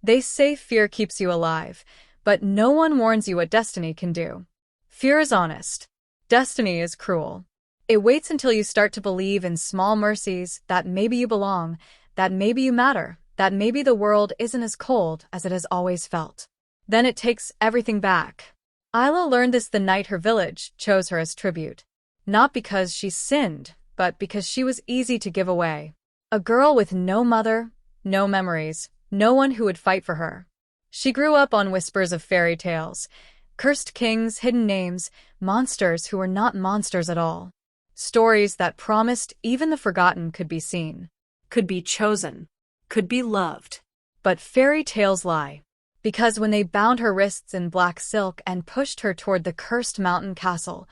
They say fear keeps you alive, but no one warns you what destiny can do. Fear is honest. Destiny is cruel. It waits until you start to believe in small mercies, that maybe you belong, that maybe you matter, that maybe the world isn't as cold as it has always felt. Then it takes everything back. Ayla learned this the night her village chose her as tribute. Not because she sinned, but because she was easy to give away. A girl with no mother, no memories, no one who would fight for her. She grew up on whispers of fairy tales, cursed kings, hidden names, monsters who were not monsters at all. Stories that promised even the forgotten could be seen, could be chosen, could be loved. But fairy tales lie. Because when they bound her wrists in black silk and pushed her toward the cursed mountain castle,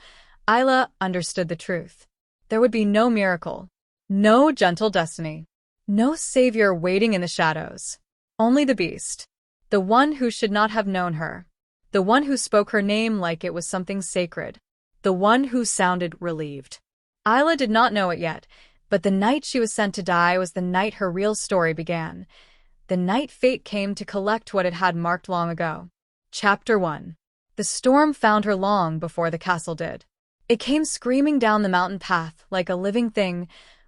Ayla understood the truth. There would be no miracle, no gentle destiny, no savior waiting in the shadows. Only the beast. The one who should not have known her. The one who spoke her name like it was something sacred. The one who sounded relieved. Ayla did not know it yet, but the night she was sent to die was the night her real story began. The night fate came to collect what it had marked long ago. Chapter 1. The storm found her long before the castle did. It came screaming down the mountain path like a living thing,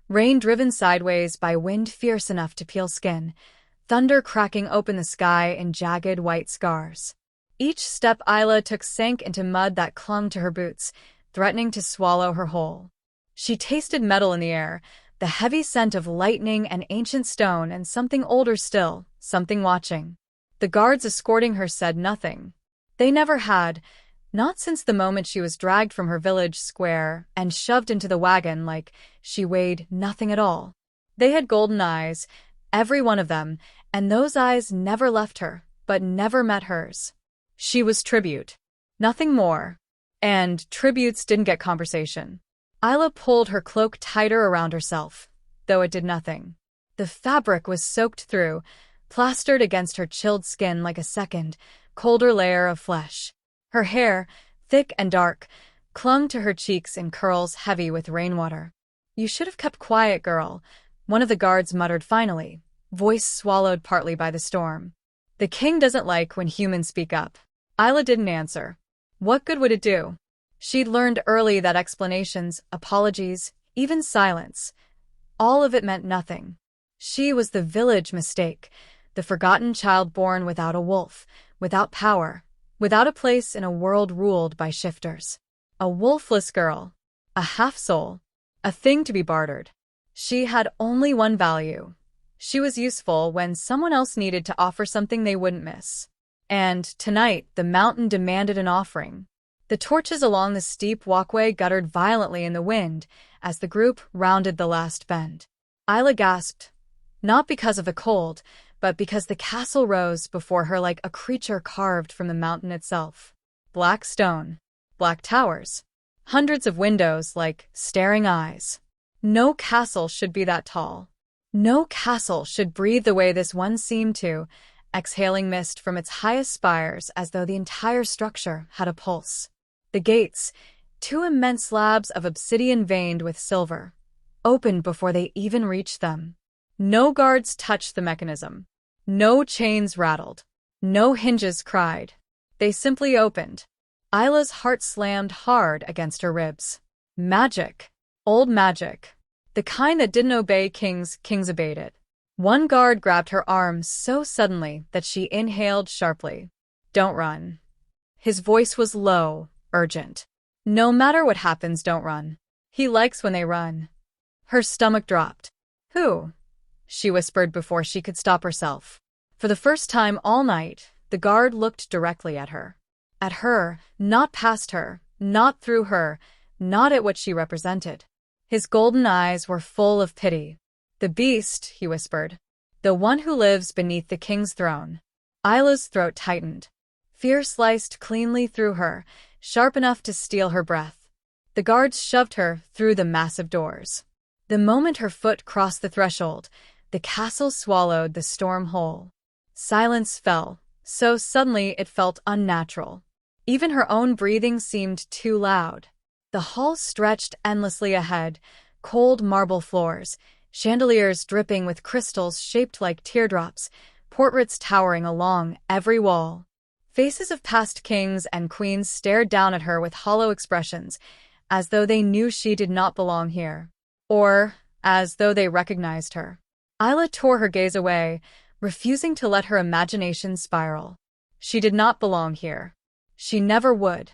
rain driven sideways by wind fierce enough to peel skin, thunder cracking open the sky in jagged white scars. Each step Ayla took sank into mud that clung to her boots, threatening to swallow her whole. She tasted metal in the air, the heavy scent of lightning and ancient stone, and something older still, something watching. The guards escorting her said nothing. They never had, not since the moment she was dragged from her village square and shoved into the wagon like she weighed nothing at all. They had golden eyes, every one of them, and those eyes never left her, but never met hers. She was tribute. Nothing more. And tributes didn't get conversation. Ayla pulled her cloak tighter around herself, though it did nothing. The fabric was soaked through, plastered against her chilled skin like a second, colder layer of flesh. Her hair, thick and dark, clung to her cheeks in curls heavy with rainwater. "You should have kept quiet, girl," one of the guards muttered finally, voice swallowed partly by the storm. "The king doesn't like when humans speak up." Ayla didn't answer. What good would it do? She'd learned early that explanations, apologies, even silence, all of it meant nothing. She was the village mistake, the forgotten child born without a wolf, without power, without a place in a world ruled by shifters. A wolfless girl, a half-soul, a thing to be bartered. She had only one value. She was useful when someone else needed to offer something they wouldn't miss. And tonight, the mountain demanded an offering. The torches along the steep walkway guttered violently in the wind as the group rounded the last bend. Ayla gasped, not because of the cold, but because the castle rose before her like a creature carved from the mountain itself. Black stone, black towers, hundreds of windows like staring eyes. No castle should be that tall. No castle should breathe the way this one seemed to, exhaling mist from its highest spires as though the entire structure had a pulse. The gates, two immense slabs of obsidian veined with silver, opened before they even reached them. No guards touched the mechanism. No chains rattled. No hinges cried. They simply opened. Ayla's heart slammed hard against her ribs. Magic. Old magic. The kind that didn't obey kings obeyed it. One guard grabbed her arm so suddenly that she inhaled sharply. "Don't run." His voice was low, urgent. "No matter what happens, don't run. He likes when they run." Her stomach dropped. "Who?" she whispered before she could stop herself. For the first time all night, the guard looked directly at her. At her, not past her, not through her, not at what she represented. His golden eyes were full of pity. "The beast," he whispered. "The one who lives beneath the king's throne." Ayla's throat tightened. Fear sliced cleanly through her, sharp enough to steal her breath. The guards shoved her through the massive doors. The moment her foot crossed the threshold, the castle swallowed the storm whole. Silence fell, so suddenly it felt unnatural. Even her own breathing seemed too loud. The hall stretched endlessly ahead, cold marble floors, chandeliers dripping with crystals shaped like teardrops, portraits towering along every wall. Faces of past kings and queens stared down at her with hollow expressions, as though they knew she did not belong here. Or as though they recognized her. Ayla tore her gaze away, refusing to let her imagination spiral. She did not belong here. She never would.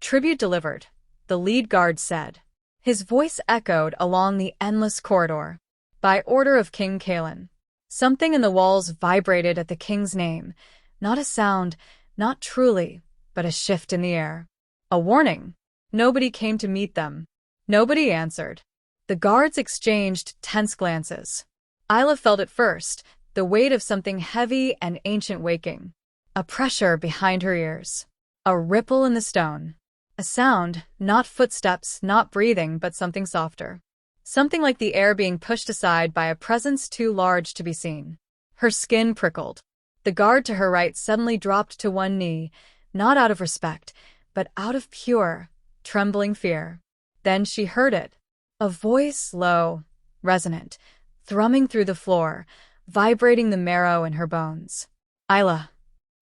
Tribute delivered, the lead guard said. His voice echoed along the endless corridor. By order of King Kalen. Something in the walls vibrated at the king's name. Not a sound, not truly, but a shift in the air. A warning. Nobody came to meet them. Nobody answered. The guards exchanged tense glances. Ayla felt it first, the weight of something heavy and ancient waking. A pressure behind her ears. A ripple in the stone. A sound, not footsteps, not breathing, but something softer. Something like the air being pushed aside by a presence too large to be seen. Her skin prickled. The guard to her right suddenly dropped to one knee, not out of respect, but out of pure, trembling fear. Then she heard it. A voice, low, resonant, thrumming through the floor, vibrating the marrow in her bones. Ayla.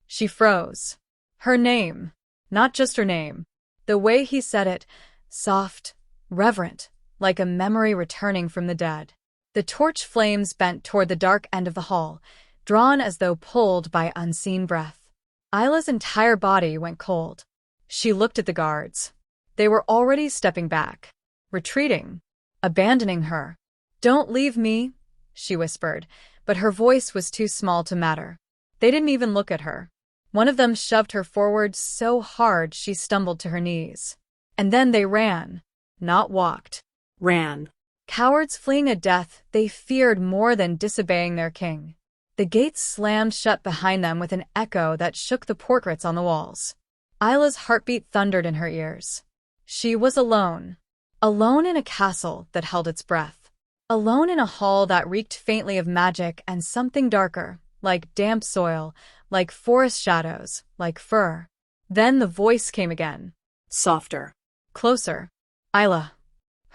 She froze. Her name. Not just her name. The way he said it, soft, reverent, like a memory returning from the dead. The torch flames bent toward the dark end of the hall, drawn as though pulled by unseen breath. Ayla's entire body went cold. She looked at the guards. They were already stepping back, retreating, abandoning her. "Don't leave me," she whispered, but her voice was too small to matter. They didn't even look at her. One of them shoved her forward so hard she stumbled to her knees. And then they ran, not walked. Ran. Cowards fleeing a death they feared more than disobeying their king. The gates slammed shut behind them with an echo that shook the portraits on the walls. Ayla's heartbeat thundered in her ears. She was alone. Alone in a castle that held its breath. Alone in a hall that reeked faintly of magic and something darker, like damp soil, like forest shadows, like fur. Then the voice came again. Softer. Closer. Ayla.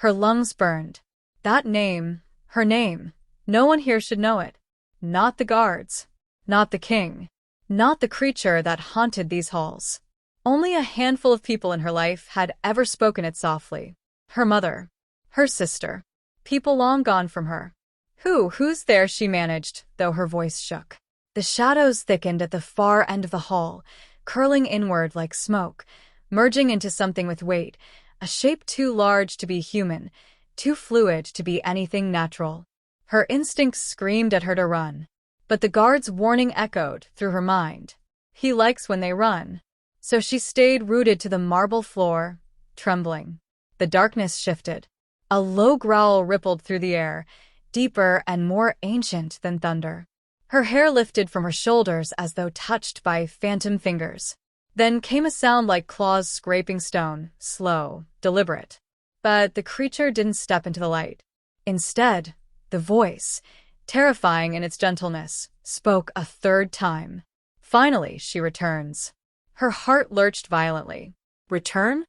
Her lungs burned. That name, her name. No one here should know it. Not the guards. Not the king. Not the creature that haunted these halls. Only a handful of people in her life had ever spoken it softly. Her mother. Her sister. People long gone from her. Who's there, she managed, though her voice shook. The shadows thickened at the far end of the hall, curling inward like smoke, merging into something with weight, a shape too large to be human, too fluid to be anything natural. Her instincts screamed at her to run. But the guard's warning echoed through her mind. He likes when they run. So she stayed rooted to the marble floor, trembling. The darkness shifted. A low growl rippled through the air, deeper and more ancient than thunder. Her hair lifted from her shoulders as though touched by phantom fingers. Then came a sound like claws scraping stone, slow, deliberate. But the creature didn't step into the light. Instead, the voice, terrifying in its gentleness, spoke a third time. Finally, she returns. Her heart lurched violently. Return?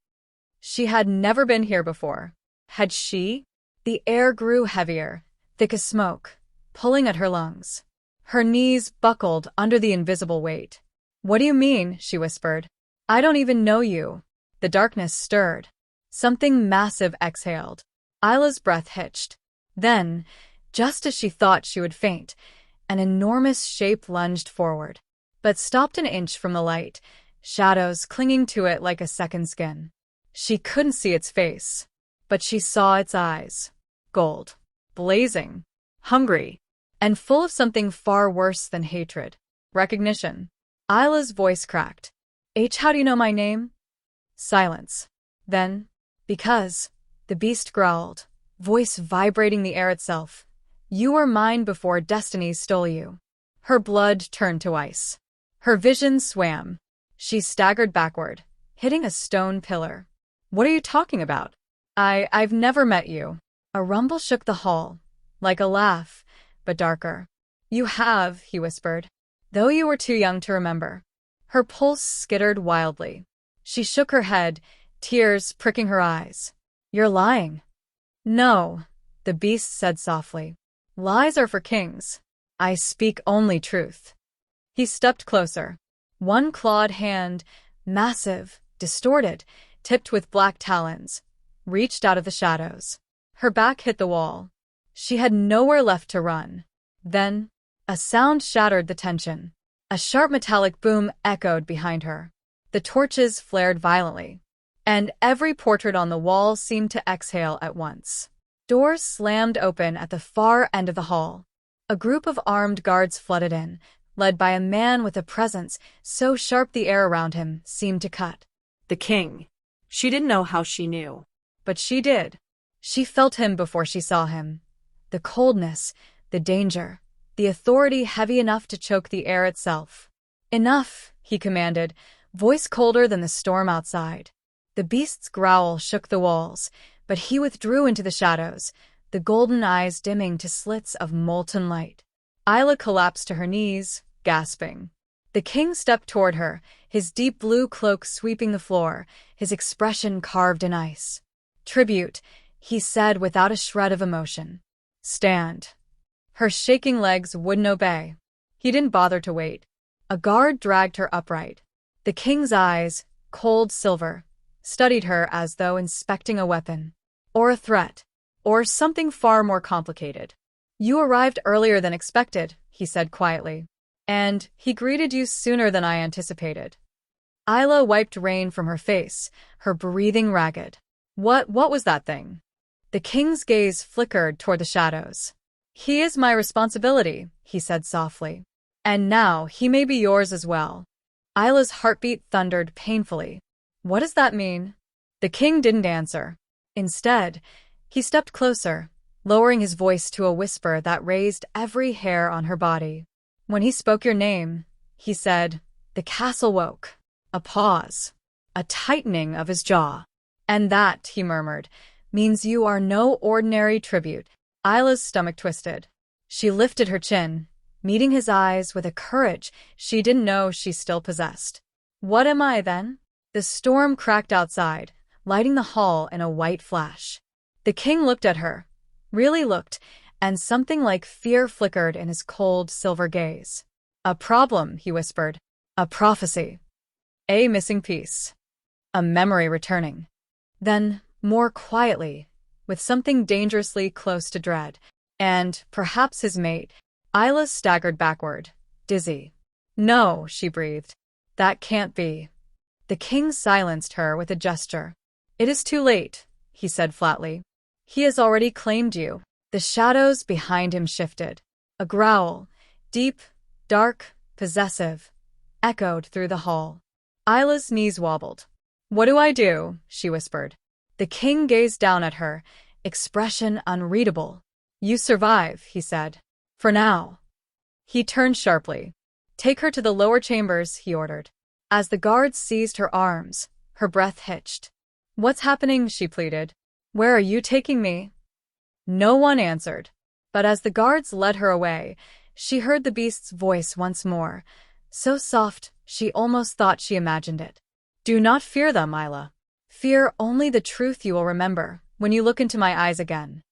She had never been here before. Had she? The air grew heavier, thick as smoke, pulling at her lungs. Her knees buckled under the invisible weight. "What do you mean?" she whispered. "I don't even know you." The darkness stirred. Something massive exhaled. Ayla's breath hitched. Then, just as she thought she would faint, an enormous shape lunged forward, but stopped an inch from the light, shadows clinging to it like a second skin. She couldn't see its face, but she saw its eyes. Gold. Blazing. Hungry. And full of something far worse than hatred. Recognition. Ayla's voice cracked. How do you know my name?" Silence. Then, "Because," the beast growled, voice vibrating the air itself. "You were mine before destiny stole you." Her blood turned to ice. Her vision swam. She staggered backward, hitting a stone pillar. "What are you talking about? I've never met you." A rumble shook the hall, like a laugh, but darker. "You have," he whispered, "though you were too young to remember." Her pulse skittered wildly. She shook her head, tears pricking her eyes. "You're lying." "No," the beast said softly. "Lies are for kings. I speak only truth." He stepped closer. One clawed hand, massive, distorted, tipped with black talons, reached out of the shadows. Her back hit the wall. She had nowhere left to run. Then, a sound shattered the tension. A sharp metallic boom echoed behind her. The torches flared violently, and every portrait on the wall seemed to exhale at once. Doors slammed open at the far end of the hall. A group of armed guards flooded in, led by a man with a presence so sharp the air around him seemed to cut. The king. She didn't know how she knew. But she did. She felt him before she saw him. The coldness, the danger, the authority heavy enough to choke the air itself. "Enough," he commanded, voice colder than the storm outside. The beast's growl shook the walls, but he withdrew into the shadows, the golden eyes dimming to slits of molten light. Ayla collapsed to her knees, gasping. The king stepped toward her, his deep blue cloak sweeping the floor, his expression carved in ice. "Tribute," he said without a shred of emotion. "Stand." Her shaking legs wouldn't obey. He didn't bother to wait. A guard dragged her upright. The king's eyes, cold silver, studied her as though inspecting a weapon. Or a threat. Or something far more complicated. "You arrived earlier than expected," he said quietly. "And he greeted you sooner than I anticipated." Ayla wiped rain from her face, her breathing ragged. What was that thing?" The king's gaze flickered toward the shadows. "He is my responsibility," he said softly. "And now he may be yours as well." Ayla's heartbeat thundered painfully. "What does that mean?" The king didn't answer. Instead, he stepped closer, lowering his voice to a whisper that raised every hair on her body. "When he spoke your name," he said, the castle woke. A pause. A tightening of his jaw. "And that," he murmured, "means you are no ordinary tribute." Ayla's stomach twisted. She lifted her chin, meeting his eyes with a courage she didn't know she still possessed. "What am I, then?" The storm cracked outside, lighting the hall in a white flash. The king looked at her, really looked, and something like fear flickered in his cold silver gaze. "A problem," he whispered. "A prophecy. A missing piece. A memory returning." Then, more quietly, with something dangerously close to dread, and perhaps his mate, Ayla staggered backward, dizzy. "No," she breathed. "That can't be." The king silenced her with a gesture. "It is too late," he said flatly. "He has already claimed you." The shadows behind him shifted. A growl, deep, dark, possessive, echoed through the hall. Ayla's knees wobbled. "What do I do?" she whispered. The king gazed down at her, expression unreadable. "You survive," he said. "For now." He turned sharply. "Take her to the lower chambers," he ordered. As the guards seized her arms, her breath hitched. "What's happening?" she pleaded. "Where are you taking me?" No one answered. But as the guards led her away, she heard the beast's voice once more, so soft she almost thought she imagined it. "Do not fear them, Ayla. Fear only the truth you will remember when you look into my eyes again."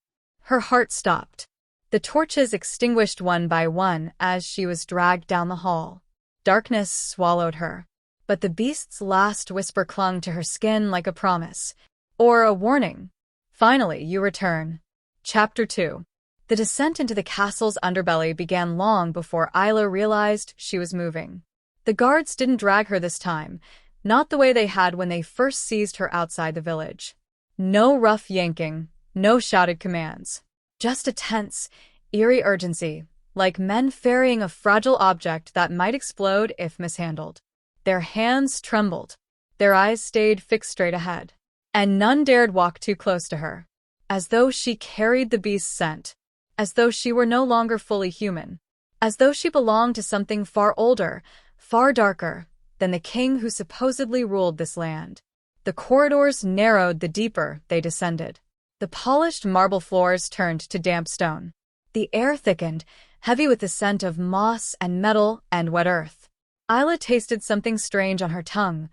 Her heart stopped. The torches extinguished one by one as she was dragged down the hall. Darkness swallowed her. But the beast's last whisper clung to her skin like a promise, or a warning. "Finally, you return." Chapter 2. The descent into the castle's underbelly began long before Ayla realized she was moving. The guards didn't drag her this time, not the way they had when they first seized her outside the village. No rough yanking, no shouted commands. Just a tense, eerie urgency, like men ferrying a fragile object that might explode if mishandled. Their hands trembled. Their eyes stayed fixed straight ahead. And none dared walk too close to her. As though she carried the beast's scent. As though she were no longer fully human. As though she belonged to something far older, far darker, than the king who supposedly ruled this land. The corridors narrowed the deeper they descended. The polished marble floors turned to damp stone. The air thickened, heavy with the scent of moss and metal and wet earth. Ayla tasted something strange on her tongue,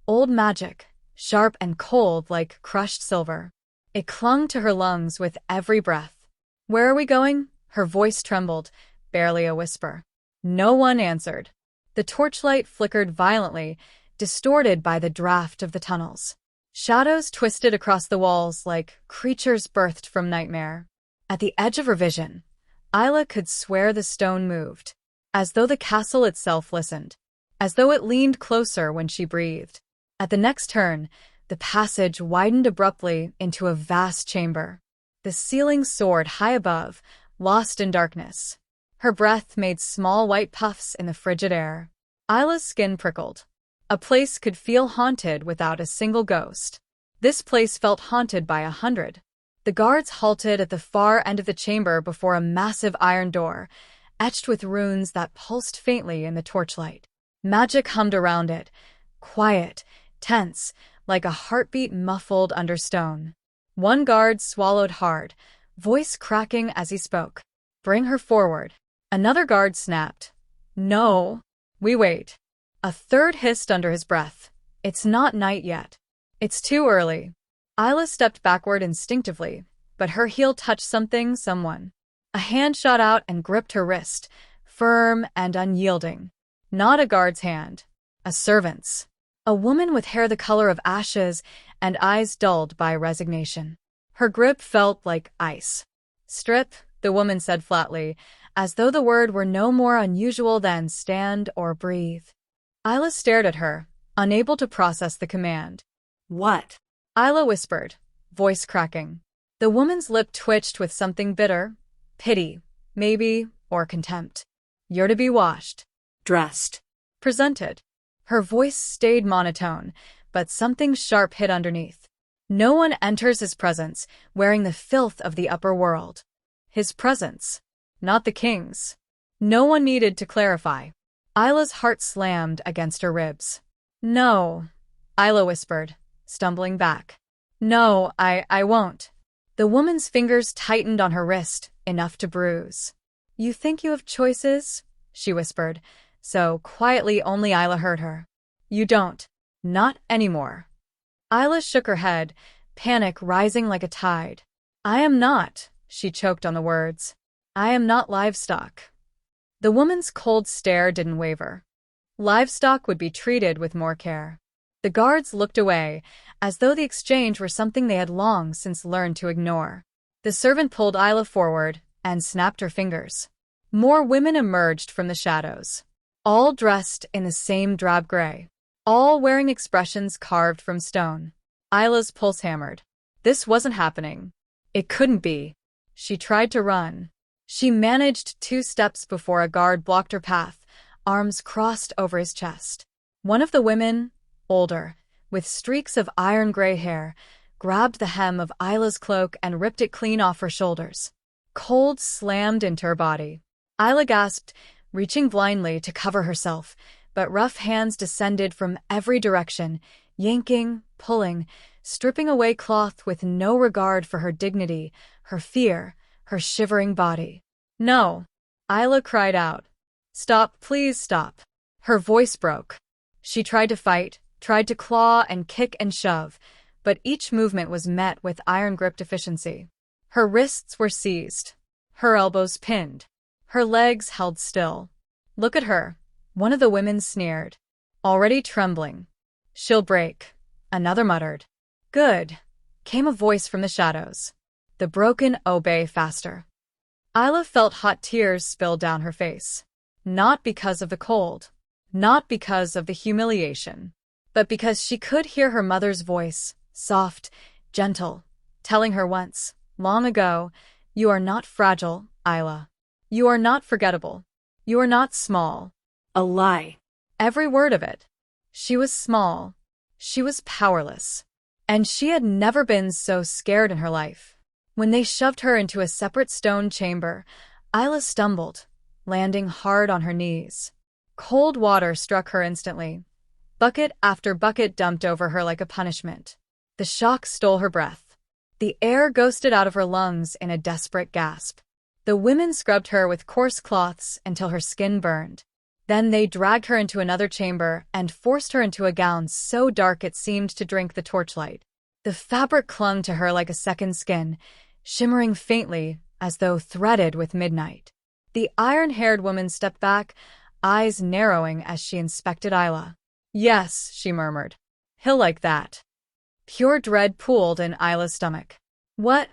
old magic, sharp and cold like crushed silver. It clung to her lungs with every breath. "Where are we going?" Her voice trembled, barely a whisper. No one answered. The torchlight flickered violently, distorted by the draft of the tunnels. Shadows twisted across the walls like creatures birthed from nightmare. At the edge of her vision, Ayla could swear the stone moved, as though the castle itself listened, as though it leaned closer when she breathed. At the next turn, the passage widened abruptly into a vast chamber. The ceiling soared high above, lost in darkness. Her breath made small white puffs in the frigid air. Ayla's skin prickled. A place could feel haunted without a single ghost. This place felt haunted by 100. The guards halted at the far end of the chamber before a massive iron door, etched with runes that pulsed faintly in the torchlight. Magic hummed around it, quiet, tense, like a heartbeat muffled under stone. One guard swallowed hard, voice cracking as he spoke. "Bring her forward." Another guard snapped. "No. We wait." A third hissed under his breath. "It's not night yet. It's too early." Ayla stepped backward instinctively, but her heel touched someone. A hand shot out and gripped her wrist, firm and unyielding. Not a guard's hand. A servant's. A woman with hair the color of ashes and eyes dulled by resignation. Her grip felt like ice. "Strip," the woman said flatly, as though the word were no more unusual than stand or breathe. Ayla stared at her, unable to process the command. What? Ayla whispered, voice cracking. The woman's lip twitched with something bitter. Pity, maybe, or contempt. "You're to be washed." Dressed. Presented. Her voice stayed monotone, but something sharp hit underneath. No one enters his presence wearing the filth of the upper world. His presence, not the king's. No one needed to clarify. Ayla's heart slammed against her ribs. "No," Ayla whispered, stumbling back. "No, I won't." The woman's fingers tightened on her wrist, enough to bruise. "You think you have choices?" she whispered, so quietly only Ayla heard her. "You don't. Not anymore." Ayla shook her head, panic rising like a tide. "I am not," she choked on the words. "I am not livestock." The woman's cold stare didn't waver. Livestock would be treated with more care. The guards looked away, as though the exchange were something they had long since learned to ignore. The servant pulled Ayla forward and snapped her fingers. More women emerged from the shadows, all dressed in the same drab gray, all wearing expressions carved from stone. Ayla's pulse hammered. This wasn't happening. It couldn't be. She tried to run. She managed 2 steps before a guard blocked her path, arms crossed over his chest. One of the women, older, with streaks of iron-gray hair, grabbed the hem of Ayla's cloak and ripped it clean off her shoulders. Cold slammed into her body. Ayla gasped, reaching blindly to cover herself, but rough hands descended from every direction, yanking, pulling, stripping away cloth with no regard for her dignity, her fear, her shivering body. "No!" Ayla cried out. "Stop, please stop." Her voice broke. She tried to fight, tried to claw and kick and shove, but each movement was met with iron-gripped efficiency. Her wrists were seized, her elbows pinned, her legs held still. "Look at her," one of the women sneered. "Already trembling." "She'll break," another muttered. "Good," came a voice from the shadows. "The broken obey faster." Ayla felt hot tears spill down her face. Not because of the cold, not because of the humiliation, but because she could hear her mother's voice, soft, gentle, telling her once, long ago, "You are not fragile, Ayla. You are not forgettable. You are not small." A lie. Every word of it. She was small. She was powerless. And she had never been so scared in her life. When they shoved her into a separate stone chamber, Ayla stumbled, landing hard on her knees. Cold water struck her instantly. Bucket after bucket dumped over her like a punishment. The shock stole her breath. The air ghosted out of her lungs in a desperate gasp. The women scrubbed her with coarse cloths until her skin burned. Then they dragged her into another chamber and forced her into a gown so dark it seemed to drink the torchlight. The fabric clung to her like a second skin, shimmering faintly as though threaded with midnight. The iron-haired woman stepped back, eyes narrowing as she inspected Ayla. Yes, she murmured. He'll like that. Pure dread pooled in Ayla's stomach. What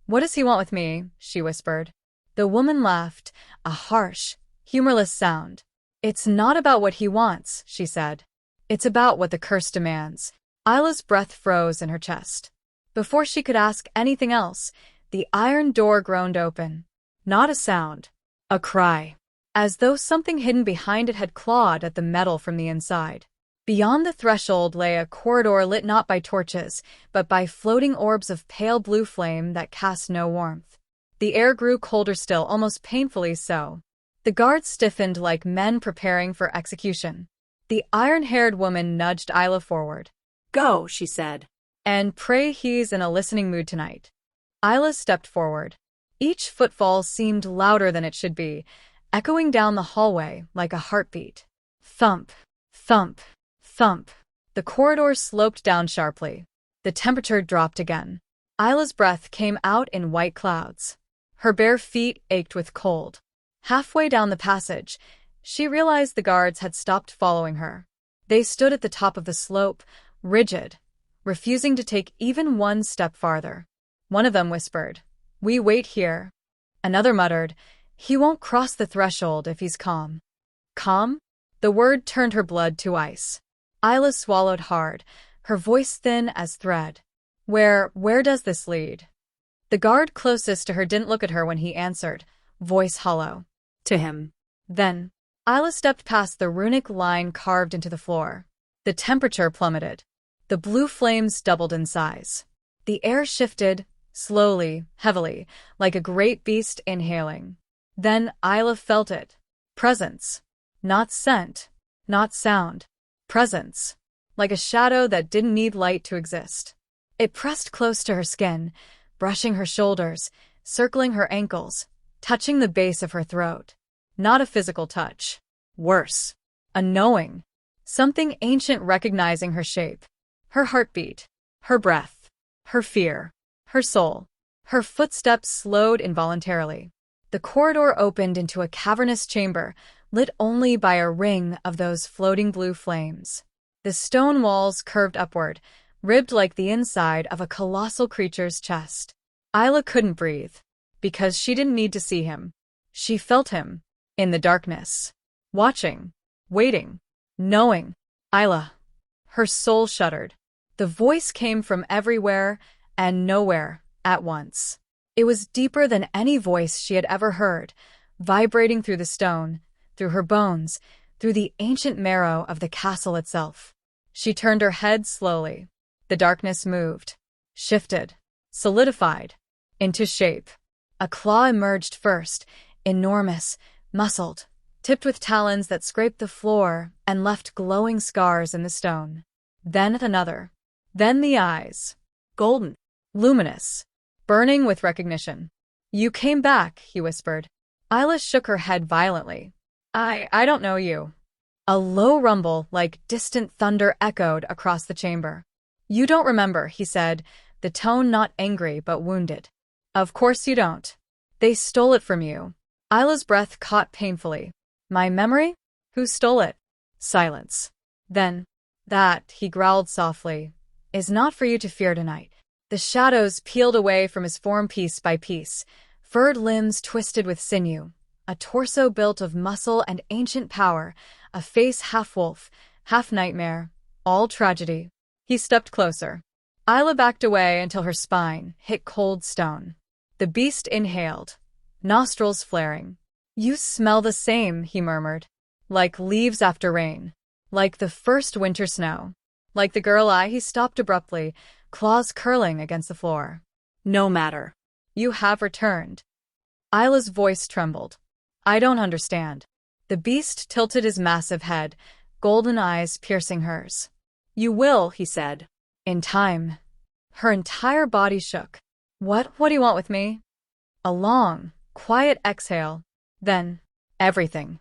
does he want with me? She whispered. The woman laughed, a harsh, humorless sound. It's not about what he wants, she said. It's about what the curse demands. Ayla's breath froze in her chest. Before she could ask anything else, the iron door groaned open. Not a sound. A cry. As though something hidden behind it had clawed at the metal from the inside. Beyond the threshold lay a corridor lit not by torches, but by floating orbs of pale blue flame that cast no warmth. The air grew colder still, almost painfully so. The guards stiffened like men preparing for execution. The iron-haired woman nudged Ayla forward. Go, she said. And pray he's in a listening mood tonight. Ayla stepped forward. Each footfall seemed louder than it should be, echoing down the hallway like a heartbeat. Thump, thump, thump. The corridor sloped down sharply. The temperature dropped again. Ayla's breath came out in white clouds. Her bare feet ached with cold. Halfway down the passage, she realized the guards had stopped following her. They stood at the top of the slope, rigid, refusing to take even one step farther. One of them whispered, "We wait here." Another muttered, "He won't cross the threshold if he's calm." Calm? The word turned her blood to ice. Ayla swallowed hard, her voice thin as thread. Where does this lead?" The guard closest to her didn't look at her when he answered, voice hollow. To him. Then, Ayla stepped past the runic line carved into the floor. The temperature plummeted. The blue flames doubled in size. The air shifted, slowly, heavily, like a great beast inhaling. Then Ayla felt it. Presence. Not scent, not sound. Presence. Like a shadow that didn't need light to exist. It pressed close to her skin, brushing her shoulders, circling her ankles, touching the base of her throat. Not a physical touch. Worse. A knowing. Something ancient recognizing her shape. Her heartbeat. Her breath. Her fear. Her soul. Her footsteps slowed involuntarily. The corridor opened into a cavernous chamber, lit only by a ring of those floating blue flames. The stone walls curved upward, ribbed like the inside of a colossal creature's chest. Ayla couldn't breathe, because she didn't need to see him. She felt him, in the darkness. Watching. Waiting. Knowing. Ayla. Her soul shuddered. The voice came from everywhere and nowhere at once. It was deeper than any voice she had ever heard, vibrating through the stone, through her bones, through the ancient marrow of the castle itself. She turned her head slowly. The darkness moved, shifted, solidified, into shape. A claw emerged first, enormous, muscled, tipped with talons that scraped the floor and left glowing scars in the stone. Then another. Then the eyes. Golden. Luminous. Burning with recognition. "You came back," he whispered. Ayla shook her head violently. I don't know you." A low rumble like distant thunder echoed across the chamber. "You don't remember," he said, the tone not angry but wounded. "Of course you don't. They stole it from you." Ayla's breath caught painfully. "My memory? Who stole it?" Silence. Then, "That," he growled softly, "is not for you to fear tonight." The shadows peeled away from his form piece by piece, furred limbs twisted with sinew, a torso built of muscle and ancient power, a face half wolf, half nightmare, all tragedy. He stepped closer. Ayla backed away until her spine hit cold stone. The beast inhaled, nostrils flaring. "You smell the same," he murmured. "Like leaves after rain. Like the first winter snow. Like the girl he stopped abruptly, claws curling against the floor. "No matter. You have returned." Ayla's voice trembled. "I don't understand." The beast tilted his massive head, golden eyes piercing hers. "You will," he said. "In time." Her entire body shook. What do you want with me?" A long, quiet exhale. Then, everything.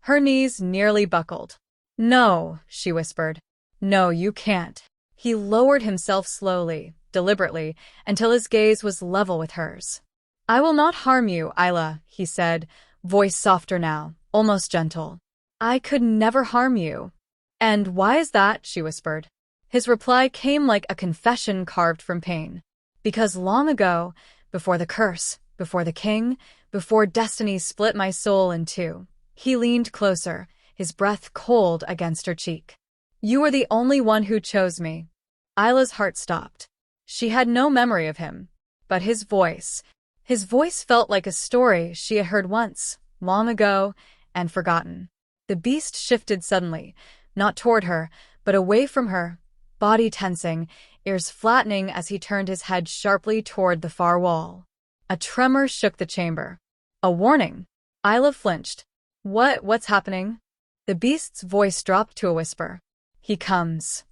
Her knees nearly buckled. "No," she whispered. "No, you can't." He lowered himself slowly, deliberately, until his gaze was level with hers. "I will not harm you, Ayla," he said, voice softer now, almost gentle. I could never harm you. And why is that? She whispered. His reply came like a confession carved from pain. Because long ago, before the curse, before the king, before destiny split my soul in two, he leaned closer, his breath cold against her cheek. You were the only one who chose me. Ayla's heart stopped. She had no memory of him. But his voice felt like a story she had heard once, long ago, and forgotten. The beast shifted suddenly, not toward her, but away from her, body tensing, ears flattening as he turned his head sharply toward the far wall. A tremor shook the chamber. A warning. Ayla flinched. What's happening? The beast's voice dropped to a whisper. He comes.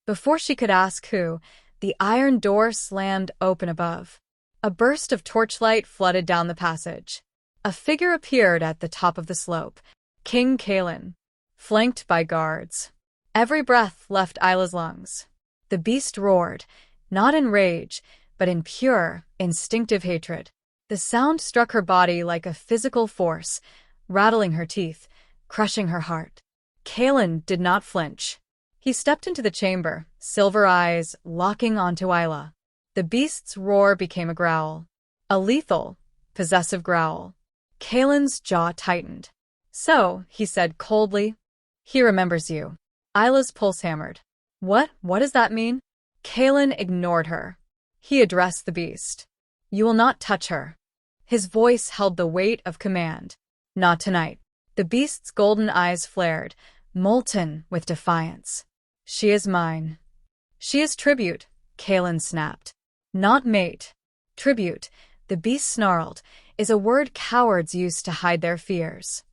Before she could ask who, the iron door slammed open above. A burst of torchlight flooded down the passage. A figure appeared at the top of the slope. King Kalen, flanked by guards. Every breath left Ayla's lungs. The beast roared, not in rage, but in pure, instinctive hatred. The sound struck her body like a physical force, rattling her teeth, crushing her heart. Kalen did not flinch. He stepped into the chamber, silver eyes locking onto Ayla. The beast's roar became a growl. A lethal, possessive growl. Kalen's jaw tightened. So, he said coldly, he remembers you. Ayla's pulse hammered. What does that mean? Kalen ignored her. He addressed the beast. You will not touch her. His voice held the weight of command. Not tonight. The beast's golden eyes flared, molten with defiance. She is mine. She is tribute, Kalen snapped. Not mate. Tribute, the beast snarled, is a word cowards use to hide their fears.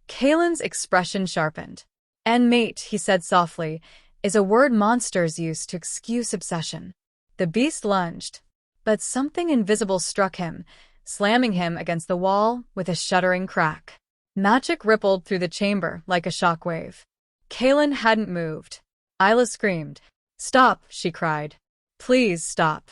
Kalen's expression sharpened. And mate, he said softly, is a word monsters use to excuse obsession. The beast lunged, but something invisible struck him, slamming him against the wall with a shuddering crack. Magic rippled through the chamber like a shockwave. Kalen hadn't moved. Ayla screamed. Stop, she cried. Please stop.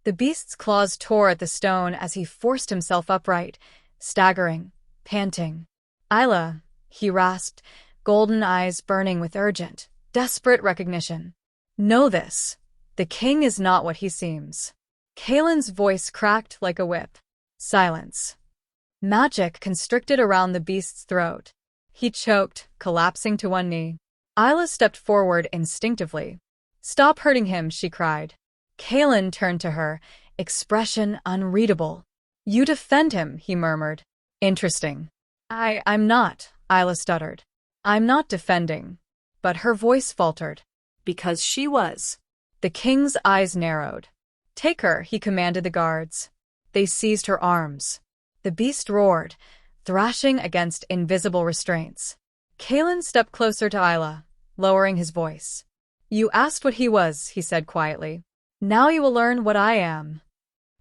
The beast's claws tore at the stone as he forced himself upright, staggering, panting. Ayla, he rasped, golden eyes burning with urgent, desperate recognition. Know this. The king is not what he seems. Kalen's voice cracked like a whip. Silence. Magic constricted around the beast's throat. He choked, collapsing to one knee. Ayla stepped forward instinctively. Stop hurting him, she cried. Kalen turned to her, expression unreadable. You defend him, he murmured. Interesting. I'm not, Ayla stuttered. I'm not defending. But her voice faltered. Because she was. The king's eyes narrowed. Take her, he commanded the guards. They seized her arms. The beast roared, thrashing against invisible restraints. Kalen stepped closer to Ayla, lowering his voice. You asked what he was, he said quietly. Now you will learn what I am.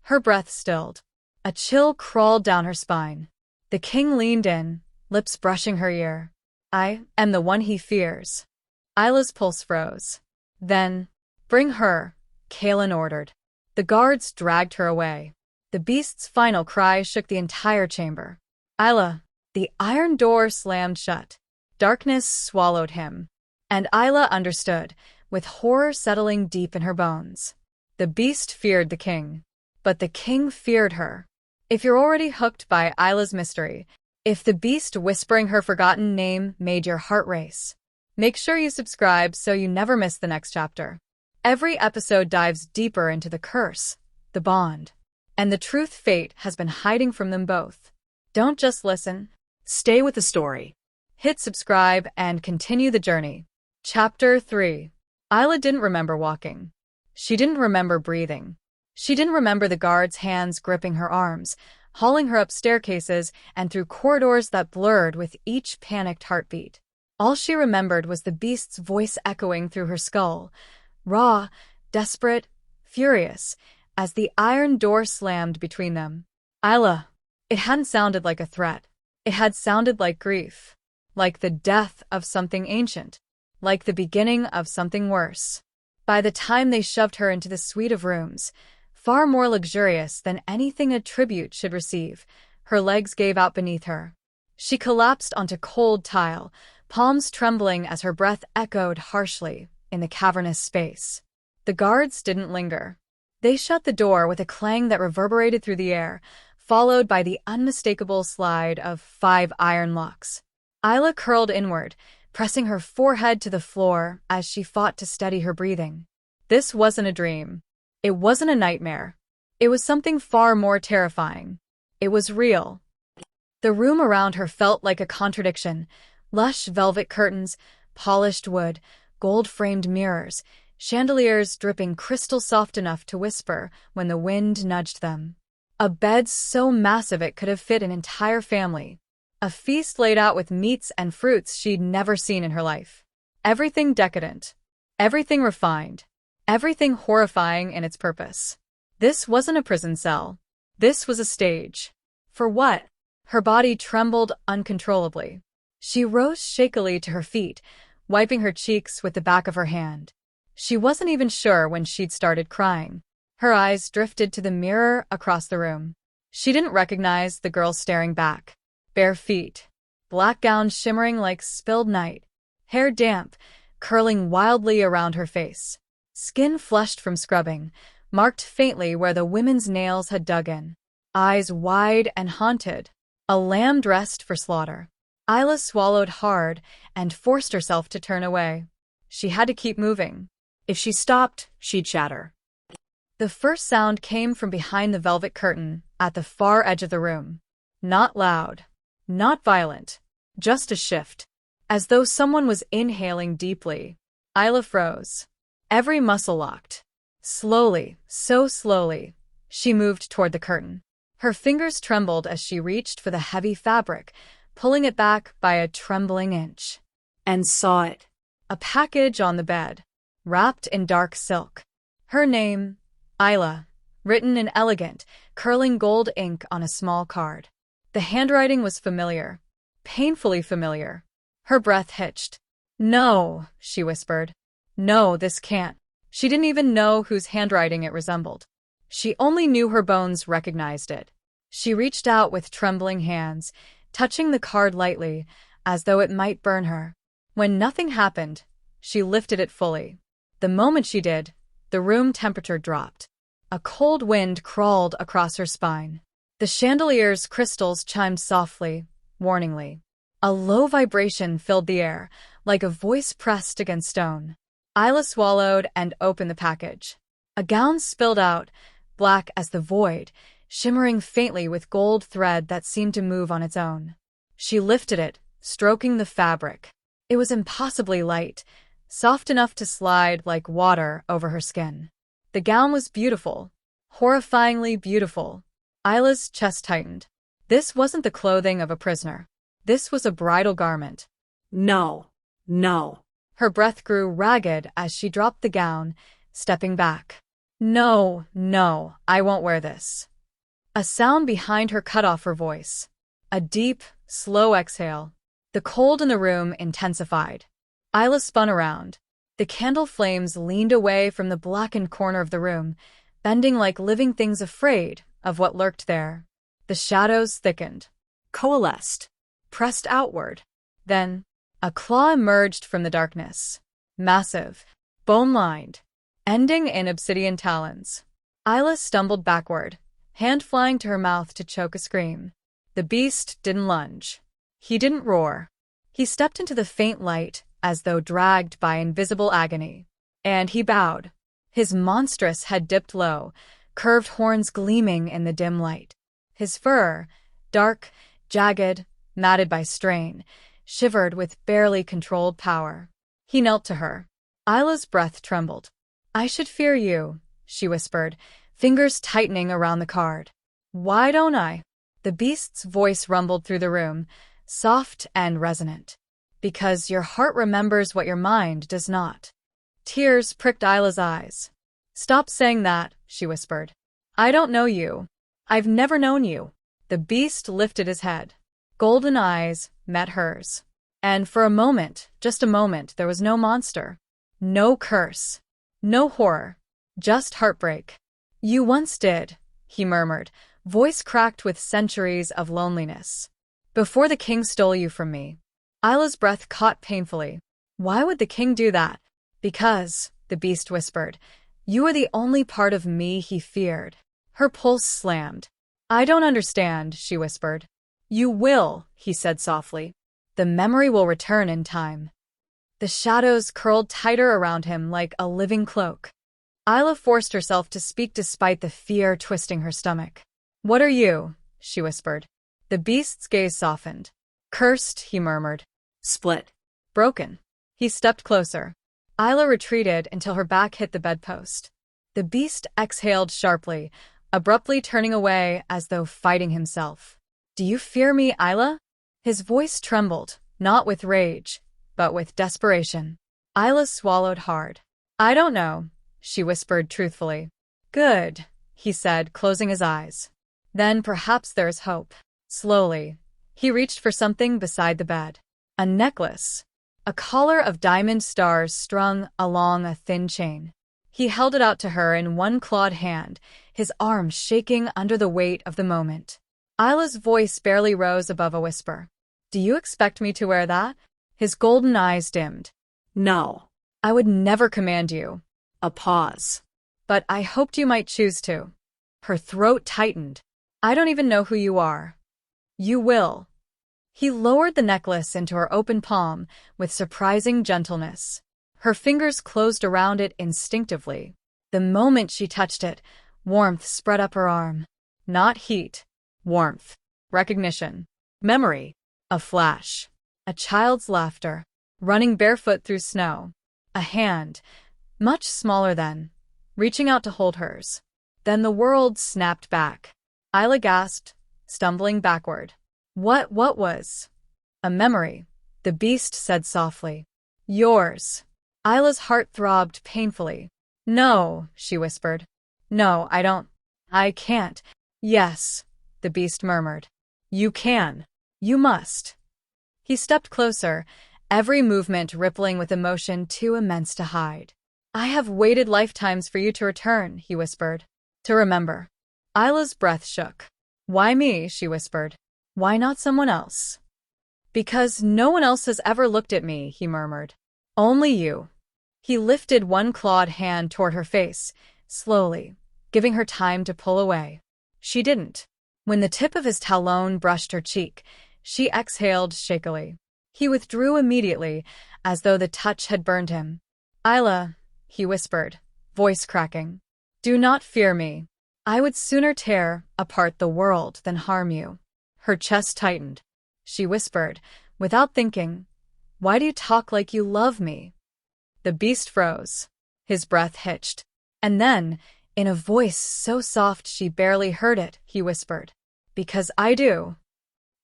Her breath stilled. A chill crawled down her spine. The king leaned in, lips brushing her ear. I am the one he fears. Ayla's pulse froze. Then, bring her, Kalen ordered. The guards dragged her away. The beast's final cry shook the entire chamber. Ayla, the iron door slammed shut. Darkness swallowed him. And Ayla understood, with horror settling deep in her bones. The beast feared the king. But the king feared her. If you're already hooked by Ayla's mystery, if the beast whispering her forgotten name made your heart race, make sure you subscribe so you never miss the next chapter. Every episode dives deeper into the curse, the bond, and the truth fate has been hiding from them both. Don't just listen. Stay with the story. Hit subscribe and continue the journey. Chapter 3. Ayla didn't remember walking. She didn't remember breathing. She didn't remember the guards' hands gripping her arms, hauling her up staircases and through corridors that blurred with each panicked heartbeat. All she remembered was the beast's voice echoing through her skull, raw, desperate, furious, as the iron door slammed between them. Ayla. It hadn't sounded like a threat. It had sounded like grief, like the death of something ancient, like the beginning of something worse. By the time they shoved her into the suite of rooms, far more luxurious than anything a tribute should receive, her legs gave out beneath her. She collapsed onto cold tile, palms trembling as her breath echoed harshly in the cavernous space. The guards didn't linger. They shut the door with a clang that reverberated through the air, followed by the unmistakable slide of 5 iron locks. Ayla curled inward, pressing her forehead to the floor as she fought to steady her breathing. This wasn't a dream. It wasn't a nightmare. It was something far more terrifying. It was real. The room around her felt like a contradiction. Lush velvet curtains, polished wood, gold-framed mirrors, chandeliers dripping crystal soft enough to whisper when the wind nudged them. A bed so massive it could have fit an entire family. A feast laid out with meats and fruits she'd never seen in her life. Everything decadent. Everything refined. Everything horrifying in its purpose. This wasn't a prison cell. This was a stage. For what? Her body trembled uncontrollably. She rose shakily to her feet, wiping her cheeks with the back of her hand. She wasn't even sure when she'd started crying. Her eyes drifted to the mirror across the room. She didn't recognize the girl staring back. Bare feet. Black gown shimmering like spilled night. Hair damp, curling wildly around her face. Skin flushed from scrubbing, marked faintly where the women's nails had dug in. Eyes wide and haunted. A lamb dressed for slaughter. Ayla swallowed hard and forced herself to turn away. She had to keep moving. If she stopped, she'd shatter. The first sound came from behind the velvet curtain at the far edge of the room. Not loud. Not violent. Just a shift. As though someone was inhaling deeply. Ayla froze. Every muscle locked. Slowly, so slowly, she moved toward the curtain. Her fingers trembled as she reached for the heavy fabric, pulling it back by a trembling inch. And saw it. A package on the bed, wrapped in dark silk. Her name, Ayla, written in elegant, curling gold ink on a small card. The handwriting was familiar, painfully familiar. Her breath hitched. "No," she whispered. "No, this can't." She didn't even know whose handwriting it resembled. She only knew her bones recognized it. She reached out with trembling hands, touching the card lightly, as though it might burn her. When nothing happened, she lifted it fully. The moment she did, the room temperature dropped. A cold wind crawled across her spine. The chandelier's crystals chimed softly, warningly. A low vibration filled the air, like a voice pressed against stone. Ayla swallowed and opened the package. A gown spilled out, black as the void, shimmering faintly with gold thread that seemed to move on its own. She lifted it, stroking the fabric. It was impossibly light, soft enough to slide like water over her skin. The gown was beautiful, horrifyingly beautiful. Ayla's chest tightened. This wasn't the clothing of a prisoner. This was a bridal garment. No. No. Her breath grew ragged as she dropped the gown, stepping back. "No, no, I won't wear this." A sound behind her cut off her voice. A deep, slow exhale. The cold in the room intensified. Ayla spun around. The candle flames leaned away from the blackened corner of the room, bending like living things afraid of what lurked there. The shadows thickened. Coalesced. Pressed outward. Then, a claw emerged from the darkness. Massive. Bone-lined. Ending in obsidian talons. Ayla stumbled backward, hand flying to her mouth to choke a scream. The beast didn't lunge. He didn't roar. He stepped into the faint light as though dragged by invisible agony. And he bowed. His monstrous head dipped low, curved horns gleaming in the dim light. His fur, dark, jagged, matted by strain, shivered with barely controlled power. He knelt to her. Ayla's breath trembled. "I should fear you," she whispered, fingers tightening around the card. "Why don't I?" The beast's voice rumbled through the room, soft and resonant. "Because your heart remembers what your mind does not." Tears pricked Ayla's eyes. "Stop saying that," she whispered. "I don't know you. I've never known you." The beast lifted his head. Golden eyes met hers. And for a moment, just a moment, there was no monster. No curse. No horror. Just heartbreak. "You once did," he murmured, voice cracked with centuries of loneliness. "Before the king stole you from me." Ayla's breath caught painfully. Why would the king do that? Because, the beast whispered, you are the only part of me he feared. Her pulse slammed. I don't understand, she whispered. You will, he said softly. The memory will return in time. The shadows curled tighter around him like a living cloak. Ayla forced herself to speak despite the fear twisting her stomach. What are you? She whispered. The beast's gaze softened. Cursed, he murmured. Split. Broken. He stepped closer. Ayla retreated until her back hit the bedpost. The beast exhaled sharply, abruptly turning away as though fighting himself. Do you fear me, Ayla? His voice trembled, not with rage, but with desperation. Ayla swallowed hard. I don't know, she whispered truthfully. Good, he said, closing his eyes. Then perhaps there's hope. Slowly, he reached for something beside the bed. A necklace. A collar of diamond stars strung along a thin chain. He held it out to her in one clawed hand, his arms shaking under the weight of the moment. Ayla's voice barely rose above a whisper. Do you expect me to wear that? His golden eyes dimmed. No. I would never command you. A pause. But I hoped you might choose to. Her throat tightened. I don't even know who you are. You will. He lowered the necklace into her open palm with surprising gentleness. Her fingers closed around it instinctively. The moment she touched it, warmth spread up her arm. Not heat. Warmth. Recognition. Memory. A flash. A child's laughter. Running barefoot through snow. A hand, much smaller than, reaching out to hold hers. Then the world snapped back. Ayla gasped, stumbling backward. What was? A memory, the beast said softly. Yours. Ayla's heart throbbed painfully. No, she whispered. No, I can't. Yes, the beast murmured. You can. You must. He stepped closer, every movement rippling with emotion too immense to hide. I have waited lifetimes for you to return, he whispered. To remember. Ayla's breath shook. Why me, she whispered. Why not someone else? Because no one else has ever looked at me, he murmured. Only you. He lifted one clawed hand toward her face, slowly, giving her time to pull away. She didn't. When the tip of his talon brushed her cheek, she exhaled shakily. He withdrew immediately, as though the touch had burned him. Ayla, he whispered, voice cracking. Do not fear me. I would sooner tear apart the world than harm you. Her chest tightened. She whispered, without thinking, Why do you talk like you love me? The beast froze. His breath hitched. And then, in a voice so soft she barely heard it, he whispered, Because I do.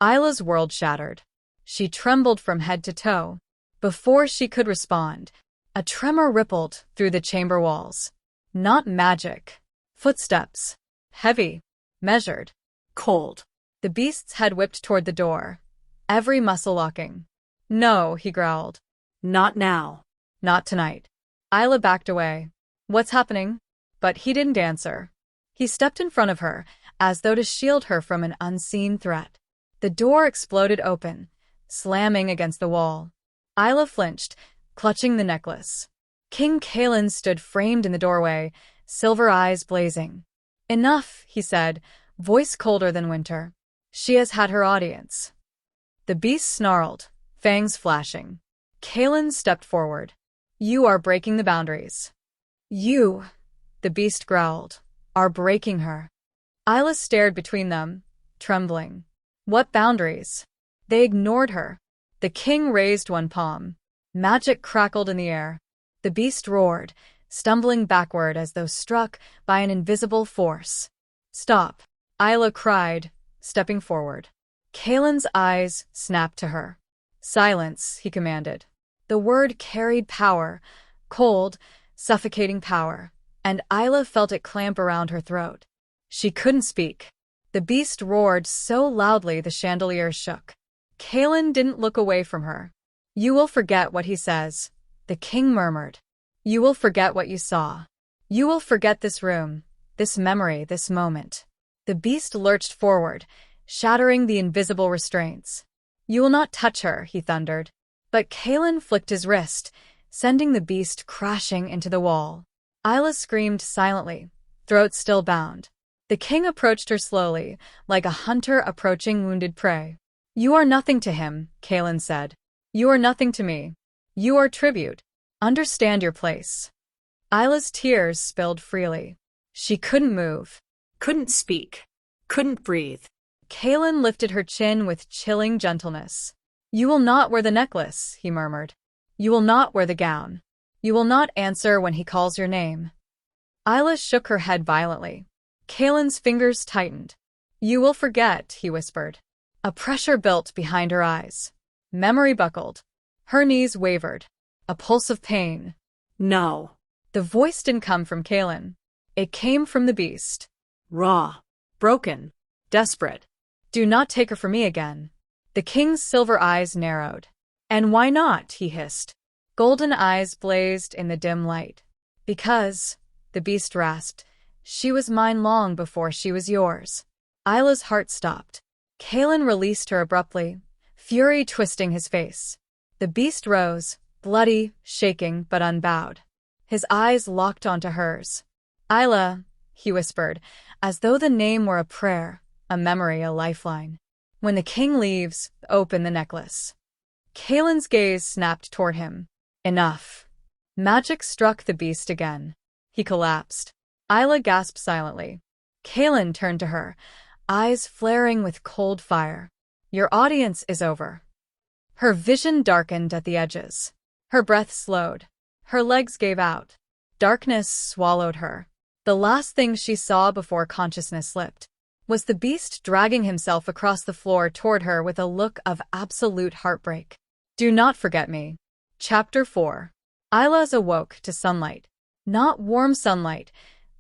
Ayla's world shattered. She trembled from head to toe. Before she could respond, a tremor rippled through the chamber walls. Not magic. Footsteps. Heavy. Measured. Cold. The beast's head whipped toward the door, every muscle locking. No, he growled. Not now. Not tonight. Ayla backed away. What's happening? But he didn't answer. He stepped in front of her, as though to shield her from an unseen threat. The door exploded open, slamming against the wall. Ayla flinched, clutching the necklace. King Kalen stood framed in the doorway, silver eyes blazing. Enough, he said, voice colder than winter. She has had her audience. The beast snarled, fangs flashing. Kalen stepped forward. You are breaking the boundaries. You, the beast growled, are breaking her. Ayla stared between them, trembling. What boundaries? They ignored her. The king raised one palm. Magic crackled in the air. The beast roared, stumbling backward as though struck by an invisible force. Stop, Ayla cried, stepping forward. Kalen's eyes snapped to her. Silence, he commanded. The word carried power, cold, suffocating power, and Ayla felt it clamp around her throat. She couldn't speak. The beast roared so loudly the chandelier shook. Kalen didn't look away from her. You will forget what he says, the king murmured. You will forget what you saw. You will forget this room, this memory, this moment. The beast lurched forward, shattering the invisible restraints. You will not touch her, he thundered. But Kalen flicked his wrist, sending the beast crashing into the wall. Ayla screamed silently, throat still bound. The king approached her slowly, like a hunter approaching wounded prey. You are nothing to him, Kalen said. You are nothing to me. You are tribute. Understand your place. Ayla's tears spilled freely. She couldn't move. Couldn't speak. Couldn't breathe. Kalen lifted her chin with chilling gentleness. You will not wear the necklace, he murmured. You will not wear the gown. You will not answer when he calls your name. Ayla shook her head violently. Kalen's fingers tightened. You will forget, he whispered. A pressure built behind her eyes. Memory buckled. Her knees wavered. A pulse of pain. No. The voice didn't come from Kalen. It came from the beast. Raw. Broken. Desperate. Do not take her from me again. The king's silver eyes narrowed. And why not? He hissed. Golden eyes blazed in the dim light. Because, the beast rasped, she was mine long before she was yours. Ayla's heart stopped. Kalen released her abruptly, fury twisting his face. The beast rose, bloody, shaking but unbowed. His eyes locked onto hers. Ayla, he whispered, as though the name were a prayer, a memory, a lifeline. When the king leaves, open the necklace. Kalen's gaze snapped toward him. Enough. Magic struck the beast again. He collapsed. Ayla gasped silently. Kalen turned to her, eyes flaring with cold fire. Your audience is over. Her vision darkened at the edges. Her breath slowed. Her legs gave out. Darkness swallowed her. The last thing she saw before consciousness slipped was the beast dragging himself across the floor toward her with a look of absolute heartbreak. Do not forget me. Chapter 4. Ayla awoke to sunlight. Not warm sunlight,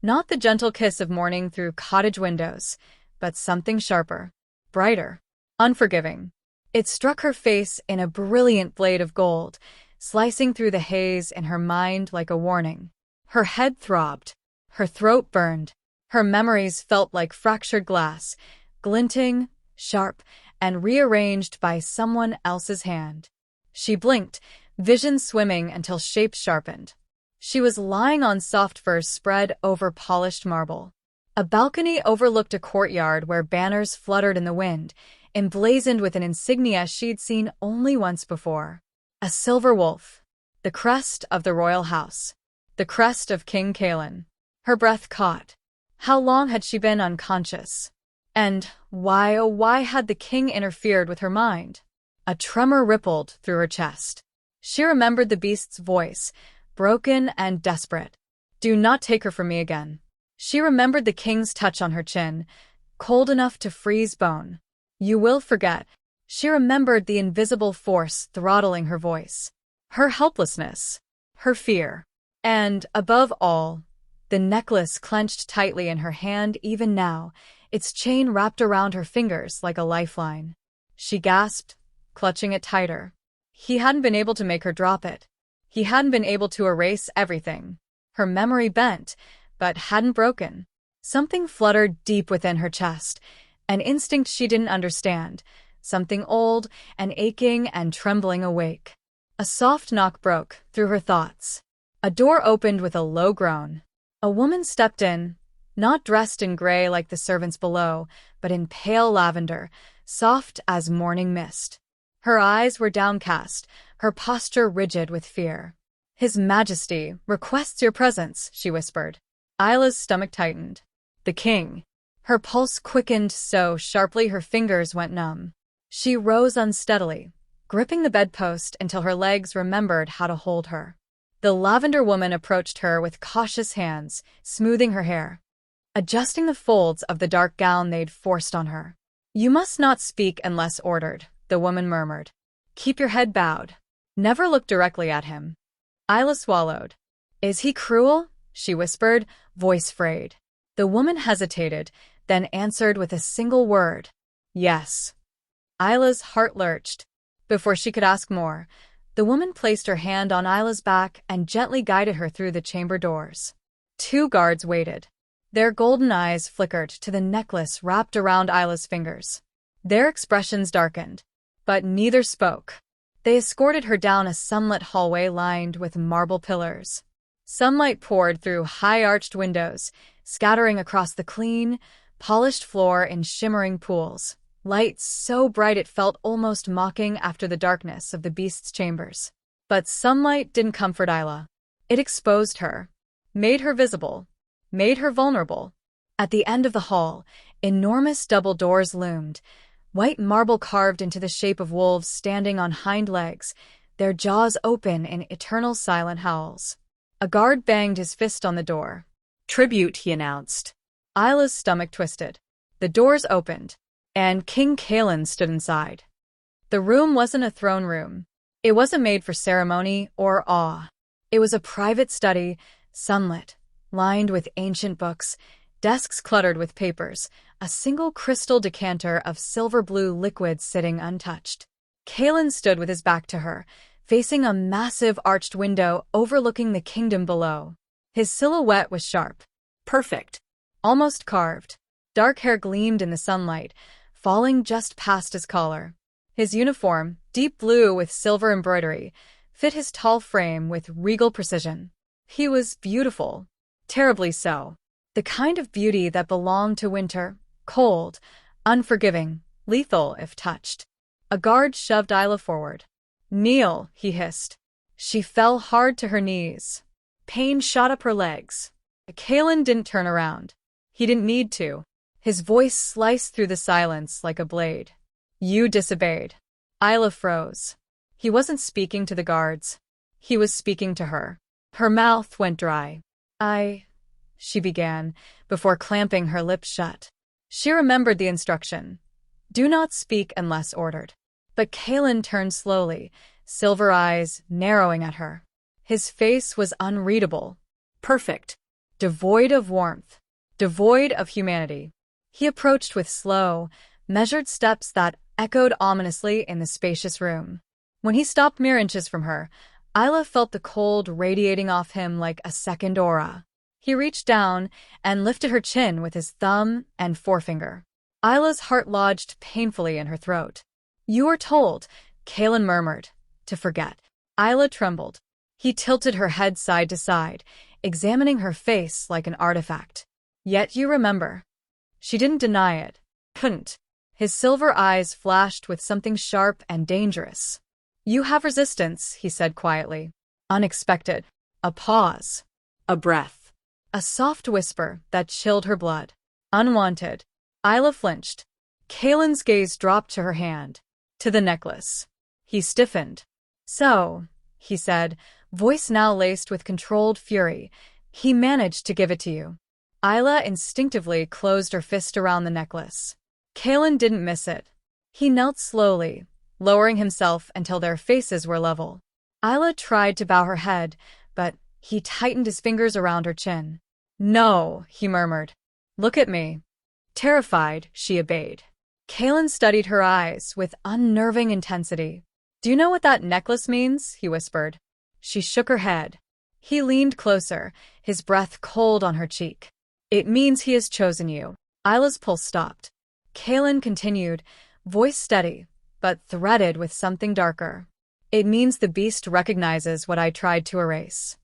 not the gentle kiss of morning through cottage windows, but something sharper, brighter, unforgiving. It struck her face in a brilliant blade of gold, slicing through the haze in her mind like a warning. Her head throbbed. Her throat burned. Her memories felt like fractured glass, glinting, sharp, and rearranged by someone else's hand. She blinked, vision swimming until shapes sharpened. She was lying on soft furs spread over polished marble. A balcony overlooked a courtyard where banners fluttered in the wind, emblazoned with an insignia she'd seen only once before. A silver wolf. The crest of the royal house. The crest of King Kalen. Her breath caught. How long had she been unconscious? And why, oh why had the king interfered with her mind? A tremor rippled through her chest. She remembered the beast's voice, broken and desperate. Do not take her from me again. She remembered the king's touch on her chin, cold enough to freeze bone. You will forget. She remembered the invisible force throttling her voice. Her helplessness. Her fear. And, above all, the necklace clenched tightly in her hand even now, its chain wrapped around her fingers like a lifeline. She gasped, clutching it tighter. He hadn't been able to make her drop it. He hadn't been able to erase everything. Her memory bent, but hadn't broken. Something fluttered deep within her chest, an instinct she didn't understand, something old and aching and trembling awake. A soft knock broke through her thoughts. A door opened with a low groan. A woman stepped in, not dressed in gray like the servants below, but in pale lavender, soft as morning mist. Her eyes were downcast, her posture rigid with fear. His Majesty requests your presence, she whispered. Ayla's stomach tightened. The king. Her pulse quickened so sharply her fingers went numb. She rose unsteadily, gripping the bedpost until her legs remembered how to hold her. The lavender woman approached her with cautious hands, smoothing her hair, adjusting the folds of the dark gown they'd forced on her. You must not speak unless ordered, the woman murmured. Keep your head bowed. Never look directly at him. Ayla swallowed. Is he cruel? She whispered, voice frayed. The woman hesitated, then answered with a single word. Yes. Ayla's heart lurched. Before she could ask more, the woman placed her hand on Ayla's back and gently guided her through the chamber doors. 2 guards waited. Their golden eyes flickered to the necklace wrapped around Ayla's fingers. Their expressions darkened. But neither spoke. They escorted her down a sunlit hallway lined with marble pillars. Sunlight poured through high-arched windows, scattering across the clean, polished floor in shimmering pools. Light so bright it felt almost mocking after the darkness of the beast's chambers. But sunlight didn't comfort Ayla. It exposed her, made her visible, made her vulnerable. At the end of the hall, enormous double doors loomed, white marble carved into the shape of wolves standing on hind legs, their jaws open in eternal silent howls. A guard banged his fist on the door. Tribute, he announced. Ayla's stomach twisted. The doors opened, and King Kalen stood inside. The room wasn't a throne room. It wasn't made for ceremony or awe. It was a private study, sunlit, lined with ancient books, desks cluttered with papers, a single crystal decanter of silver-blue liquid sitting untouched. Kalen stood with his back to her, facing a massive arched window overlooking the kingdom below. His silhouette was sharp. Perfect. Almost carved. Dark hair gleamed in the sunlight, falling just past his collar. His uniform, deep blue with silver embroidery, fit his tall frame with regal precision. He was beautiful. Terribly so. The kind of beauty that belonged to winter, cold, unforgiving, lethal if touched. A guard shoved Ayla forward. "Kneel," he hissed. She fell hard to her knees. Pain shot up her legs. Kalen didn't turn around. He didn't need to. His voice sliced through the silence like a blade. "You disobeyed." Ayla froze. He wasn't speaking to the guards. He was speaking to her. Her mouth went dry. She began, before clamping her lips shut. She remembered the instruction. Do not speak unless ordered. But Kalen turned slowly, silver eyes narrowing at her. His face was unreadable. Perfect. Devoid of warmth. Devoid of humanity. He approached with slow, measured steps that echoed ominously in the spacious room. When he stopped mere inches from her, Ayla felt the cold radiating off him like a second aura. He reached down and lifted her chin with his thumb and forefinger. Ayla's heart lodged painfully in her throat. "You were told," Kalen murmured, "to forget." Ayla trembled. He tilted her head side to side, examining her face like an artifact. "Yet you remember." She didn't deny it. Couldn't. His silver eyes flashed with something sharp and dangerous. "You have resistance," he said quietly. Unexpected. A pause. A breath. A soft whisper that chilled her blood. Unwanted. Ayla flinched. Kalen's gaze dropped to her hand. To the necklace. He stiffened. "So," he said, voice now laced with controlled fury, "he managed to give it to you." Ayla instinctively closed her fist around the necklace. Kalen didn't miss it. He knelt slowly, lowering himself until their faces were level. Ayla tried to bow her head, but he tightened his fingers around her chin. "No," he murmured. "Look at me." Terrified, she obeyed. Kalen studied her eyes with unnerving intensity. "Do you know what that necklace means?" he whispered. She shook her head. He leaned closer, his breath cold on her cheek. "It means he has chosen you." Ayla's pulse stopped. Kalen continued, voice steady, but threaded with something darker. "It means the beast recognizes what I tried to erase.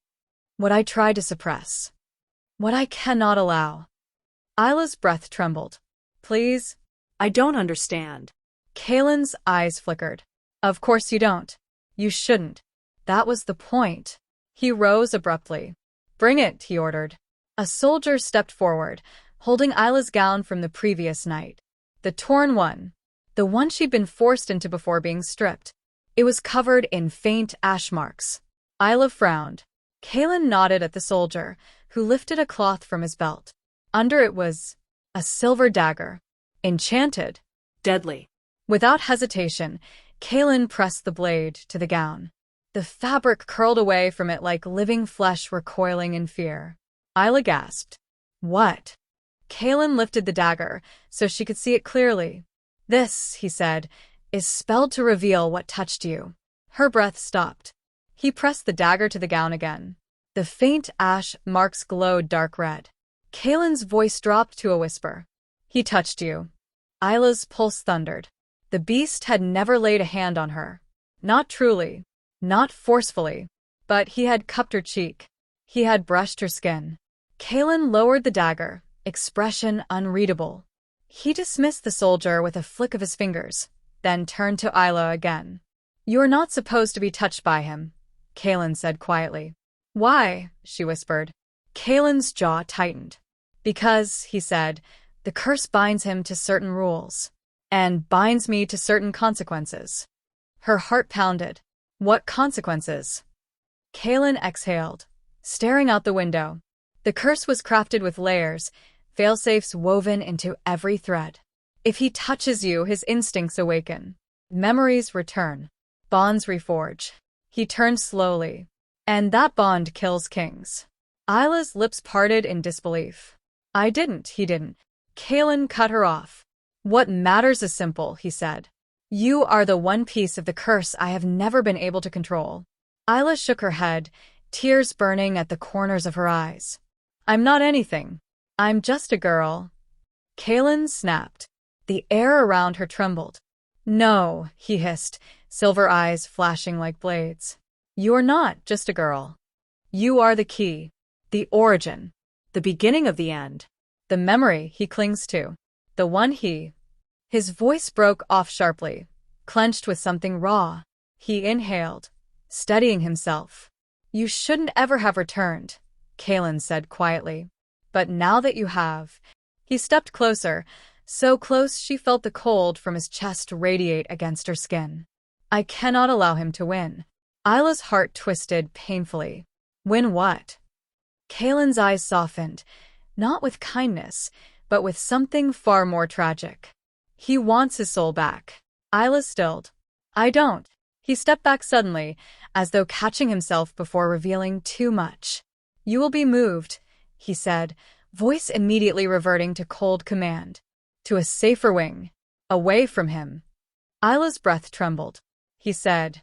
What I tried to suppress. What I cannot allow." Ayla's breath trembled. "Please?" I don't understand. Kalen's eyes flickered. "Of course you don't. You shouldn't. That was the point." He rose abruptly. "Bring it," he ordered. A soldier stepped forward, holding Ayla's gown from the previous night. The torn one. The one she'd been forced into before being stripped. It was covered in faint ash marks. Ayla frowned. Kalen nodded at the soldier, who lifted a cloth from his belt. Under it was a silver dagger. Enchanted. Deadly. Without hesitation, Kalen pressed the blade to the gown. The fabric curled away from it like living flesh recoiling in fear. Ayla gasped. "What?" Kalen lifted the dagger so she could see it clearly. "This," he said, "is spelled to reveal what touched you." Her breath stopped. He pressed the dagger to the gown again. The faint ash marks glowed dark red. Kalen's voice dropped to a whisper. "He touched you." Ayla's pulse thundered. The beast had never laid a hand on her. Not truly, not forcefully, but he had cupped her cheek. He had brushed her skin. Kaelin lowered the dagger, expression unreadable. He dismissed the soldier with a flick of his fingers, then turned to Ayla again. "You're not supposed to be touched by him," Kaelin said quietly. "Why?" she whispered. Kaelin's jaw tightened. "Because," he said, "the curse binds him to certain rules, and binds me to certain consequences." Her heart pounded. What consequences? Kaelin exhaled, staring out the window. The curse was crafted with layers, failsafes woven into every thread. If he touches you, his instincts awaken. Memories return. Bonds reforge. He turned slowly. And that bond kills kings. Ayla's lips parted in disbelief. He didn't. Kaelin cut her off. "What matters is simple," he said. "You are the one piece of the curse I have never been able to control." Ayla shook her head, tears burning at the corners of her eyes. "I'm not anything. I'm just a girl." Kaelin snapped. The air around her trembled. "No," he hissed, silver eyes flashing like blades. "You're not just a girl. You are the key, the origin, the beginning of the end, the memory he clings to, the one he—" His voice broke off sharply, clenched with something raw. He inhaled, steadying himself. "You shouldn't ever have returned," Kaelin said quietly. "But now that you have—" He stepped closer, so close she felt the cold from his chest radiate against her skin. "I cannot allow him to win." Ayla's heart twisted painfully. "Win what?" Kaelin's eyes softened, not with kindness, but with something far more tragic. "He wants his soul back." Ayla stilled. "I don't." He stepped back suddenly, as though catching himself before revealing too much. "You will be moved," he said, voice immediately reverting to cold command. "To a safer wing. Away from him." Ayla's breath trembled. He said,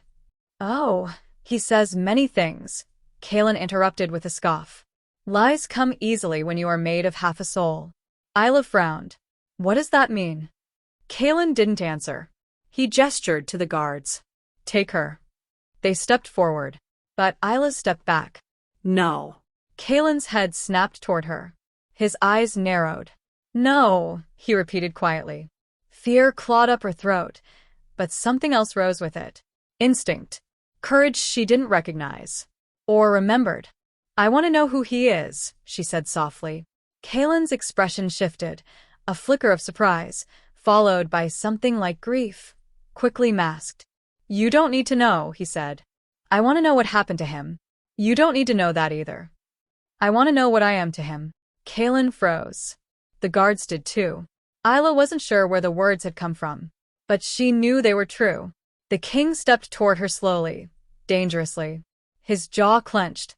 "Oh, he says many things," Kaelin interrupted with a scoff. "Lies come easily when you are made of half a soul." Ayla frowned. "What does that mean?" Kaelin didn't answer. He gestured to the guards. "Take her." They stepped forward, but Ayla stepped back. No. Kaelin's head snapped toward her. His eyes narrowed. "No," he repeated quietly. Fear clawed up her throat, but something else rose with it. Instinct. Courage she didn't recognize. Or remembered. "I want to know who he is," she said softly. Kaelin's expression shifted, a flicker of surprise, followed by something like grief, quickly masked. "You don't need to know," he said. "I want to know what happened to him." "You don't need to know that either." "I want to know what I am to him." Kaelin froze. The guards did too. Ayla wasn't sure where the words had come from, but she knew they were true. The king stepped toward her slowly, dangerously. His jaw clenched,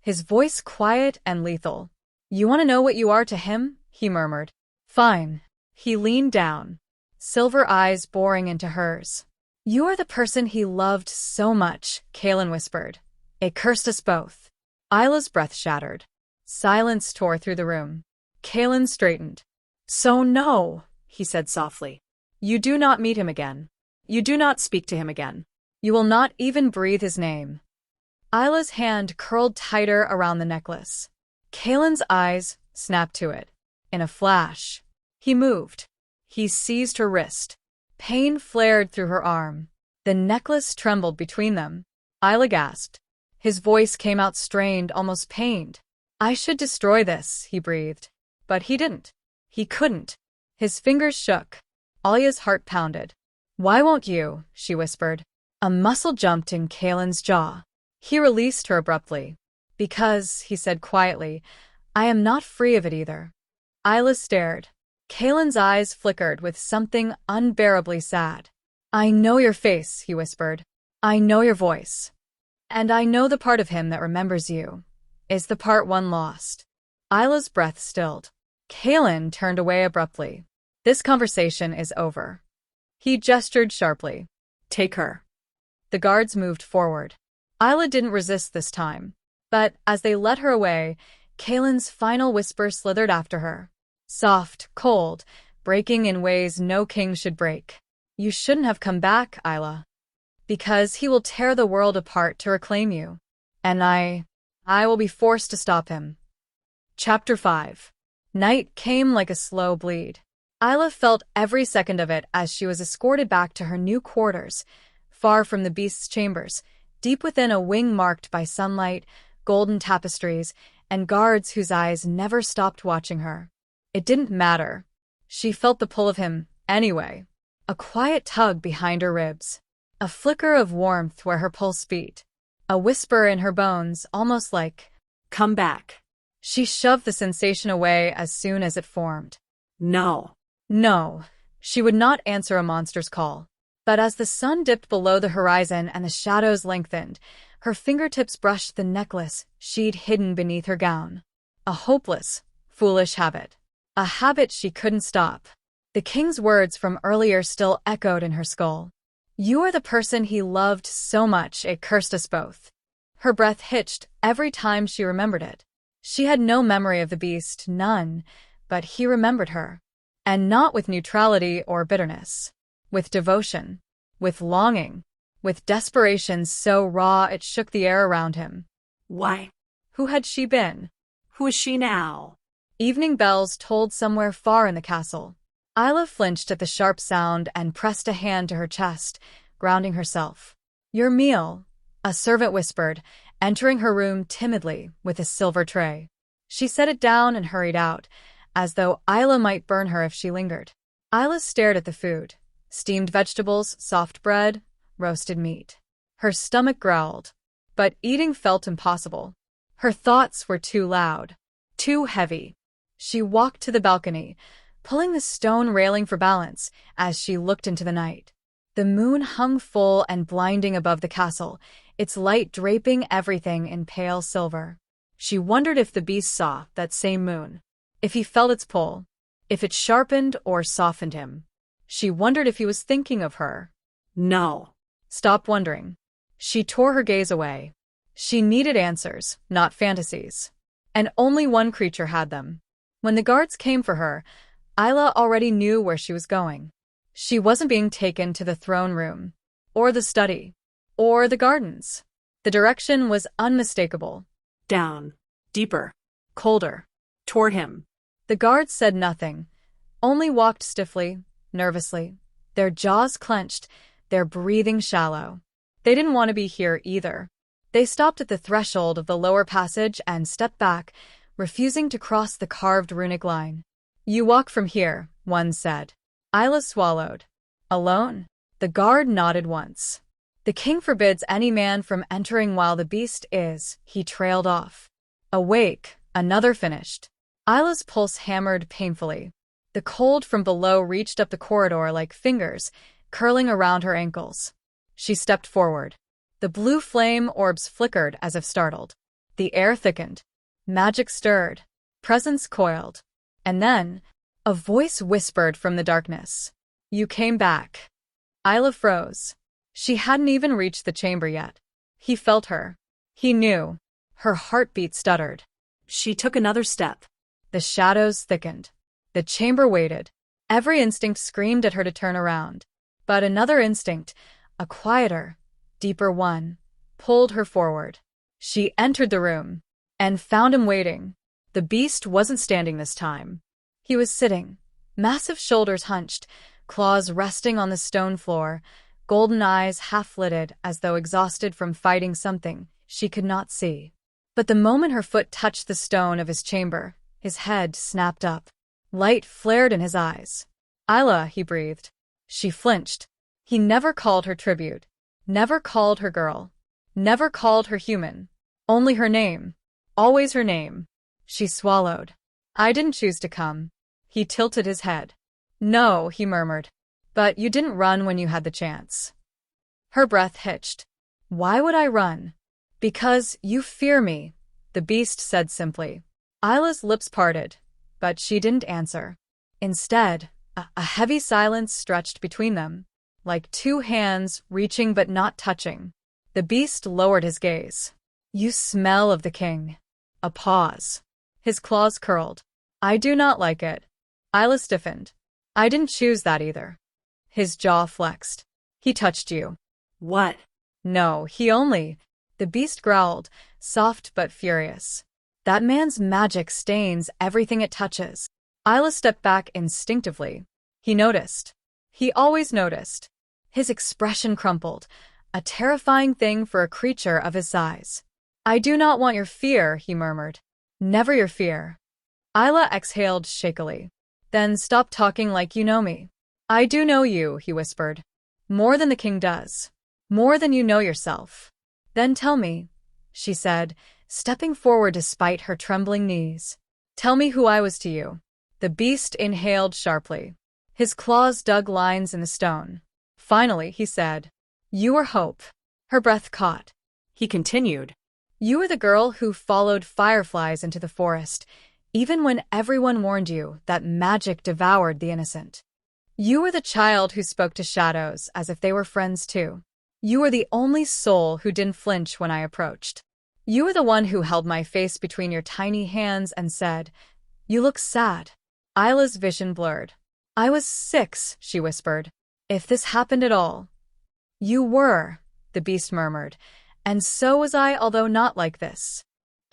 his voice quiet and lethal. "You want to know what you are to him?" he murmured. "Fine." He leaned down, silver eyes boring into hers. "You are the person he loved so much," Kaelin whispered. "It cursed us both." Ayla's breath shattered. Silence tore through the room. Kaelin straightened. "So no," he said softly. "You do not meet him again. You do not speak to him again. You will not even breathe his name." Ayla's hand curled tighter around the necklace. Kaelin's eyes snapped to it. In a flash, he moved. He seized her wrist. Pain flared through her arm. The necklace trembled between them. Ayla gasped. His voice came out strained, almost pained. "I should destroy this," he breathed. But he didn't. He couldn't. His fingers shook. Ayla's heart pounded. "Why won't you?" she whispered. A muscle jumped in Kaelin's jaw. He released her abruptly. "Because," he said quietly, "I am not free of it either." Ayla stared. Kaelin's eyes flickered with something unbearably sad. "I know your face," he whispered. "I know your voice. And I know the part of him that remembers you is the part one lost." Ayla's breath stilled. Kaelin turned away abruptly. "This conversation is over." He gestured sharply. "Take her." The guards moved forward. Ayla didn't resist this time, but as they led her away, Kaelin's final whisper slithered after her. Soft, cold, breaking in ways no king should break. You shouldn't have come back, Ayla. Because he will tear the world apart to reclaim you. And I will be forced to stop him. Chapter 5. Night came like a slow bleed. Ayla felt every second of it as she was escorted back to her new quarters, far from the beast's chambers, deep within a wing marked by sunlight, golden tapestries, and guards whose eyes never stopped watching her. It didn't matter. She felt the pull of him, anyway. A quiet tug behind her ribs. A flicker of warmth where her pulse beat. A whisper in her bones, almost like, "Come back." She shoved the sensation away as soon as it formed. No. No, she would not answer a monster's call. But as the sun dipped below the horizon and the shadows lengthened, her fingertips brushed the necklace she'd hidden beneath her gown. A hopeless, foolish habit. A habit she couldn't stop. The king's words from earlier still echoed in her skull. You are the person he loved so much it cursed us both. Her breath hitched every time she remembered it. She had no memory of the beast, none, but he remembered her. And not with neutrality or bitterness. With devotion. With longing. With desperation so raw it shook the air around him. Why? Who had she been? Who is she now? Evening bells tolled somewhere far in the castle. Ayla flinched at the sharp sound and pressed a hand to her chest, grounding herself. Your meal, a servant whispered, entering her room timidly with a silver tray. She set it down and hurried out, as though Ayla might burn her if she lingered. Ayla stared at the food. Steamed vegetables, soft bread, roasted meat. Her stomach growled, but eating felt impossible. Her thoughts were too loud, too heavy. She walked to the balcony, pulling the stone railing for balance as she looked into the night. The moon hung full and blinding above the castle, its light draping everything in pale silver. She wondered if the beast saw that same moon, if he felt its pull, if it sharpened or softened him. She wondered if he was thinking of her. No. Stop wondering. She tore her gaze away. She needed answers, not fantasies. And only one creature had them. When the guards came for her, Ayla already knew where she was going. She wasn't being taken to the throne room, or the study, or the gardens. The direction was unmistakable. Down. Deeper. Colder. Toward him. The guards said nothing, only walked stiffly, nervously, their jaws clenched, their breathing shallow. They didn't want to be here either. They stopped at the threshold of the lower passage and stepped back, refusing to cross the carved runic line. You walk from here, one said. Ayla swallowed. Alone? The guard nodded once. The king forbids any man from entering while the beast is, he trailed off. Awake, another finished. Ayla's pulse hammered painfully. The cold from below reached up the corridor like fingers, curling around her ankles. She stepped forward. The blue flame orbs flickered as if startled. The air thickened. Magic stirred. Presence coiled. And then, a voice whispered from the darkness. You came back. Ayla froze. She hadn't even reached the chamber yet. He felt her. He knew. Her heartbeat stuttered. She took another step. The shadows thickened. The chamber waited. Every instinct screamed at her to turn around. But another instinct, a quieter, deeper one, pulled her forward. She entered the room and found him waiting. The beast wasn't standing this time. He was sitting, massive shoulders hunched, claws resting on the stone floor, golden eyes half-lidded as though exhausted from fighting something she could not see. But the moment her foot touched the stone of his chamber, his head snapped up. Light flared in his eyes. Ayla, he breathed. She flinched. He never called her tribute. Never called her girl. Never called her human. Only her name. Always her name. She swallowed. I didn't choose to come. He tilted his head. No, he murmured. But you didn't run when you had the chance. Her breath hitched. Why would I run? Because you fear me, the beast said simply. Ayla's lips parted, but she didn't answer. Instead, a heavy silence stretched between them, like two hands reaching but not touching. The beast lowered his gaze. You smell of the king. A pause. His claws curled. I do not like it. Ayla stiffened. I didn't choose that either. His jaw flexed. He touched you. What? No, he only. The beast growled, soft but furious. That man's magic stains everything it touches. Ayla stepped back instinctively. He noticed. He always noticed. His expression crumpled, a terrifying thing for a creature of his size. I do not want your fear, he murmured. Never your fear. Ayla exhaled shakily. Then stop talking like you know me. I do know you, he whispered. More than the king does. More than you know yourself. Then tell me, she said, stepping forward despite her trembling knees. Tell me who I was to you. The beast inhaled sharply. His claws dug lines in the stone. Finally, he said, You were Hope. Her breath caught. He continued. You were the girl who followed fireflies into the forest, even when everyone warned you that magic devoured the innocent. You were the child who spoke to shadows as if they were friends too. You were the only soul who didn't flinch when I approached. You were the one who held my face between your tiny hands and said, You look sad. Ayla's vision blurred. I was 6, she whispered. If this happened at all. You were, the beast murmured, and so was I, although not like this.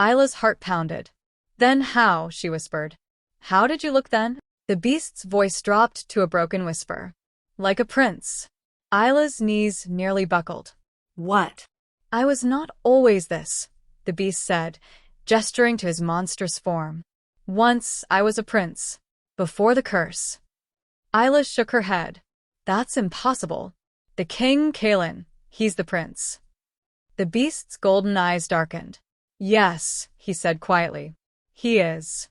Ayla's heart pounded. Then how, she whispered. How did you look then? The beast's voice dropped to a broken whisper. Like a prince. Ayla's knees nearly buckled. What? I was not always this, the beast said, gesturing to his monstrous form. Once I was a prince. Before the curse. Ayla shook her head. That's impossible. The king, Kaelin, he's the prince. The beast's golden eyes darkened. Yes, he said quietly. He is.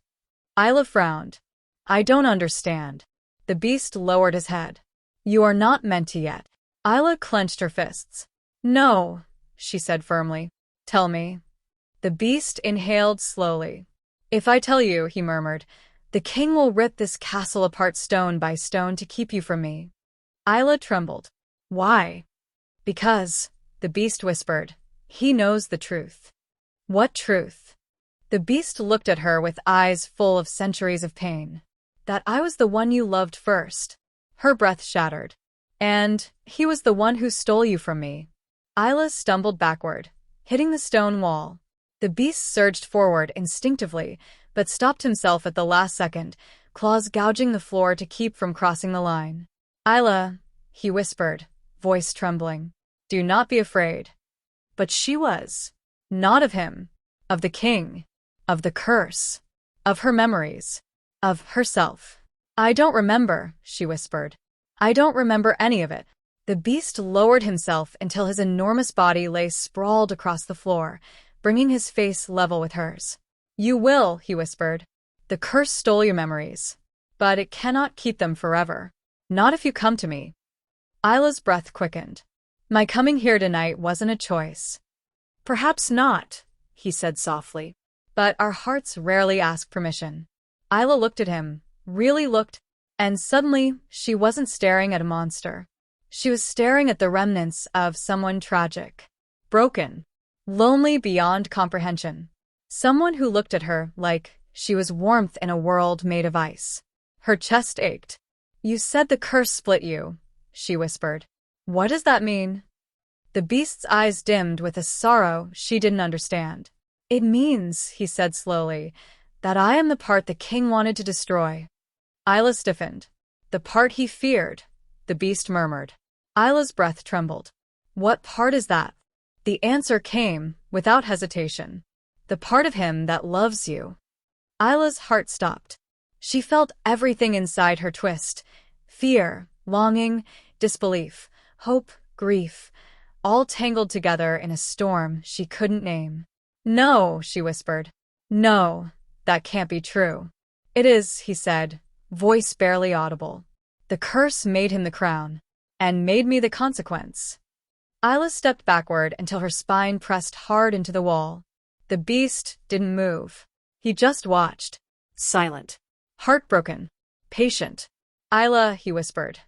Ayla frowned. I don't understand. The beast lowered his head. You are not meant to yet. Ayla clenched her fists. No, she said firmly. Tell me. The beast inhaled slowly. If I tell you, he murmured, the king will rip this castle apart stone by stone to keep you from me. Ayla trembled. Why? Because, the beast whispered, he knows the truth. What truth? The beast looked at her with eyes full of centuries of pain. That I was the one you loved first. Her breath shattered. And he was the one who stole you from me. Ayla stumbled backward, hitting the stone wall. The beast surged forward instinctively, but stopped himself at the last second, claws gouging the floor to keep from crossing the line. Ayla, he whispered, voice trembling. Do not be afraid. But she was. Not of him. Of the king. Of the curse. Of her memories. Of herself. I don't remember, she whispered. I don't remember any of it. The beast lowered himself until his enormous body lay sprawled across the floor, bringing his face level with hers. You will, he whispered. The curse stole your memories. But it cannot keep them forever. Not if you come to me. Ayla's breath quickened. My coming here tonight wasn't a choice. Perhaps not, he said softly. But our hearts rarely ask permission. Ayla looked at him, really looked, and suddenly she wasn't staring at a monster. She was staring at the remnants of someone tragic, broken, lonely beyond comprehension. Someone who looked at her like she was warmth in a world made of ice. Her chest ached. You said the curse split you, she whispered. What does that mean? The beast's eyes dimmed with a sorrow she didn't understand. It means, he said slowly, that I am the part the king wanted to destroy. Ayla stiffened. The part he feared, the beast murmured. Ayla's breath trembled. What part is that? The answer came, without hesitation. The part of him that loves you. Ayla's heart stopped. She felt everything inside her twist. Fear, longing, disbelief, hope, grief, all tangled together in a storm she couldn't name. No, she whispered. No, that can't be true. It is, he said, voice barely audible. The curse made him the crown, and made me the consequence. Ayla stepped backward until her spine pressed hard into the wall. The beast didn't move. He just watched. Silent. Heartbroken. Patient. Ayla, he whispered.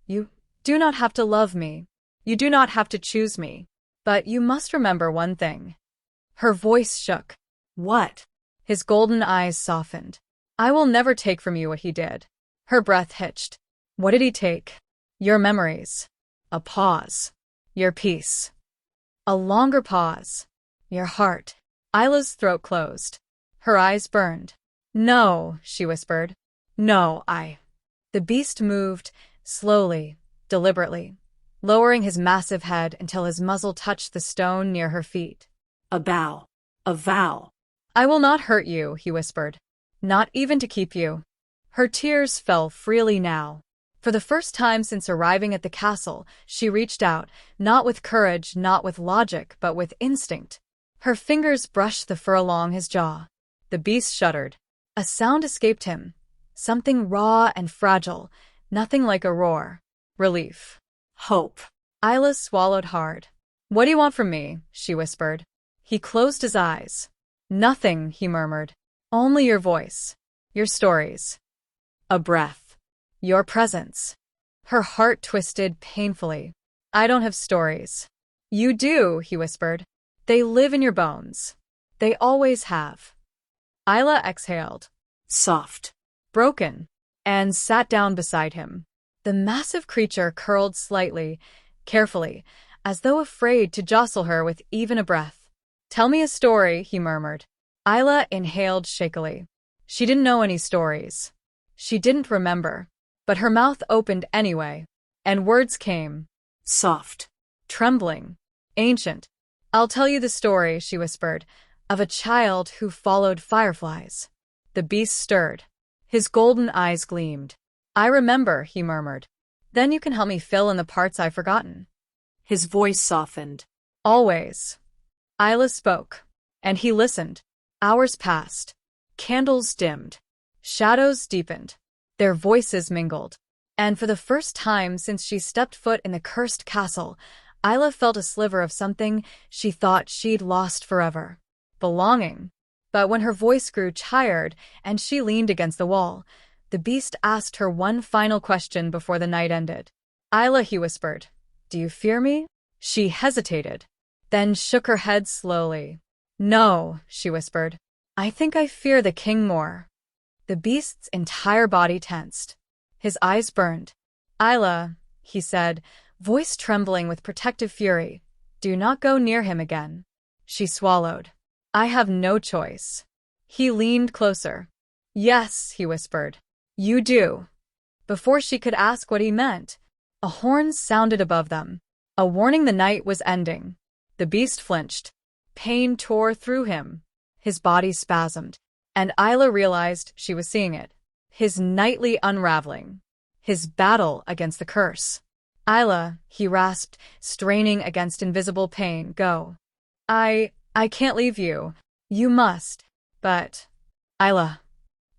You do not have to love me. You do not have to choose me. But you must remember one thing. Her voice shook. What? His golden eyes softened. I will never take from you what he did. Her breath hitched. What did he take? Your memories. A pause. Your peace. A longer pause. Your heart. Ayla's throat closed. Her eyes burned. No, she whispered. No, The beast moved, slowly, deliberately, lowering his massive head until his muzzle touched the stone near her feet. A vow. A vow. I will not hurt you, he whispered. Not even to keep you. Her tears fell freely now. For the first time since arriving at the castle, she reached out, not with courage, not with logic, but with instinct. Her fingers brushed the fur along his jaw. The beast shuddered. A sound escaped him. Something raw and fragile, nothing like a roar. Relief. Hope. Ayla swallowed hard. What do you want from me? She whispered. He closed his eyes. Nothing, he murmured. Only your voice. Your stories. A breath. Your presence. Her heart twisted painfully. I don't have stories. You do, he whispered. They live in your bones. They always have. Ayla exhaled. Soft. Broken. And sat down beside him. The massive creature curled slightly, carefully, as though afraid to jostle her with even a breath. Tell me a story, he murmured. Ayla inhaled shakily. She didn't know any stories. She didn't remember. But her mouth opened anyway, and words came. Soft. Trembling. Ancient. I'll tell you the story, she whispered, of a child who followed fireflies. The beast stirred. His golden eyes gleamed. I remember, he murmured. Then you can help me fill in the parts I've forgotten. His voice softened. Always. Ayla spoke, and he listened. Hours passed. Candles dimmed. Shadows deepened. Their voices mingled. And for the first time since she stepped foot in the cursed castle, Ayla felt a sliver of something she thought she'd lost forever. Belonging. But when her voice grew tired and she leaned against the wall, the beast asked her one final question before the night ended. Ayla, he whispered, do you fear me? She hesitated, then shook her head slowly. No, she whispered. I think I fear the king more. The beast's entire body tensed. His eyes burned. Ayla, he said, voice trembling with protective fury, do not go near him again. She swallowed. I have no choice. He leaned closer. Yes, he whispered. You do. Before she could ask what he meant, a horn sounded above them. A warning the night was ending. The beast flinched. Pain tore through him. His body spasmed. And Ayla realized she was seeing it. His nightly unraveling. His battle against the curse. Ayla, he rasped, straining against invisible pain, go. I can't leave you. You must. But, Ayla.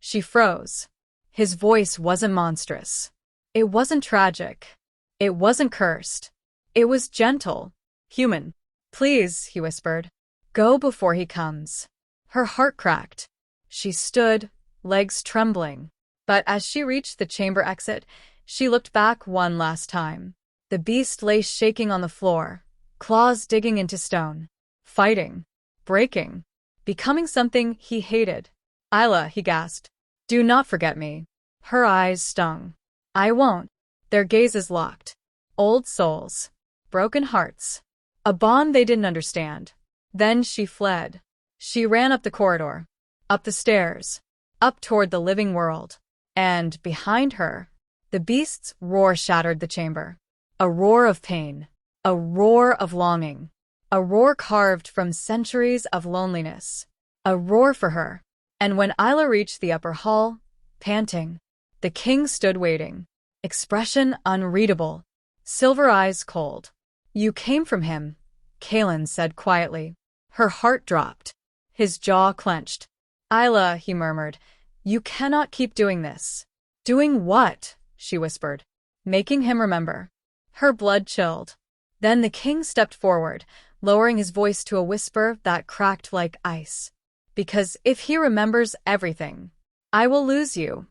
She froze. His voice wasn't monstrous. It wasn't tragic. It wasn't cursed. It was gentle. Human. Please, he whispered. Go before he comes. Her heart cracked. She stood, legs trembling. But as she reached the chamber exit, she looked back one last time. The beast lay shaking on the floor, claws digging into stone. Fighting. Breaking. Becoming something he hated. Ayla, he gasped. Do not forget me. Her eyes stung. I won't. Their gazes locked. Old souls. Broken hearts. A bond they didn't understand. Then she fled. She ran up the corridor. Up the stairs. Up toward the living world. And, behind her, the beast's roar shattered the chamber. A roar of pain. A roar of longing. A roar carved from centuries of loneliness. A roar for her. And when Ayla reached the upper hall, panting, the king stood waiting. Expression unreadable. Silver eyes cold. You came from him, Kaelin said quietly. Her heart dropped. His jaw clenched. Ayla, he murmured, you cannot keep doing this. Doing what? She whispered. Making him remember. Her blood chilled. Then the king stepped forward, lowering his voice to a whisper that cracked like ice. Because if he remembers everything, I will lose you.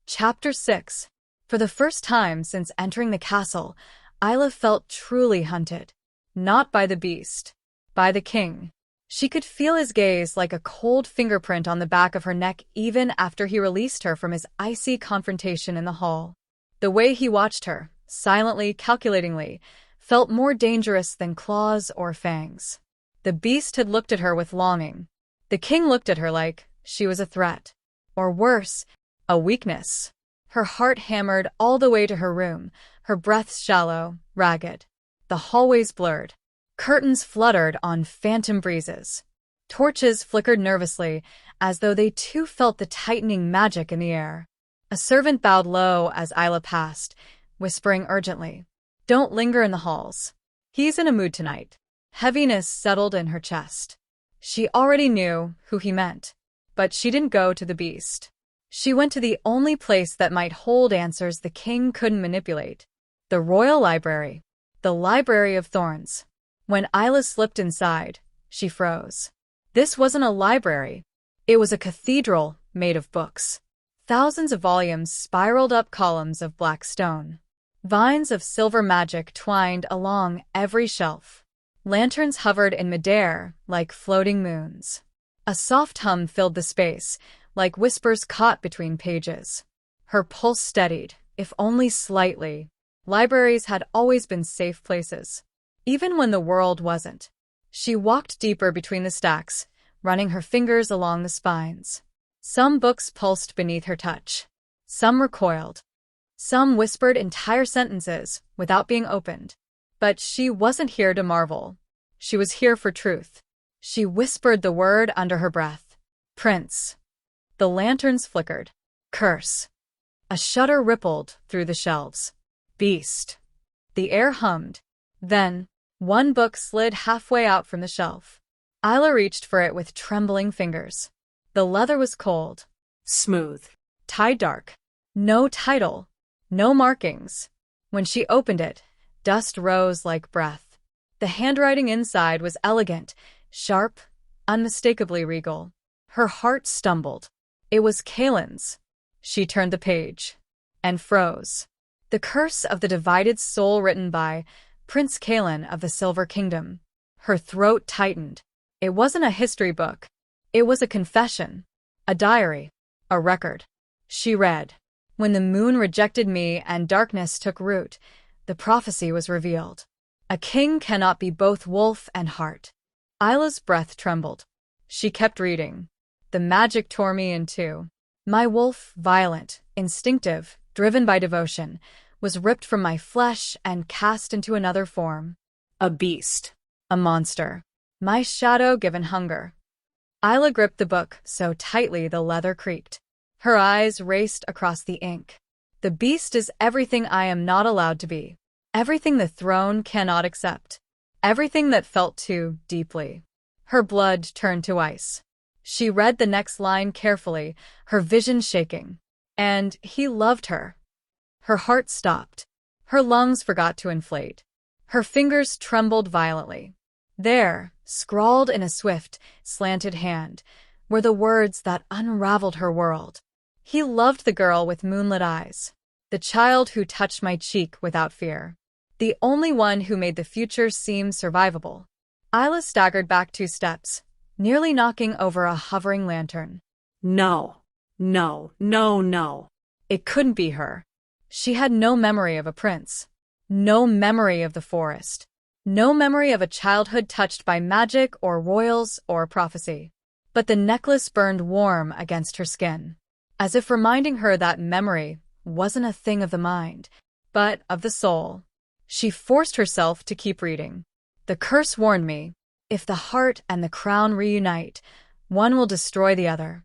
Chapter 6. For the first time since entering the castle, Ayla felt truly hunted. Not by the beast. By the king. She could feel his gaze like a cold fingerprint on the back of her neck even after he released her from his icy confrontation in the hall. The way he watched her, silently, calculatingly, felt more dangerous than claws or fangs. The beast had looked at her with longing. The king looked at her like she was a threat. Or worse, a weakness. Her heart hammered all the way to her room, her breath shallow, ragged. The hallways blurred. Curtains fluttered on phantom breezes. Torches flickered nervously, as though they too felt the tightening magic in the air. A servant bowed low as Ayla passed, whispering urgently, "Don't linger in the halls. He's in a mood tonight." Heaviness settled in her chest. She already knew who he meant, but she didn't go to the beast. She went to the only place that might hold answers the king couldn't manipulate. The royal library. The Library of Thorns. When Ayla slipped inside, she froze. This wasn't a library. It was a cathedral made of books. Thousands of volumes spiraled up columns of black stone. Vines of silver magic twined along every shelf. Lanterns hovered in midair like floating moons. A soft hum filled the space, like whispers caught between pages. Her pulse steadied, if only slightly. Libraries had always been safe places, even when the world wasn't. She walked deeper between the stacks, running her fingers along the spines. Some books pulsed beneath her touch. Some recoiled. Some whispered entire sentences without being opened. But she wasn't here to marvel. She was here for truth. She whispered the word under her breath. Prince. The lanterns flickered. Curse. A shudder rippled through the shelves. Beast. The air hummed. Then, one book slid halfway out from the shelf. Ayla reached for it with trembling fingers. The leather was cold. Smooth. Tied dark. No title. No markings. When she opened it, dust rose like breath. The handwriting inside was elegant, sharp, unmistakably regal. Her heart stumbled. It was Kalen's. She turned the page. And froze. The Curse of the Divided Soul, written by Prince Kalen of the Silver Kingdom. Her throat tightened. It wasn't a history book. It was a confession. A diary. A record. She read. When the moon rejected me and darkness took root, the prophecy was revealed. A king cannot be both wolf and hart. Ayla's breath trembled. She kept reading. The magic tore me in two. My wolf, violent, instinctive, driven by devotion, was ripped from my flesh and cast into another form. A beast. A monster. My shadow given hunger. Ayla gripped the book so tightly the leather creaked. Her eyes raced across the ink. The beast is everything I am not allowed to be. Everything the throne cannot accept. Everything that felt too deeply. Her blood turned to ice. She read the next line carefully, her vision shaking. And he loved her. Her heart stopped. Her lungs forgot to inflate. Her fingers trembled violently. There, scrawled in a swift, slanted hand, were the words that unraveled her world. He loved the girl with moonlit eyes. The child who touched my cheek without fear. The only one who made the future seem survivable. Ayla staggered back 2 steps, nearly knocking over a hovering lantern. No. No. No. No. It couldn't be her. She had no memory of a prince. No memory of the forest. No memory of a childhood touched by magic or royals or prophecy. But the necklace burned warm against her skin, as if reminding her that memory wasn't a thing of the mind, but of the soul. She forced herself to keep reading. The curse warned me, if the heart and the crown reunite, one will destroy the other.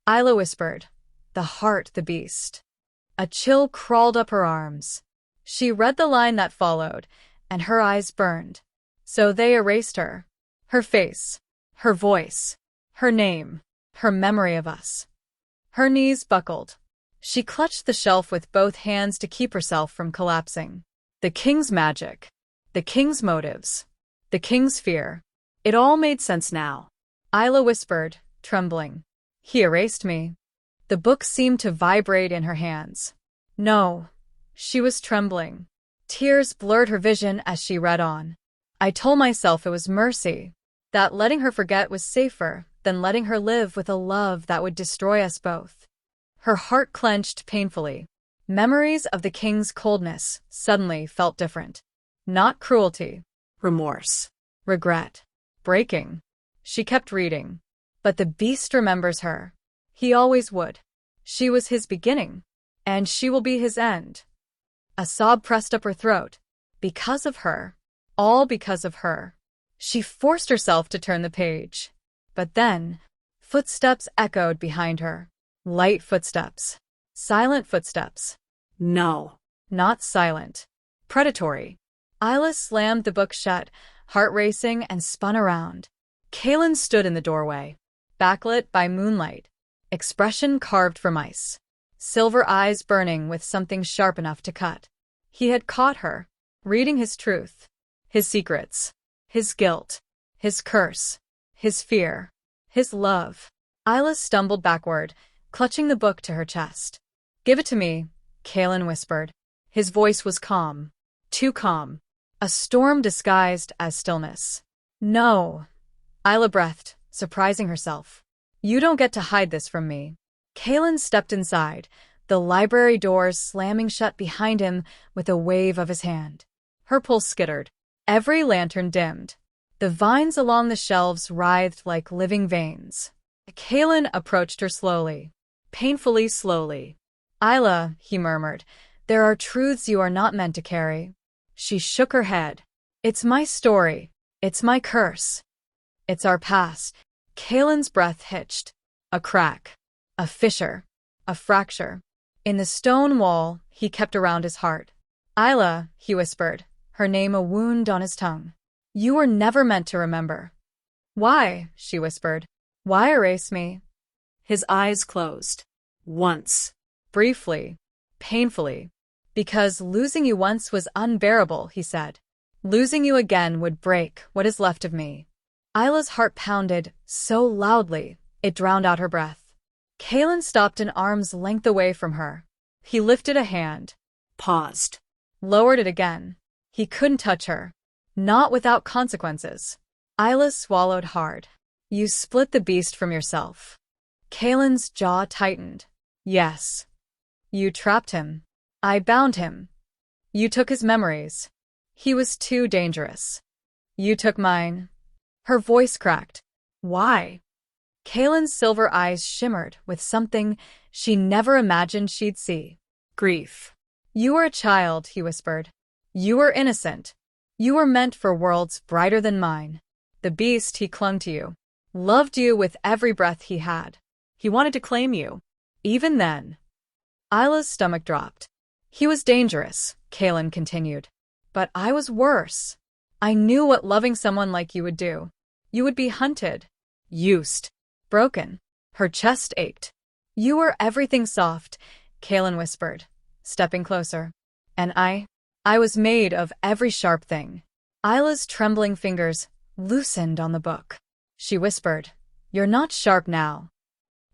Ayla whispered, the heart, the beast. A chill crawled up her arms. She read the line that followed, and her eyes burned. So they erased her. Her face, her voice, her name, her memory of us. Her knees buckled. She clutched the shelf with both hands to keep herself from collapsing. The king's magic. The king's motives. The king's fear. It all made sense now. Ayla whispered, trembling. He erased me. The book seemed to vibrate in her hands. No. She was trembling. Tears blurred her vision as she read on. I told myself it was mercy, that letting her forget was safer than letting her live with a love that would destroy us both. Her heart clenched painfully. Memories of the king's coldness suddenly felt different. Not cruelty, Remorse. regret, breaking. She kept reading. But the beast remembers her. He always would. She was his beginning, and she will be his end. A sob pressed up her throat. Because of her. All because of her. She forced herself to turn the page. But then, footsteps echoed behind her. Light footsteps. Silent footsteps. No. Not silent. Predatory. Ayla slammed the book shut, heart racing, and spun around. Kaelin stood in the doorway, backlit by moonlight, expression carved from ice, silver eyes burning with something sharp enough to cut. He had caught her, reading his truth, his secrets, his guilt, his curse, his fear, his love. Ayla stumbled backward, clutching the book to her chest. "Give it to me," Kaelin whispered. His voice was calm, too calm, a storm disguised as stillness. "No," Ayla breathed, surprising herself. "You don't get to hide this from me." Kaelin stepped inside, the library doors slamming shut behind him with a wave of his hand. Her pulse skittered. Every lantern dimmed. The vines along the shelves writhed like living veins. Kaelin approached her slowly, painfully slowly. "Ayla," he murmured, "there are truths you are not meant to carry." She shook her head. "It's my story. It's my curse. It's our past." Kaelin's breath hitched. A crack. A fissure. A fracture. In the stone wall he kept around his heart. "Ayla," he whispered, her name a wound on his tongue. "You were never meant to remember." "Why?" she whispered. "Why erase me?" His eyes closed. Once. Briefly. Painfully. "Because losing you once was unbearable," he said. "Losing you again would break what is left of me." Ayla's heart pounded so loudly it drowned out her breath. Kaelin stopped an arm's length away from her. He lifted a hand. Paused. Lowered it again. He couldn't touch her. Not without consequences. Ayla swallowed hard. "You split the beast from yourself." Kaelin's jaw tightened. "Yes. You trapped him. I bound him. You took his memories. He was too dangerous. You took mine." Her voice cracked. "Why?" Kaelin's silver eyes shimmered with something she never imagined she'd see. "Grief." "You were a child," he whispered. "You were innocent. You were meant for worlds brighter than mine. The beast, he clung to you. Loved you with every breath he had. He wanted to claim you. Even then." Ayla's stomach dropped. "He was dangerous," Kaelin continued. "But I was worse. I knew what loving someone like you would do. You would be hunted. Used. Broken." Her chest ached. "You were everything soft," Kaelin whispered, stepping closer. "And I was made of every sharp thing." Ayla's trembling fingers loosened on the book. She whispered, "You're not sharp now."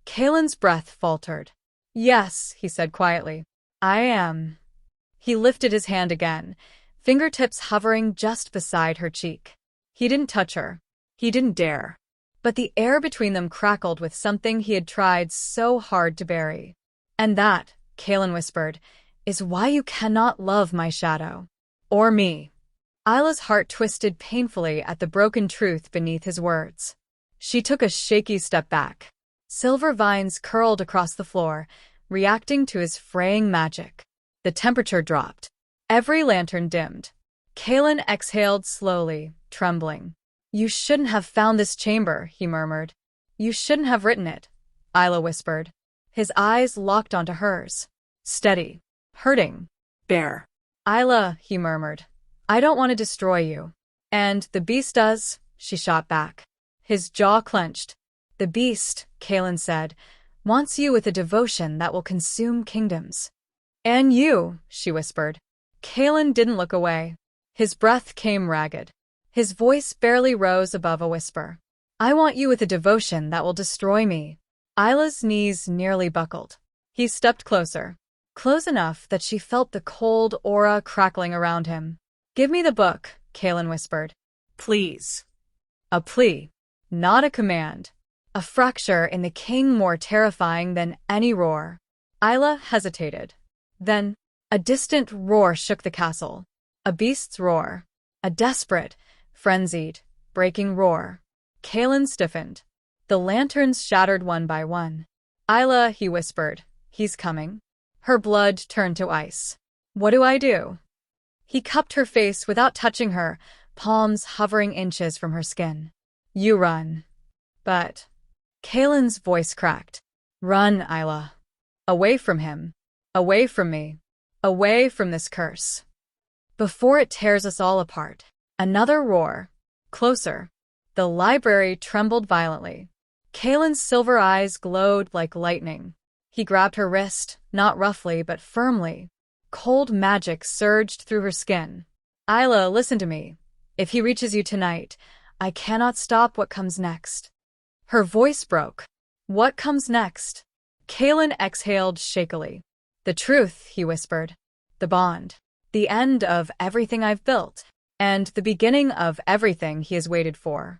Kaelin's breath faltered. "Yes," he said quietly. "I am." He lifted his hand again, fingertips hovering just beside her cheek. He didn't touch her. He didn't dare. But the air between them crackled with something he had tried so hard to bury. "And that," Kaelin whispered, "is why you cannot love my shadow. Or me." Ayla's heart twisted painfully at the broken truth beneath his words. She took a shaky step back. Silver vines curled across the floor, reacting to his fraying magic. The temperature dropped. Every lantern dimmed. Kaelin exhaled slowly, trembling. "You shouldn't have found this chamber," he murmured. "You shouldn't have written it," Ayla whispered. His eyes locked onto hers. Steady. Hurting. Bare. "Ayla," he murmured. "I don't want to destroy you." "And the beast does," she shot back. His jaw clenched. "The beast," Kaelin said, "wants you with a devotion that will consume kingdoms." "And you," she whispered. Kaelin didn't look away. His breath came ragged. His voice barely rose above a whisper. "I want you with a devotion that will destroy me." Ayla's knees nearly buckled. He stepped closer. Close enough that she felt the cold aura crackling around him. "Give me the book," Kaelin whispered. Please. A plea. Not a command. A fracture in the king more terrifying than any roar. Ayla hesitated. Then, a distant roar shook the castle. A beast's roar. A desperate, frenzied, breaking roar. Kalen stiffened. The lanterns shattered one by one. Ayla, he whispered. He's coming. Her blood turned to ice. What do I do? He cupped her face without touching her, palms hovering inches from her skin. You run. But Kalen's voice cracked. Run, Ayla. Away from him. Away from me. Away from this curse. Before it tears us all apart. Another roar. Closer. The library trembled violently. Kalen's silver eyes glowed like lightning. He grabbed her wrist, not roughly but firmly. Cold magic surged through her skin. Ayla, listen to me. If he reaches you tonight, I cannot stop what comes next. Her voice broke. What comes next? Kalen exhaled shakily. The truth, he whispered. The bond. The end of everything I've built. And the beginning of everything he has waited for.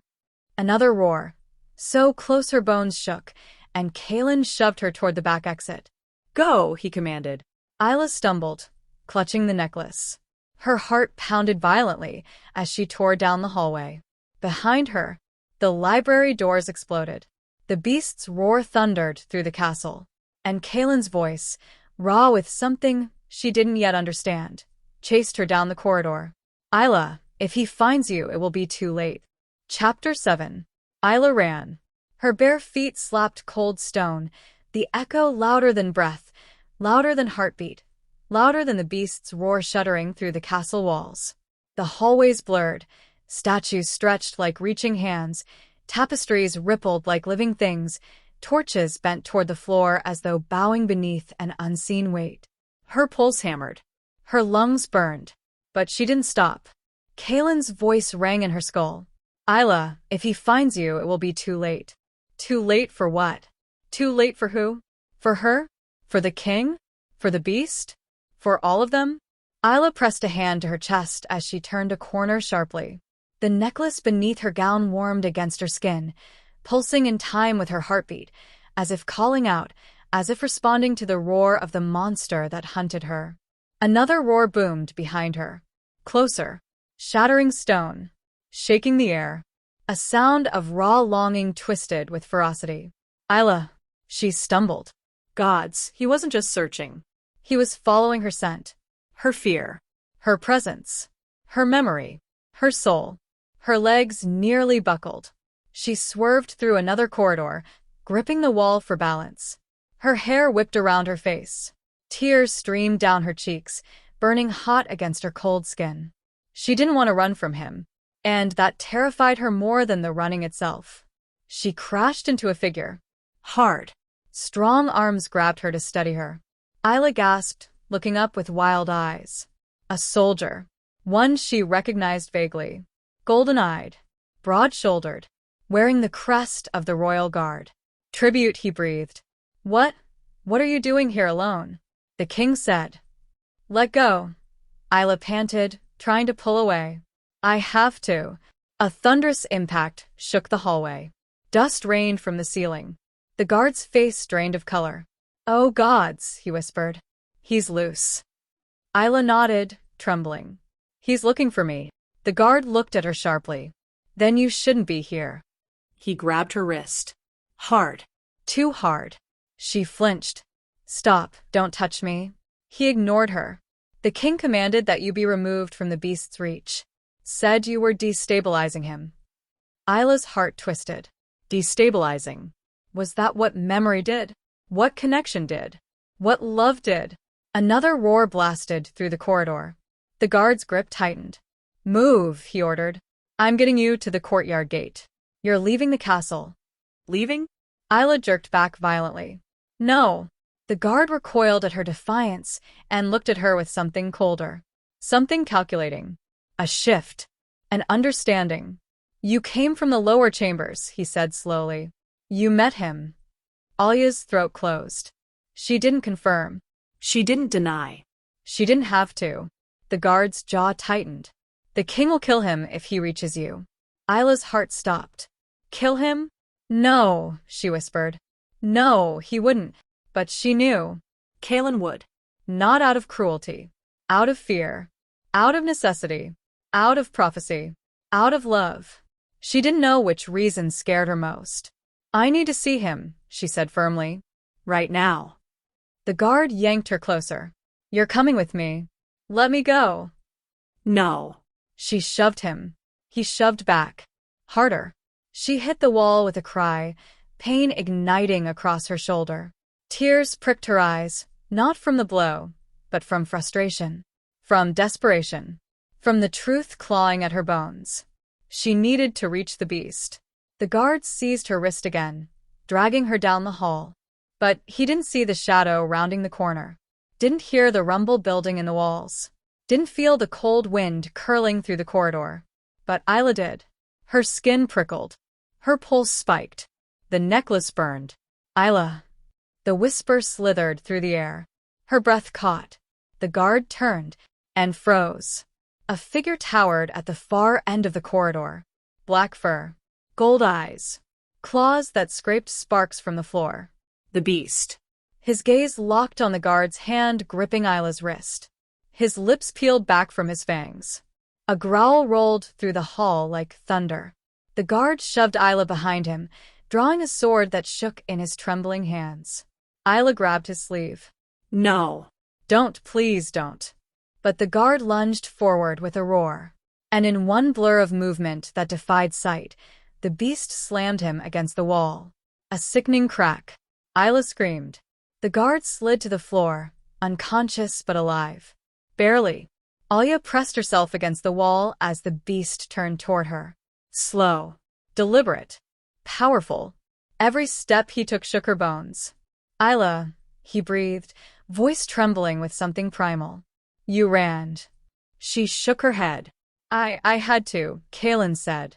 Another roar. So close her bones shook, and Kalen shoved her toward the back exit. Go, he commanded. Ayla stumbled, clutching the necklace. Her heart pounded violently as she tore down the hallway. Behind her, the library doors exploded. The beast's roar thundered through the castle, and Kalen's voice, raw with something she didn't yet understand, chased her down the corridor. Ayla, if he finds you, it will be too late. Chapter 7. Ayla ran. Her bare feet slapped cold stone, the echo louder than breath, louder than heartbeat, louder than the beast's roar shuddering through the castle walls. The hallways blurred, statues stretched like reaching hands, tapestries rippled like living things, torches bent toward the floor as though bowing beneath an unseen weight. Her pulse hammered. Her lungs burned. But she didn't stop. Kalen's voice rang in her skull. Ayla, if he finds you, it will be too late. Too late for what? Too late for who? For her? For the king? For the beast? For all of them? Ayla pressed a hand to her chest as she turned a corner sharply. The necklace beneath her gown warmed against her skin, pulsing in time with her heartbeat, as if calling out, as if responding to the roar of the monster that hunted her. Another roar boomed behind her. Closer. Shattering stone. Shaking the air. A sound of raw longing twisted with ferocity. Ayla. She stumbled. Gods, he wasn't just searching. He was following her scent. Her fear. Her presence. Her memory. Her soul. Her legs nearly buckled. She swerved through another corridor, gripping the wall for balance. Her hair whipped around her face. Tears streamed down her cheeks, burning hot against her cold skin. She didn't want to run from him, and that terrified her more than the running itself. She crashed into a figure. Hard. Strong arms grabbed her to steady her. Ayla gasped, looking up with wild eyes. A soldier. One she recognized vaguely. Golden-eyed. Broad-shouldered. Wearing the crest of the royal guard. Tribute, he breathed. What are you doing here alone? The king said. Let go. Ayla panted, trying to pull away. I have to. A thunderous impact shook the hallway. Dust rained from the ceiling. The guard's face drained of color. Oh gods, he whispered. He's loose. Ayla nodded, trembling. He's looking for me. The guard looked at her sharply. Then you shouldn't be here. He grabbed her wrist. Hard. Too hard. She flinched. Stop, don't touch me. He ignored her. The king commanded that you be removed from the beast's reach. Said you were destabilizing him. Ayla's heart twisted. Destabilizing. Was that what memory did? What connection did? What love did? Another roar blasted through the corridor. The guard's grip tightened. Move, he ordered. I'm getting you to the courtyard gate. You're leaving the castle. Leaving? Ayla jerked back violently. No. The guard recoiled at her defiance and looked at her with something colder. Something calculating. A shift. An understanding. You came from the lower chambers, he said slowly. You met him. Alya's throat closed. She didn't confirm. She didn't deny. She didn't have to. The guard's jaw tightened. The king will kill him if he reaches you. Ayla's heart stopped. Kill him? No, she whispered. No, he wouldn't. But she knew. Kalen would. Not out of cruelty. Out of fear. Out of necessity. Out of prophecy. Out of love. She didn't know which reason scared her most. I need to see him, she said firmly. Right now. The guard yanked her closer. You're coming with me. Let me go. No. She shoved him. He shoved back. Harder. She hit the wall with a cry, pain igniting across her shoulder. Tears pricked her eyes, not from the blow, but from frustration. From desperation. From the truth clawing at her bones. She needed to reach the beast. The guards seized her wrist again, dragging her down the hall. But he didn't see the shadow rounding the corner. Didn't hear the rumble building in the walls. Didn't feel the cold wind curling through the corridor. But Ayla did. Her skin prickled. Her pulse spiked. The necklace burned. Ayla. The whisper slithered through the air. Her breath caught. The guard turned and froze. A figure towered at the far end of the corridor. Black fur. Gold eyes. Claws that scraped sparks from the floor. The beast. His gaze locked on the guard's hand gripping Ayla's wrist. His lips peeled back from his fangs. A growl rolled through the hall like thunder. The guard shoved Ayla behind him, drawing a sword that shook in his trembling hands. Ayla grabbed his sleeve. No. Don't, please don't. But the guard lunged forward with a roar. And in one blur of movement that defied sight, the beast slammed him against the wall. A sickening crack. Ayla screamed. The guard slid to the floor, unconscious but alive. Barely. Ayla pressed herself against the wall as the beast turned toward her. Slow. Deliberate. Powerful. Every step he took shook her bones. Ayla, he breathed, voice trembling with something primal. You ran. She shook her head. I had to, Kalen said.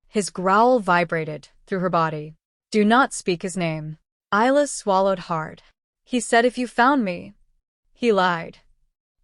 His growl vibrated through her body. Do not speak his name. Ayla swallowed hard. He said if you found me. He lied.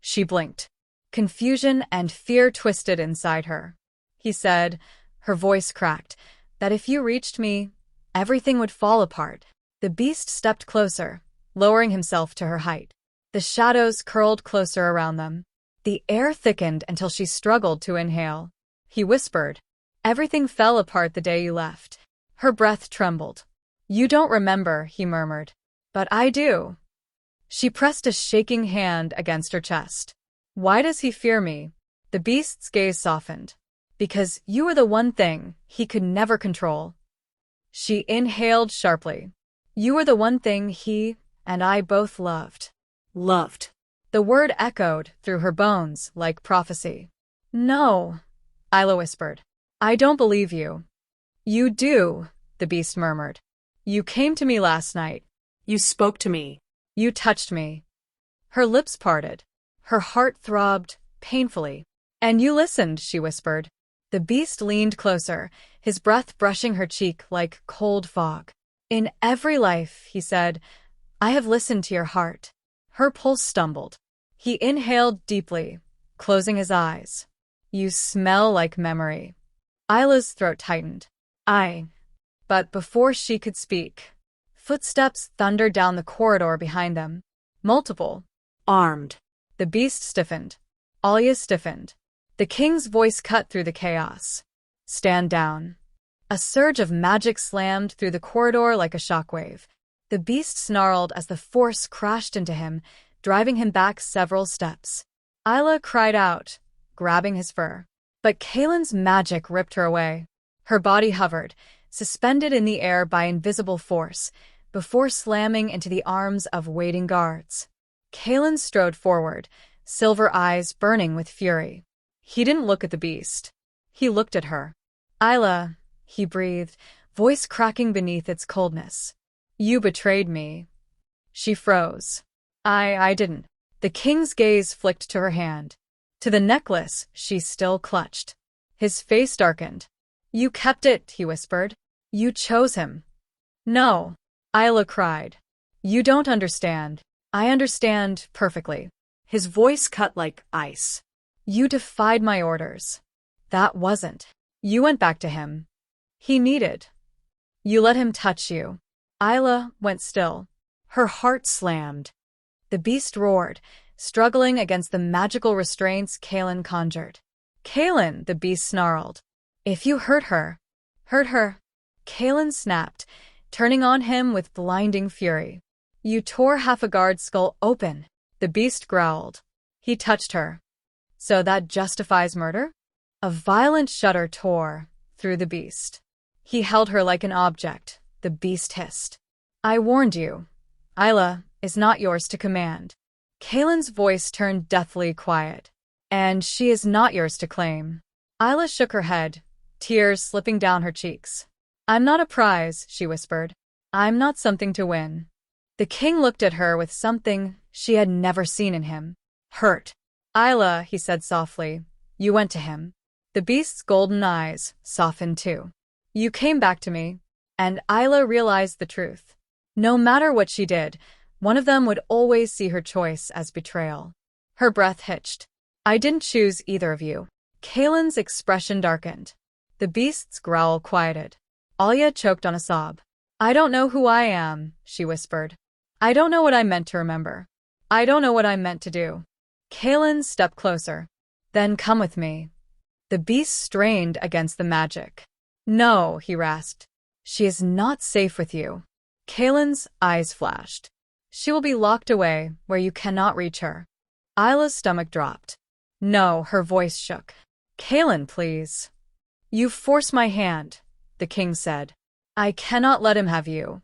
She blinked. Confusion and fear twisted inside her. He said, her voice cracked, that if you reached me, everything would fall apart. The beast stepped closer, lowering himself to her height. The shadows curled closer around them. The air thickened until she struggled to inhale. He whispered, everything fell apart the day you left. Her breath trembled. You don't remember, he murmured. But I do. She pressed a shaking hand against her chest. Why does he fear me? The beast's gaze softened. Because you were the one thing he could never control. She inhaled sharply. You were the one thing he and I both loved. Loved. The word echoed through her bones like prophecy. No, Ayla whispered. I don't believe you. You do, the beast murmured. You came to me last night. You spoke to me. You touched me. Her lips parted. Her heart throbbed painfully. And you listened, she whispered. The beast leaned closer, his breath brushing her cheek like cold fog. In every life, he said, I have listened to your heart. Her pulse stumbled. He inhaled deeply, closing his eyes. You smell like memory. Ayla's throat tightened. But before she could speak, footsteps thundered down the corridor behind them. Multiple. Armed. The beast stiffened. Ayla stiffened. The king's voice cut through the chaos. Stand down. A surge of magic slammed through the corridor like a shockwave. The beast snarled as the force crashed into him, driving him back several steps. Ayla cried out, grabbing his fur. But Kalen's magic ripped her away. Her body hovered, suspended in the air by invisible force, before slamming into the arms of waiting guards. Kalen strode forward, silver eyes burning with fury. He didn't look at the beast. He looked at her. Ayla, he breathed, voice cracking beneath its coldness. You betrayed me. She froze. I didn't. The king's gaze flicked to her hand. To the necklace she still clutched. His face darkened. You kept it, he whispered. You chose him. No, Ayla cried. You don't understand. I understand perfectly. His voice cut like ice. You defied my orders. That wasn't. You went back to him. He needed. You let him touch you. Ayla went still. Her heart slammed. The beast roared, struggling against the magical restraints Kaelin conjured. "Kaelin," the beast snarled. "If you hurt her." "Hurt her?" Kaelin snapped, turning on him with blinding fury. "You tore half a guard's skull open," the beast growled. He touched her. "So that justifies murder?" A violent shudder tore through the beast. He held her like an object, the beast hissed. "I warned you. Ayla is not yours to command." Kaelin's voice turned deathly quiet. "And she is not yours to claim." Ayla shook her head, tears slipping down her cheeks. "I'm not a prize," she whispered. "I'm not something to win." The king looked at her with something she had never seen in him. Hurt. "Ayla," he said softly, "you went to him." The beast's golden eyes softened too. "You came back to me." And Ayla realized the truth. No matter what she did, one of them would always see her choice as betrayal. Her breath hitched. "I didn't choose either of you." Kaelin's expression darkened. The beast's growl quieted. Ayla choked on a sob. "I don't know who I am," she whispered. "I don't know what I meant to remember. I don't know what I meant to do." Kaelin stepped closer. "Then come with me." The beast strained against the magic. "No," he rasped. "She is not safe with you." Kaelin's eyes flashed. "She will be locked away where you cannot reach her." Ayla's stomach dropped. "No," her voice shook. "Kaelin, please." "You force my hand," the king said. "I cannot let him have you."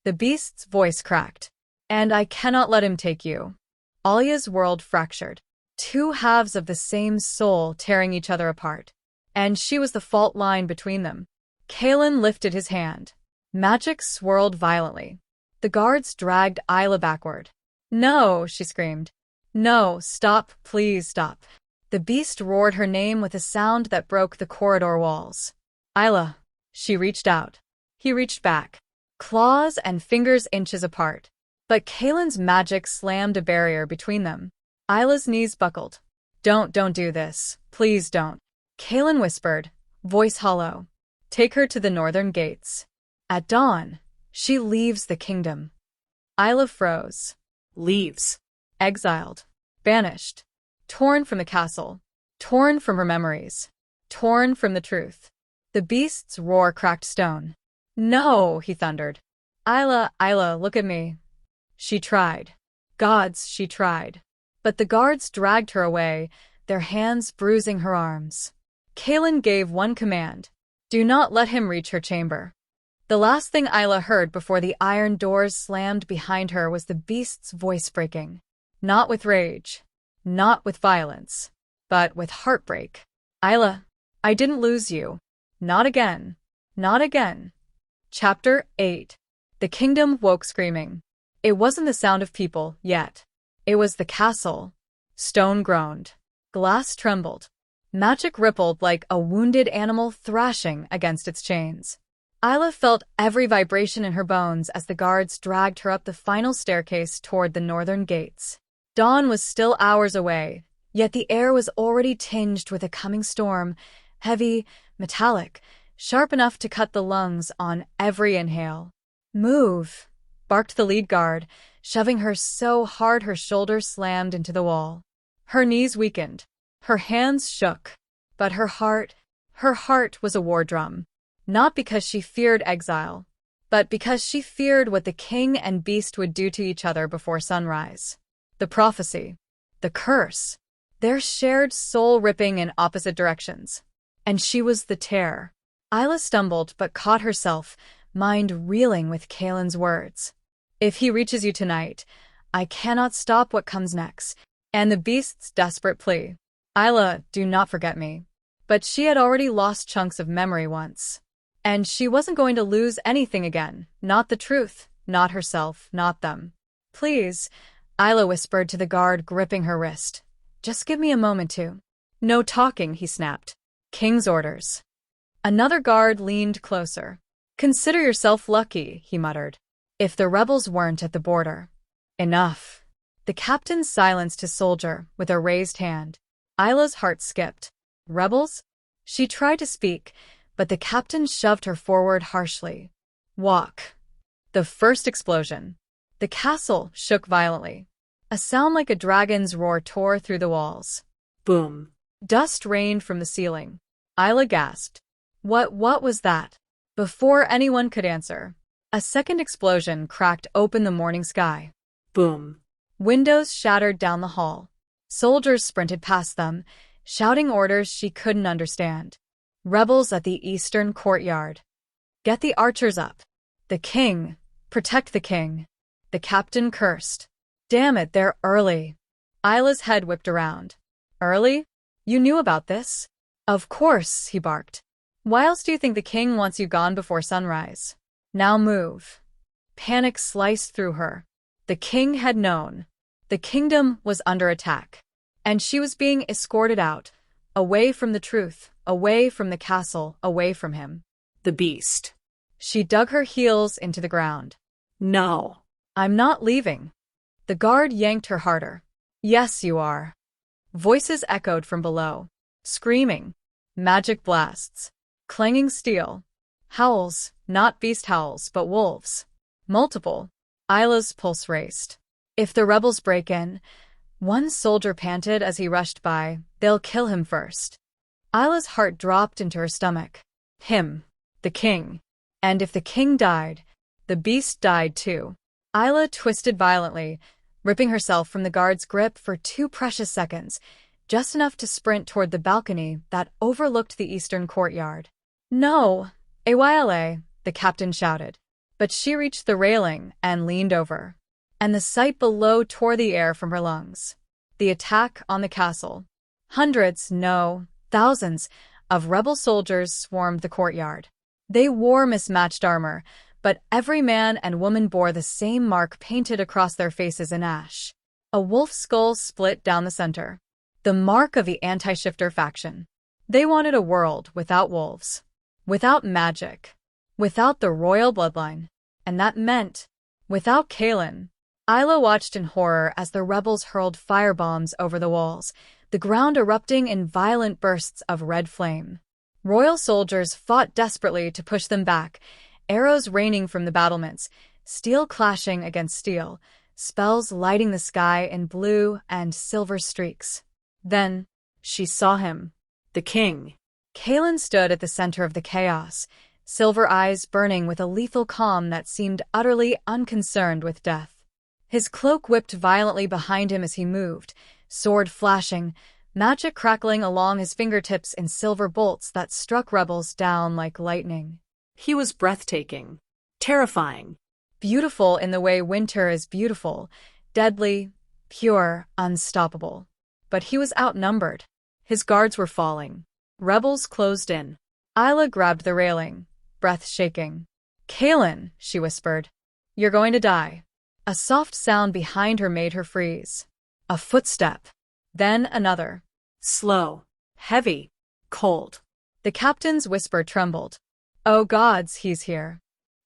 The beast's voice cracked. "And I cannot let him take you." Ayla's world fractured. Two halves of the same soul tearing each other apart. And she was the fault line between them. Kaelin lifted his hand. Magic swirled violently. The guards dragged Ayla backward. "No," she screamed. "No, stop, please stop." The beast roared her name with a sound that broke the corridor walls. "Ayla." She reached out. He reached back. Claws and fingers inches apart. But Kaelin's magic slammed a barrier between them. Ayla's knees buckled. Don't do this. Please don't." Kaelin whispered, voice hollow. "Take her to the northern gates. At dawn, she leaves the kingdom." Ayla froze. Leaves. Exiled. Banished. Torn from the castle. Torn from her memories. Torn from the truth. The beast's roar cracked stone. "No," he thundered. Ayla, look at me." She tried. Gods, she tried. But the guards dragged her away, their hands bruising her arms. Kaelin gave one command. "Do not let him reach her chamber." The last thing Ayla heard before the iron doors slammed behind her was the beast's voice breaking. Not with rage. Not with violence. But with heartbreak. "Ayla, I didn't lose you. Not again. Not again." Chapter 8. The kingdom woke screaming. It wasn't the sound of people, yet. It was the castle. Stone groaned. Glass trembled. Magic rippled like a wounded animal thrashing against its chains. Ayla felt every vibration in her bones as the guards dragged her up the final staircase toward the northern gates. Dawn was still hours away, yet the air was already tinged with a coming storm, heavy, metallic, sharp enough to cut the lungs on every inhale. "Move," barked the lead guard, shoving her so hard her shoulders slammed into the wall. Her knees weakened. Her hands shook. But her heart was a war drum. Not because she feared exile, but because she feared what the king and beast would do to each other before sunrise. The prophecy. The curse. Their shared soul ripping in opposite directions. And she was the tear. Ayla stumbled but caught herself, mind reeling with Kaelin's words. "If he reaches you tonight, I cannot stop what comes next." And the beast's desperate plea. "Ayla, do not forget me." But she had already lost chunks of memory once. And she wasn't going to lose anything again. Not the truth, not herself, not them. "Please," Ayla whispered to the guard gripping her wrist. "Just give me a moment to." "No talking," he snapped. "King's orders." Another guard leaned closer. "Consider yourself lucky," he muttered. "If the rebels weren't at the border." "Enough." The captain silenced his soldier with a raised hand. Ayla's heart skipped. "Rebels?" She tried to speak, but the captain shoved her forward harshly. "Walk." The first explosion. The castle shook violently. A sound like a dragon's roar tore through the walls. Boom. Dust rained from the ceiling. Ayla gasped. What was that? Before anyone could answer, a second explosion cracked open the morning sky. Boom. Windows shattered down the hall. Soldiers sprinted past them, shouting orders she couldn't understand. Rebels at the eastern courtyard. Get the archers up. The king. Protect the king. The captain cursed. Damn it, they're early. Ayla's head whipped around. Early? You knew about this? Of course, he barked. Why else do you think the king wants you gone before sunrise? Now move. Panic sliced through her. The king had known. The kingdom was under attack. And she was being escorted out, away from the truth, away from the castle, away from him. The beast. She dug her heels into the ground. No. I'm not leaving. The guard yanked her harder. Yes, you are. Voices echoed from below. Screaming. Magic blasts. Clanging steel. Howls, not beast howls, but wolves. Multiple. Ayla's pulse raced. If the rebels break in, one soldier panted as he rushed by, they'll kill him first. Ayla's heart dropped into her stomach. Him. The king. And if the king died, the beast died too. Ayla twisted violently, ripping herself from the guard's grip for 2 precious seconds, just enough to sprint toward the balcony that overlooked the eastern courtyard. No, Ayla, the captain shouted. But she reached the railing and leaned over. And the sight below tore the air from her lungs. The attack on the castle. Hundreds, no, thousands, of rebel soldiers swarmed the courtyard. They wore mismatched armor, but every man and woman bore the same mark painted across their faces in ash. A wolf skull split down the center. The mark of the anti-shifter faction. They wanted a world without wolves. Without magic. Without the royal bloodline. And that meant, without Kaelin. Ayla watched in horror as the rebels hurled firebombs over the walls, the ground erupting in violent bursts of red flame. Royal soldiers fought desperately to push them back, arrows raining from the battlements, steel clashing against steel, spells lighting the sky in blue and silver streaks. Then, she saw him. The king. Kaelin stood at the center of the chaos, silver eyes burning with a lethal calm that seemed utterly unconcerned with death. His cloak whipped violently behind him as he moved, sword flashing, magic crackling along his fingertips in silver bolts that struck rebels down like lightning. He was breathtaking. Terrifying. Beautiful in the way winter is beautiful, deadly, pure, unstoppable. But he was outnumbered. His guards were falling. Rebels closed in. Ayla grabbed the railing, breath shaking. Kaelin, she whispered. You're going to die. A soft sound behind her made her freeze. A footstep. Then another. Slow. Heavy. Cold. The captain's whisper trembled. Oh gods, he's here.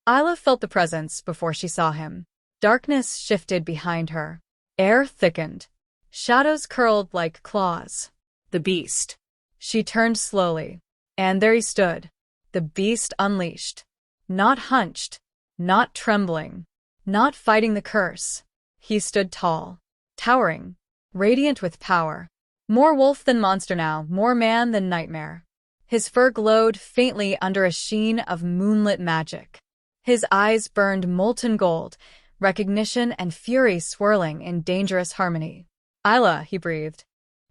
Ayla felt the presence before she saw him. Darkness shifted behind her. Air thickened. Shadows curled like claws. The beast. She turned slowly. And there he stood. The beast unleashed. Not hunched. Not trembling. Not fighting the curse. He stood tall. Towering. Radiant with power. More wolf than monster now, more man than nightmare. His fur glowed faintly under a sheen of moonlit magic. His eyes burned molten gold, recognition and fury swirling in dangerous harmony. Ayla, he breathed.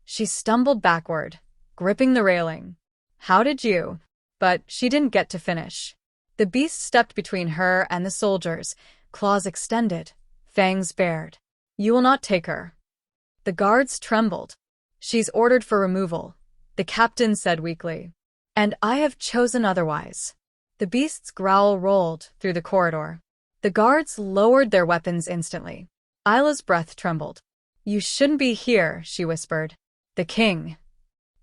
She stumbled backward, gripping the railing. How did you? But she didn't get to finish. The beast stepped between her and the soldiers, claws extended, fangs bared. You will not take her. The guards trembled. She's ordered for removal, the captain said weakly. And I have chosen otherwise. The beast's growl rolled through the corridor. The guards lowered their weapons instantly. Ayla's breath trembled. You shouldn't be here, she whispered. The king.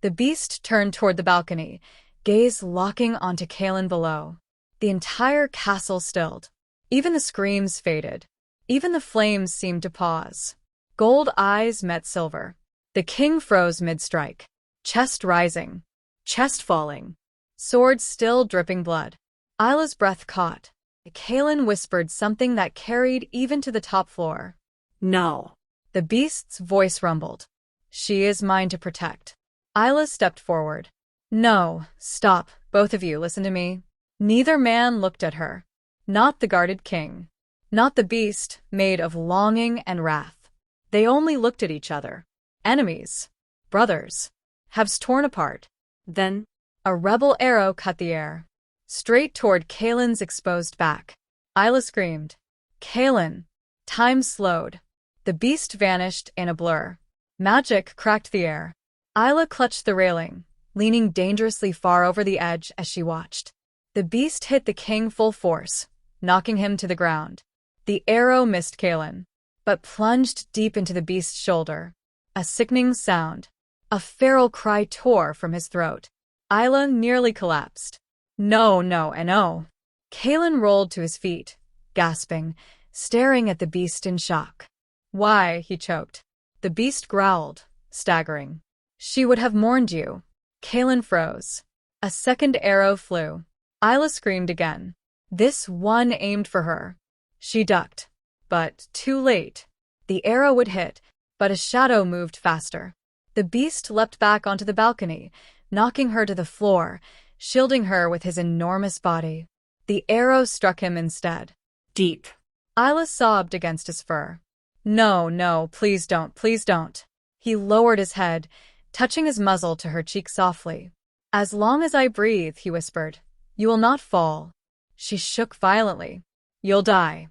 The beast turned toward the balcony, gaze locking onto Kaelin below. The entire castle stilled. Even the screams faded. Even the flames seemed to pause. Gold eyes met silver. The king froze mid-strike. Chest rising. Chest falling. Sword still dripping blood. Ayla's breath caught. Kaelin whispered something that carried even to the top floor. No. The beast's voice rumbled. She is mine to protect. Ayla stepped forward. No, stop, both of you, listen to me. Neither man looked at her. Not the guarded king. Not the beast, made of longing and wrath. They only looked at each other. Enemies. Brothers. Halves torn apart. Then, A rebel arrow cut the air. Straight toward Kalen's exposed back. Ayla screamed. Kalen. Time slowed. The beast vanished in a blur. Magic cracked the air. Ayla clutched the railing, leaning dangerously far over the edge as she watched. The beast hit the king full force, knocking him to the ground. The arrow missed Kalen, but plunged deep into the beast's shoulder. A sickening sound. A feral cry tore from his throat. Ayla nearly collapsed. No, no, and no. Kalen rolled to his feet, gasping, staring at the beast in shock. Why, he choked. The beast growled, staggering. She would have mourned you. Kalen froze. A second arrow flew. Ayla screamed again. This one aimed for her. She ducked. But too late. The arrow would hit, but a shadow moved faster. The beast leapt back onto the balcony, knocking her to the floor, shielding her with his enormous body. The arrow struck him instead. Deep. Ayla sobbed against his fur. No, no, please don't, please don't. He lowered his head, touching his muzzle to her cheek softly. As long as I breathe, he whispered, you will not fall. She shook violently. You'll die.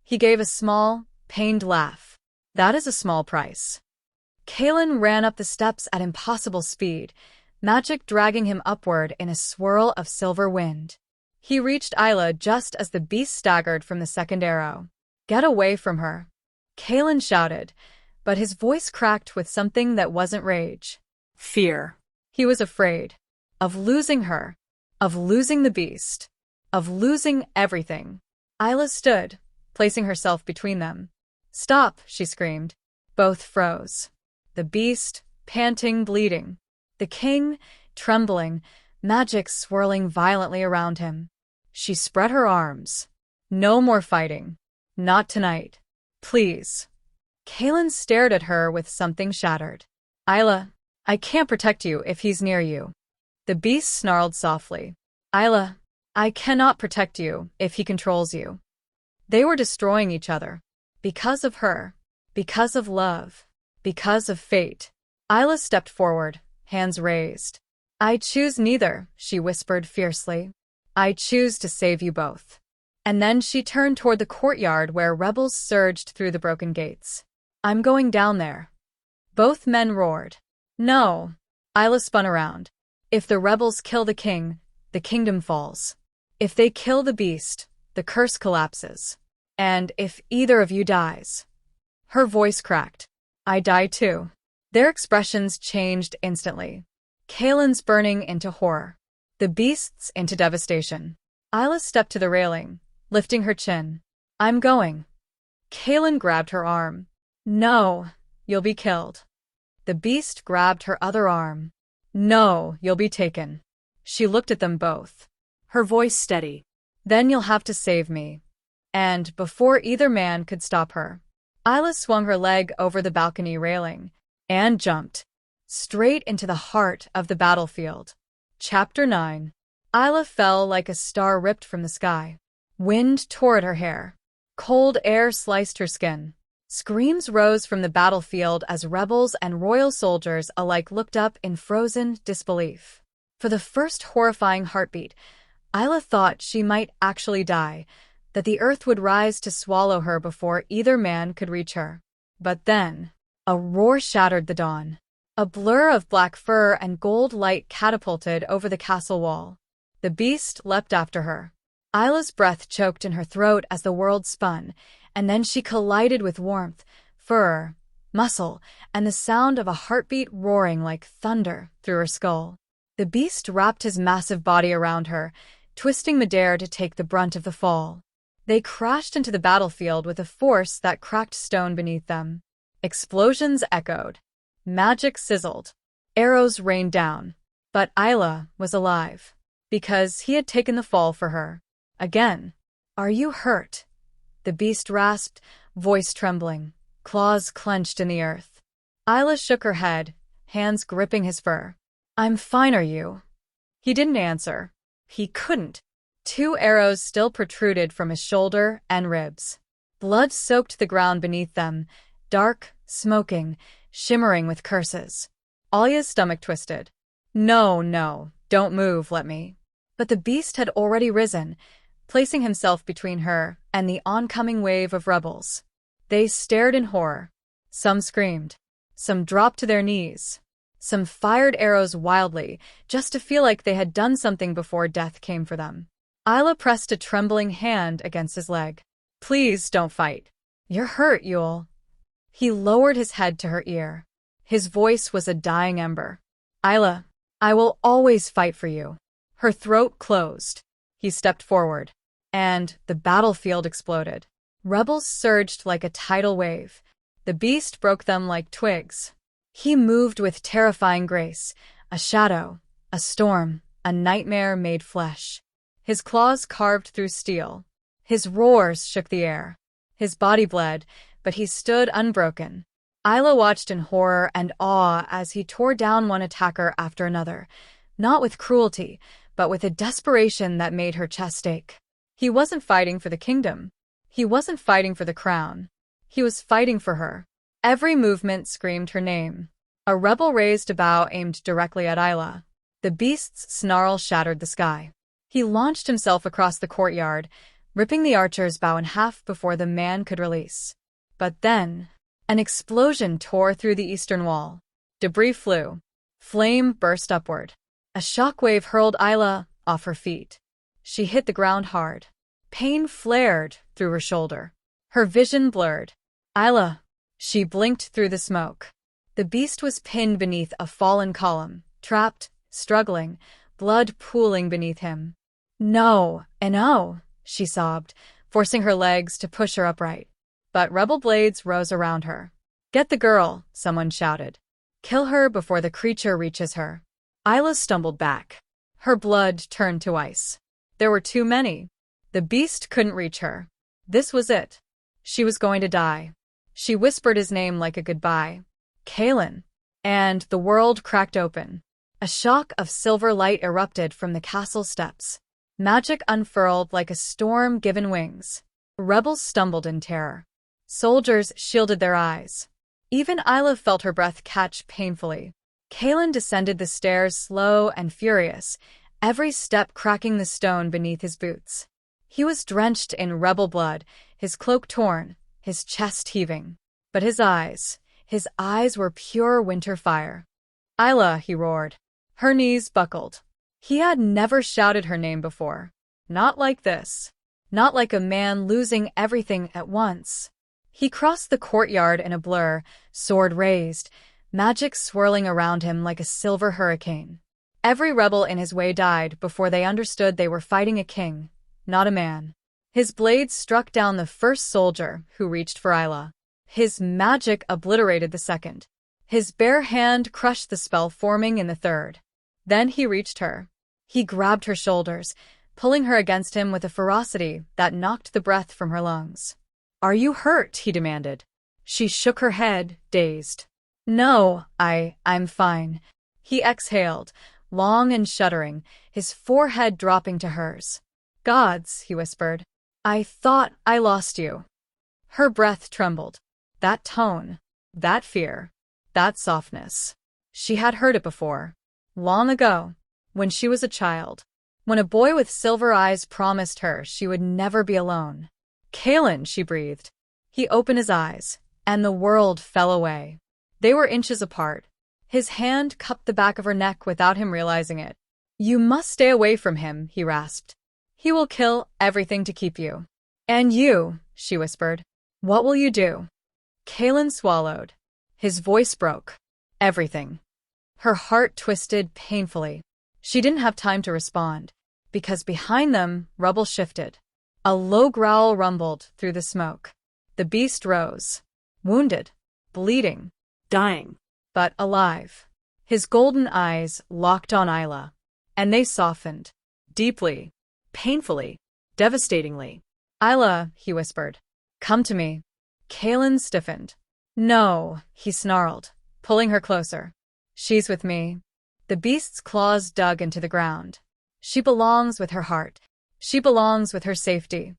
He gave a small, pained laugh. That is a small price. Kalen ran up the steps at impossible speed, magic dragging him upward in a swirl of silver wind. He reached Ayla just as the beast staggered from the second arrow. Get away from her. Kalen shouted, but his voice cracked with something that wasn't rage. Fear. He was afraid. Of losing her. Of losing the beast. Of losing everything. Ayla stood, placing herself between them. Stop, she screamed. Both froze. The beast, panting, bleeding. The king, trembling, magic swirling violently around him. She spread her arms. No more fighting. Not tonight. Please. Kalen stared at her with something shattered. Ayla, I can't protect you if he's near you. The beast snarled softly. Ayla, I cannot protect you if he controls you. They were destroying each other. Because of her. Because of love. Because of fate. Ayla stepped forward, hands raised. I choose neither, she whispered fiercely. I choose to save you both. And then she turned toward the courtyard where rebels surged through the broken gates. I'm going down there. Both men roared. No. Ayla spun around. If the rebels kill the king, the kingdom falls. If they kill the beast, the curse collapses. And if either of you dies. Her voice cracked. I die too. Their expressions changed instantly. Kalen's burning into horror. The beast's into devastation. Ayla stepped to the railing, lifting her chin. I'm going. Kalen grabbed her arm. No, you'll be killed. The beast grabbed her other arm. No, you'll be taken. She looked at them both. Her voice steady. Then you'll have to save me. And before either man could stop her, Ayla swung her leg over the balcony railing and jumped straight into the heart of the battlefield. Chapter 9. Ayla fell like a star ripped from the sky. Wind tore at her hair. Cold air sliced her skin. Screams rose from the battlefield as rebels and royal soldiers alike looked up in frozen disbelief. For the first horrifying heartbeat, Ayla thought she might actually die, that the earth would rise to swallow her before either man could reach her. But then, a roar shattered the dawn. A blur of black fur and gold light catapulted over the castle wall. The beast leapt after her. Ayla's breath choked in her throat as the world spun, and then she collided with warmth, fur, muscle, and the sound of a heartbeat roaring like thunder through her skull. The beast wrapped his massive body around her, twisting midair to take the brunt of the fall. They crashed into the battlefield with a force that cracked stone beneath them. Explosions echoed. Magic sizzled. Arrows rained down. But Ayla was alive. Because he had taken the fall for her. Again. Are you hurt? The beast rasped, voice trembling. claws clenched in the earth. Ayla shook her head, hands gripping his fur. "I'm fine, are you?" He didn't answer. He couldn't. 2 arrows still protruded from his shoulder and ribs. Blood soaked the ground beneath them, dark, smoking, shimmering with curses. Alya's stomach twisted. "No, no, don't move, let me." But the beast had already risen, placing himself between her and the oncoming wave of rebels. They stared in horror. Some screamed. Some dropped to their knees. Some fired arrows wildly, just to feel like they had done something before death came for them. Ayla pressed a trembling hand against his leg. "Please don't fight. You're hurt, Yule." He lowered his head to her ear. His voice was a dying ember. "Ayla, I will always fight for you." Her throat closed. He stepped forward, and the battlefield exploded. Rebels surged like a tidal wave. The beast broke them like twigs. He moved with terrifying grace, a shadow, a storm, a nightmare made flesh. His claws carved through steel. His roars shook the air. His body bled, but he stood unbroken. Ayla watched in horror and awe as he tore down one attacker after another, not with cruelty, but with a desperation that made her chest ache. He wasn't fighting for the kingdom. He wasn't fighting for the crown. He was fighting for her. Every movement screamed her name. A rebel raised a bow aimed directly at Ayla. The beast's snarl shattered the sky. He launched himself across the courtyard, ripping the archer's bow in half before the man could release. But then, an explosion tore through the eastern wall. Debris flew. Flame burst upward. A shockwave hurled Ayla off her feet. She hit the ground hard. Pain flared through her shoulder. Her vision blurred. "Ayla." She blinked through the smoke. The beast was pinned beneath a fallen column, trapped, struggling, blood pooling beneath him. "No, no," she sobbed, forcing her legs to push her upright. But rebel blades rose around her. "Get the girl," someone shouted. "Kill her before the creature reaches her." Ayla stumbled back. Her blood turned to ice. There were too many. The beast couldn't reach her. This was it. She was going to die. She whispered his name like a goodbye. "Kaelin." And the world cracked open. A shock of silver light erupted from the castle steps. Magic unfurled like a storm given wings. Rebels stumbled in terror. Soldiers shielded their eyes. Even Ayla felt her breath catch painfully. Kaelin descended the stairs slow and furious, every step cracking the stone beneath his boots. He was drenched in rebel blood, his cloak torn, his chest heaving. But his eyes were pure winter fire. "Ayla," he roared. Her knees buckled. He had never shouted her name before. Not like this. Not like a man losing everything at once. He crossed the courtyard in a blur, sword raised, magic swirling around him like a silver hurricane. Every rebel in his way died before they understood they were fighting a king, not a man. His blade struck down the first soldier who reached for Ayla. His magic obliterated the second. His bare hand crushed the spell forming in the third. Then he reached her. He grabbed her shoulders, pulling her against him with a ferocity that knocked the breath from her lungs. "Are you hurt?" he demanded. She shook her head, dazed. "No, I'm fine." He exhaled, long and shuddering, his forehead dropping to hers. "Gods," he whispered. "I thought I lost you." Her breath trembled. That tone, that fear, that softness. She had heard it before. Long ago, when she was a child. When a boy with silver eyes promised her she would never be alone. "Kaelin," she breathed. He opened his eyes, and the world fell away. They were inches apart. His hand cupped the back of her neck without him realizing it. "You must stay away from him," he rasped. "He will kill everything to keep you." "And you," she whispered. "What will you do?" Kaelin swallowed. His voice broke. "Everything." Her heart twisted painfully. She didn't have time to respond, because behind them, rubble shifted. A low growl rumbled through the smoke. The beast rose. Wounded. Bleeding. Dying. But alive. His golden eyes locked on Ayla. And they softened. Deeply. Painfully. Devastatingly. "Ayla," he whispered. "Come to me." Kaelin stiffened. No, he snarled, pulling her closer. She's with me. The beast's claws dug into the ground. She belongs with her heart. She belongs with her safety.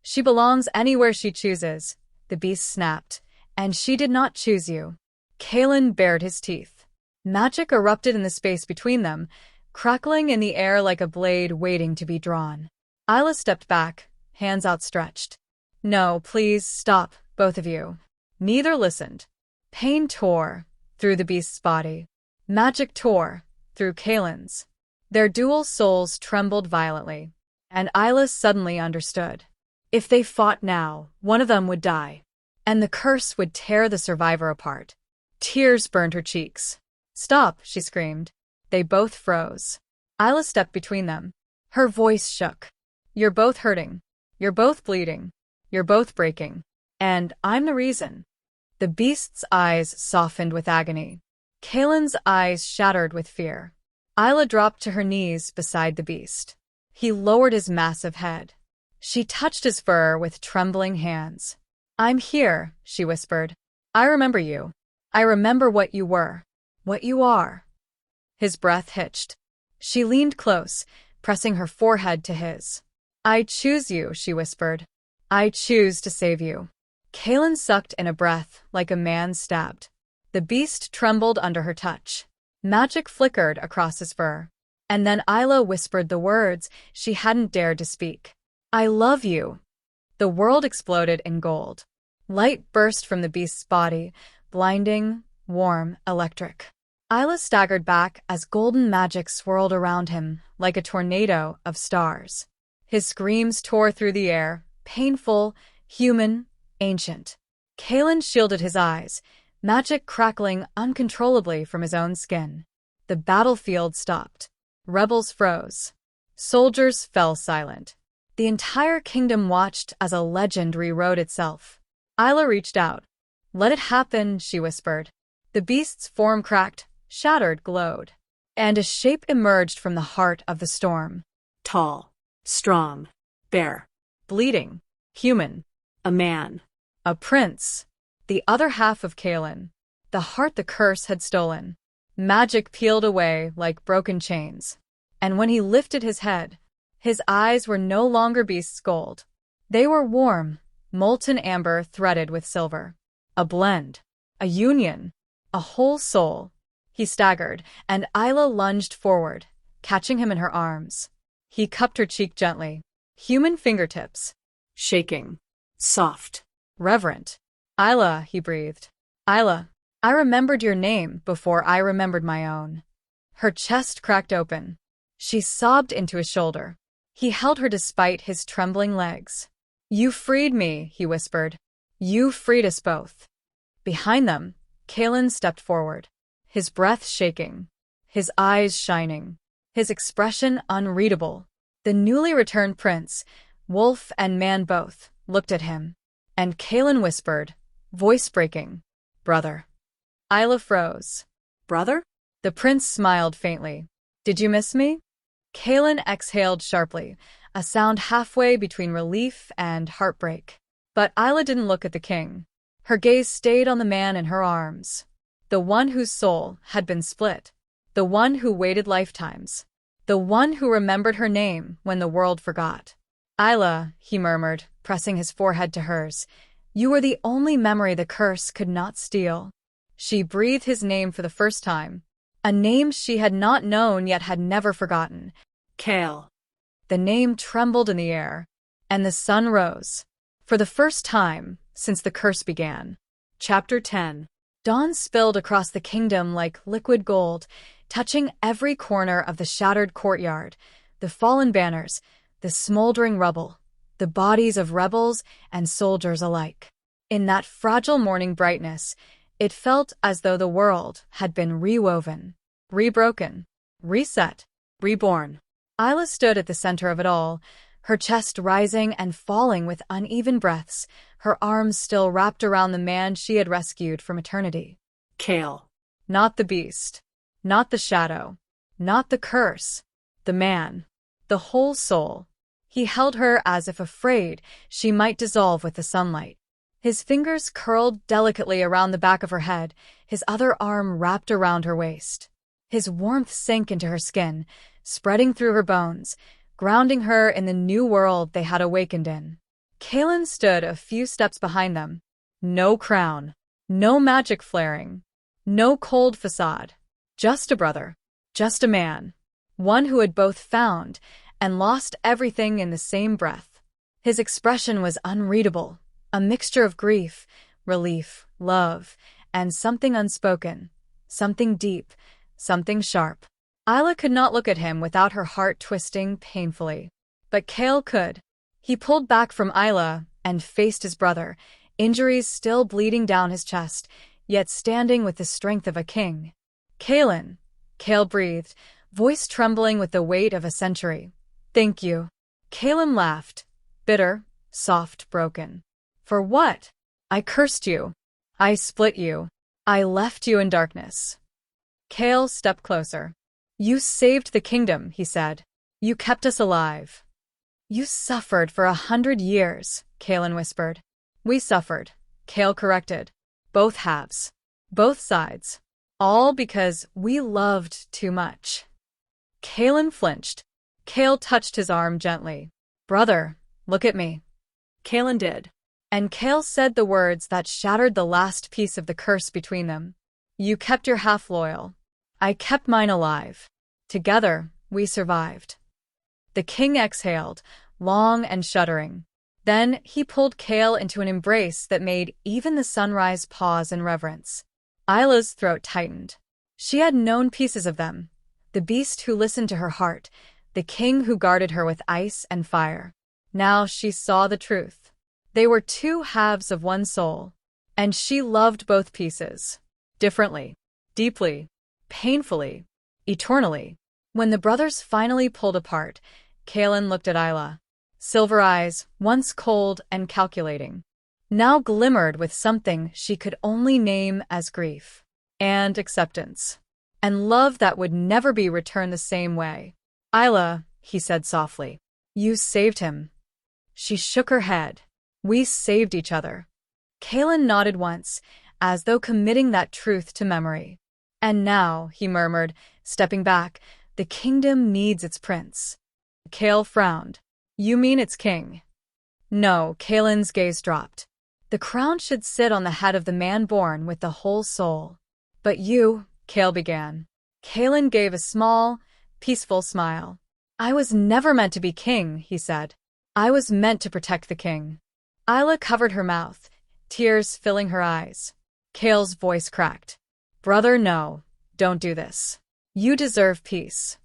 She belongs anywhere she chooses, the beast snapped. And she did not choose you. Kalen bared his teeth. Magic erupted in the space between them, crackling in the air like a blade waiting to be drawn. Ayla stepped back, hands outstretched. No, please, stop, both of you. Neither listened. Pain tore through the beast's body. Magic tore through Kalen's. Their dual souls trembled violently, and Ayla suddenly understood. If they fought now, one of them would die, and the curse would tear the survivor apart. Tears burned her cheeks. Stop, she screamed. They both froze. Ayla stepped between them. Her voice shook. You're both hurting. You're both bleeding. You're both breaking. And I'm the reason. The beast's eyes softened with agony. Kalen's eyes shattered with fear. Ayla dropped to her knees beside the beast. He lowered his massive head. She touched his fur with trembling hands. I'm here, she whispered. I remember you. I remember what you were. What you are. His breath hitched. She leaned close, pressing her forehead to his. I choose you, she whispered. I choose to save you. Kalen sucked in a breath like a man stabbed. The beast trembled under her touch. Magic flickered across his fur. And then Ayla whispered the words she hadn't dared to speak. I love you. The world exploded in gold. Light burst from the beast's body, blinding, warm, electric. Ayla staggered back as golden magic swirled around him like a tornado of stars. His screams tore through the air, painful, human, ancient. Kalen shielded his eyes, magic crackling uncontrollably from his own skin. The battlefield stopped. Rebels froze. Soldiers fell silent. The entire kingdom watched as a legend rewrote itself. Ayla reached out. Let it happen, she whispered. The beast's form cracked, shattered, glowed. And a shape emerged from the heart of the storm. Tall, strong, bare, Bleeding. Human. a man. A prince. The other half of Kalen. The heart the curse had stolen. Magic peeled away like broken chains. And when he lifted his head, his eyes were no longer beast's gold. They were warm, molten amber threaded with silver. A blend. A union. A whole soul. He staggered, and Ayla lunged forward, catching him in her arms. He cupped her cheek gently. Human fingertips. Shaking. Soft. Reverent. Ayla, he breathed. Ayla, I remembered your name before I remembered my own. Her chest cracked open. She sobbed into his shoulder. He held her despite his trembling legs. You freed me, he whispered. You freed us both. Behind them, Kalen stepped forward, his breath shaking, his eyes shining, his expression unreadable. The newly returned prince, wolf and man both, looked at him. And Kalen whispered, voice breaking, brother. Ayla froze. Brother? The prince smiled faintly. Did you miss me? Kalen exhaled sharply, a sound halfway between relief and heartbreak. But Ayla didn't look at the king. Her gaze stayed on the man in her arms. The one whose soul had been split. The one who waited lifetimes. The one who remembered her name when the world forgot. Ayla, he murmured, pressing his forehead to hers. You were the only memory the curse could not steal. She breathed his name for the first time. A name she had not known yet had never forgotten. Kale. The name trembled in the air, and the sun rose. For the first time since the curse began. Chapter 10. Dawn spilled across the kingdom like liquid gold, touching every corner of the shattered courtyard, the fallen banners, the smoldering rubble, the bodies of rebels and soldiers alike. In that fragile morning brightness, it felt as though the world had been rewoven, rebroken, reset, reborn. Ayla stood at the center of it all, her chest rising and falling with uneven breaths, her arms still wrapped around the man she had rescued from eternity. Kale. Not the beast. Not the shadow. Not the curse. The man. The whole soul. He held her as if afraid she might dissolve with the sunlight. His fingers curled delicately around the back of her head, his other arm wrapped around her waist. His warmth sank into her skin, spreading through her bones, grounding her in the new world they had awakened in. Kaelin stood a few steps behind them. No crown, no magic flaring, no cold facade. Just a brother, just a man. One who had both found and lost everything in the same breath. His expression was unreadable, a mixture of grief, relief, love, and something unspoken, something deep, something sharp. Ayla could not look at him without her heart twisting painfully. But Kael could. He pulled back from Ayla and faced his brother, injuries still bleeding down his chest, yet standing with the strength of a king. "Kaelin," Kael breathed, voice trembling with the weight of a century. "Thank you." Kaelin laughed, bitter, soft, broken. "For what? I cursed you. I split you. I left you in darkness." Kael stepped closer. "You saved the kingdom," he said. "You kept us alive." "You suffered for 100 years," Kaelin whispered. "We suffered," Kael corrected. "Both halves. Both sides. All because we loved too much." Kaelin flinched. Kael touched his arm gently. "Brother, look at me." Kaelin did. And Kael said the words that shattered the last piece of the curse between them. "You kept your half loyal. I kept mine alive. Together, we survived." The king exhaled, long and shuddering. Then he pulled Kael into an embrace that made even the sunrise pause in reverence. Ayla's throat tightened. She had known pieces of them. The beast who listened to her heart, the king who guarded her with ice and fire. Now she saw the truth. They were two halves of one soul, and she loved both pieces. Differently, deeply, painfully, eternally. When the brothers finally pulled apart, Kaelin looked at Ayla. Silver eyes, once cold and calculating, now glimmered with something she could only name as grief, and acceptance, and love that would never be returned the same way. "Ayla," he said softly, "you saved him." She shook her head. "We saved each other." Kaelin nodded once, as though committing that truth to memory. "And now," he murmured, stepping back, "the kingdom needs its prince." Kael frowned. "You mean its king?" "No," Kaelin's gaze dropped. "The crown should sit on the head of the man born with the whole soul." "But you," Kael began. Kaelin gave a small, peaceful smile. "I was never meant to be king," he said. "I was meant to protect the king." Ayla covered her mouth, tears filling her eyes. Kael's voice cracked. "Brother, no, don't do this. You deserve peace."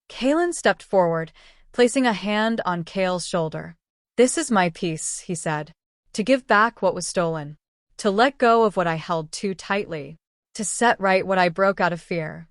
Kaelin stepped forward, placing a hand on Kael's shoulder. "This is my peace," he said. "To give back what was stolen. To let go of what I held too tightly. To set right what I broke out of fear."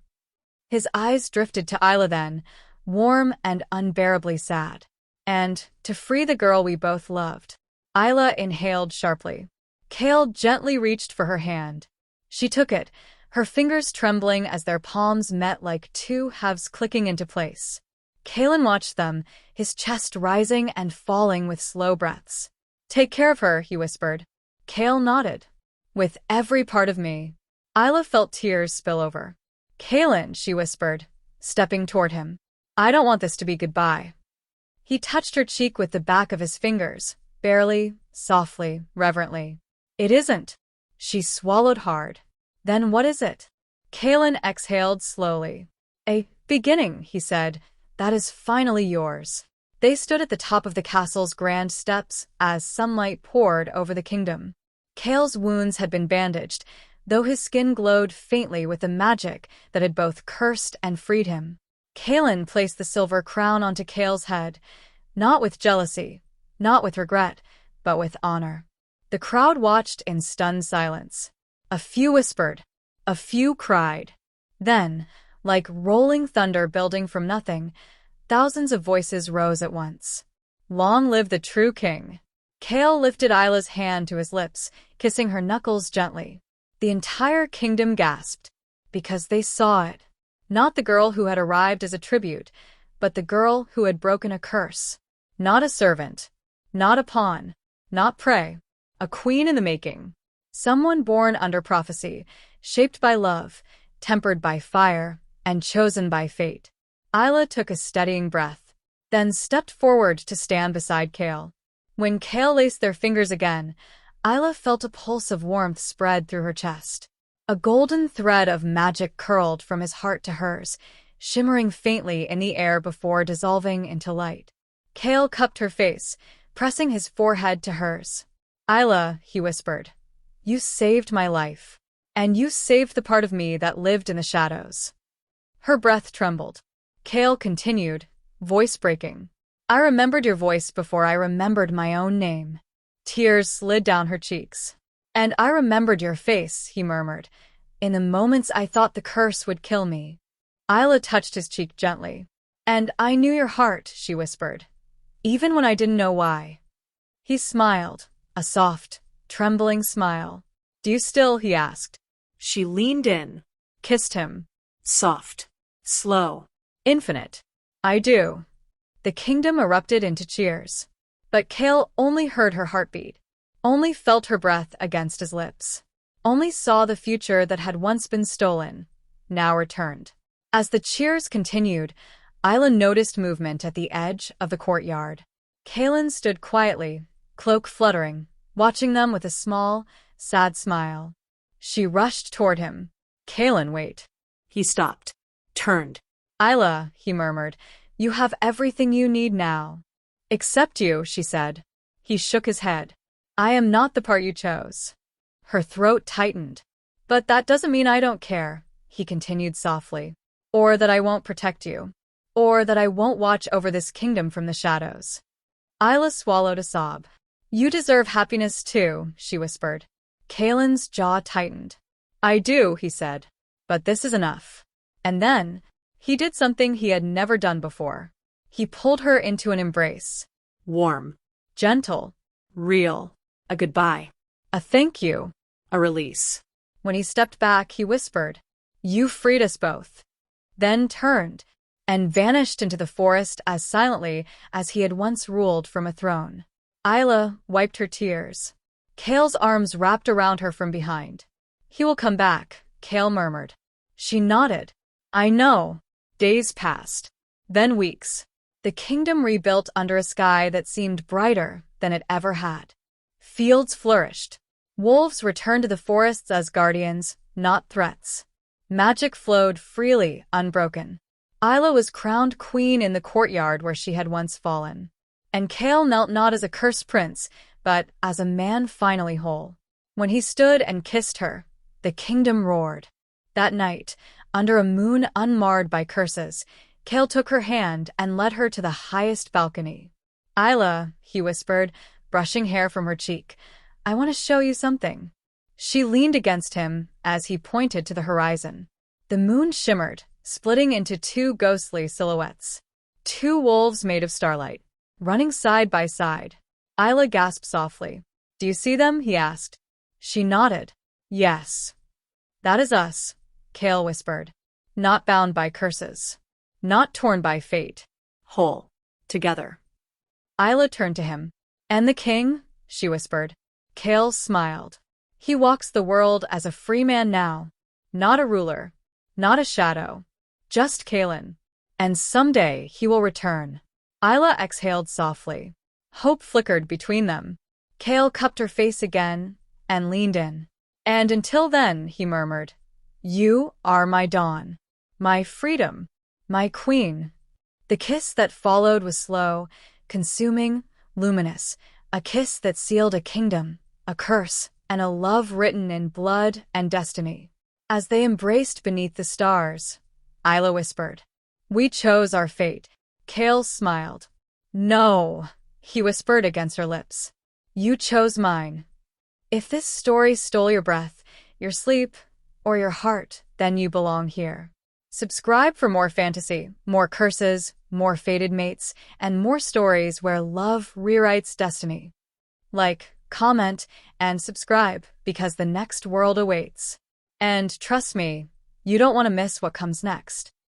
His eyes drifted to Ayla then, warm and unbearably sad. "And to free the girl we both loved." Ayla inhaled sharply. Kael gently reached for her hand. She took it, her fingers trembling as their palms met like two halves clicking into place. Kaelin watched them, his chest rising and falling with slow breaths. "Take care of her," he whispered. Kael nodded. "With every part of me." Ayla felt tears spill over. "Kaelin," she whispered, stepping toward him. "I don't want this to be goodbye." He touched her cheek with the back of his fingers, barely, softly, reverently. "It isn't." She swallowed hard. "Then what is it?" Kaelin exhaled slowly. "A beginning," he said. "That is finally yours." They stood at the top of the castle's grand steps as sunlight poured over the kingdom. Kael's wounds had been bandaged, though his skin glowed faintly with the magic that had both cursed and freed him. Kaelin placed the silver crown onto Kael's head, not with jealousy, not with regret, but with honor. The crowd watched in stunned silence. A few whispered, a few cried. Then, like rolling thunder building from nothing, thousands of voices rose at once. "Long live the true king!" Kael lifted Ayla's hand to his lips, kissing her knuckles gently. The entire kingdom gasped, because they saw it. Not the girl who had arrived as a tribute, but the girl who had broken a curse. Not a servant, not a pawn, not prey. A queen in the making. Someone born under prophecy, shaped by love, tempered by fire, and chosen by fate. Ayla took a steadying breath, then stepped forward to stand beside Kale. When Kale laced their fingers again, Ayla felt a pulse of warmth spread through her chest. A golden thread of magic curled from his heart to hers, shimmering faintly in the air before dissolving into light. Kale cupped her face, pressing his forehead to hers. "Ayla," he whispered, "you saved my life. And you saved the part of me that lived in the shadows." Her breath trembled. Kale continued, voice breaking. "I remembered your voice before I remembered my own name." Tears slid down her cheeks. "And I remembered your face," he murmured, "in the moments I thought the curse would kill me." Ayla touched his cheek gently. "And I knew your heart," she whispered, "even when I didn't know why." He smiled, a soft, trembling smile. "Do you still?" he asked. She leaned in. Kissed him. Soft. Slow. "Infinite." "I do." The kingdom erupted into cheers. But Kale only heard her heartbeat, only felt her breath against his lips, only saw the future that had once been stolen, now returned. As the cheers continued, Ayla noticed movement at the edge of the courtyard. Kalen stood quietly, cloak fluttering, watching them with a small, sad smile. She rushed toward him. "Kalen, wait." He stopped. Turned. "Ayla," he murmured, "you have everything you need now." "Except you," she said. He shook his head. "I am not the part you chose." Her throat tightened. "But that doesn't mean I don't care," he continued softly. "Or that I won't protect you. Or that I won't watch over this kingdom from the shadows." Ayla swallowed a sob. "You deserve happiness too," she whispered. Kalen's jaw tightened. "I do," he said. "But this is enough." And then, he did something he had never done before. He pulled her into an embrace. Warm. Gentle. Real. A goodbye. A thank you. A release. When he stepped back, he whispered, "You freed us both." Then turned and vanished into the forest as silently as he had once ruled from a throne. Ayla wiped her tears. Kale's arms wrapped around her from behind. "He will come back," Kale murmured. She nodded. "I know." Days passed. Then weeks. The kingdom rebuilt under a sky that seemed brighter than it ever had. Fields flourished. Wolves returned to the forests as guardians, not threats. Magic flowed freely, unbroken. Ayla was crowned queen in the courtyard where she had once fallen. And Kale knelt not as a cursed prince, but as a man finally whole. When he stood and kissed her, the kingdom roared. That night, under a moon unmarred by curses, Kale took her hand and led her to the highest balcony. "Ayla," he whispered, brushing hair from her cheek, "I want to show you something." She leaned against him as he pointed to the horizon. The moon shimmered, splitting into two ghostly silhouettes. Two wolves made of starlight, running side by side. Ayla gasped softly. "Do you see them?" he asked. She nodded. "Yes." "That is us," Kale whispered. "Not bound by curses. Not torn by fate. Whole. Together." Ayla turned to him. "And the king?" she whispered. Kale smiled. "He walks the world as a free man now. Not a ruler. Not a shadow. Just Kalen. And someday he will return." Ayla exhaled softly. Hope flickered between them. Kale cupped her face again and leaned in. "And until then," he murmured, "you are my dawn. My freedom. My queen." The kiss that followed was slow, consuming, luminous, a kiss that sealed a kingdom, a curse, and a love written in blood and destiny. As they embraced beneath the stars, Ayla whispered, "We chose our fate." Kale smiled. "No," he whispered against her lips. "You chose mine. If this story stole your breath, your sleep, or your heart, then you belong here." Subscribe for more fantasy, more curses, more fated mates, and more stories where love rewrites destiny. Like, comment, and subscribe because the next world awaits. And trust me, you don't want to miss what comes next.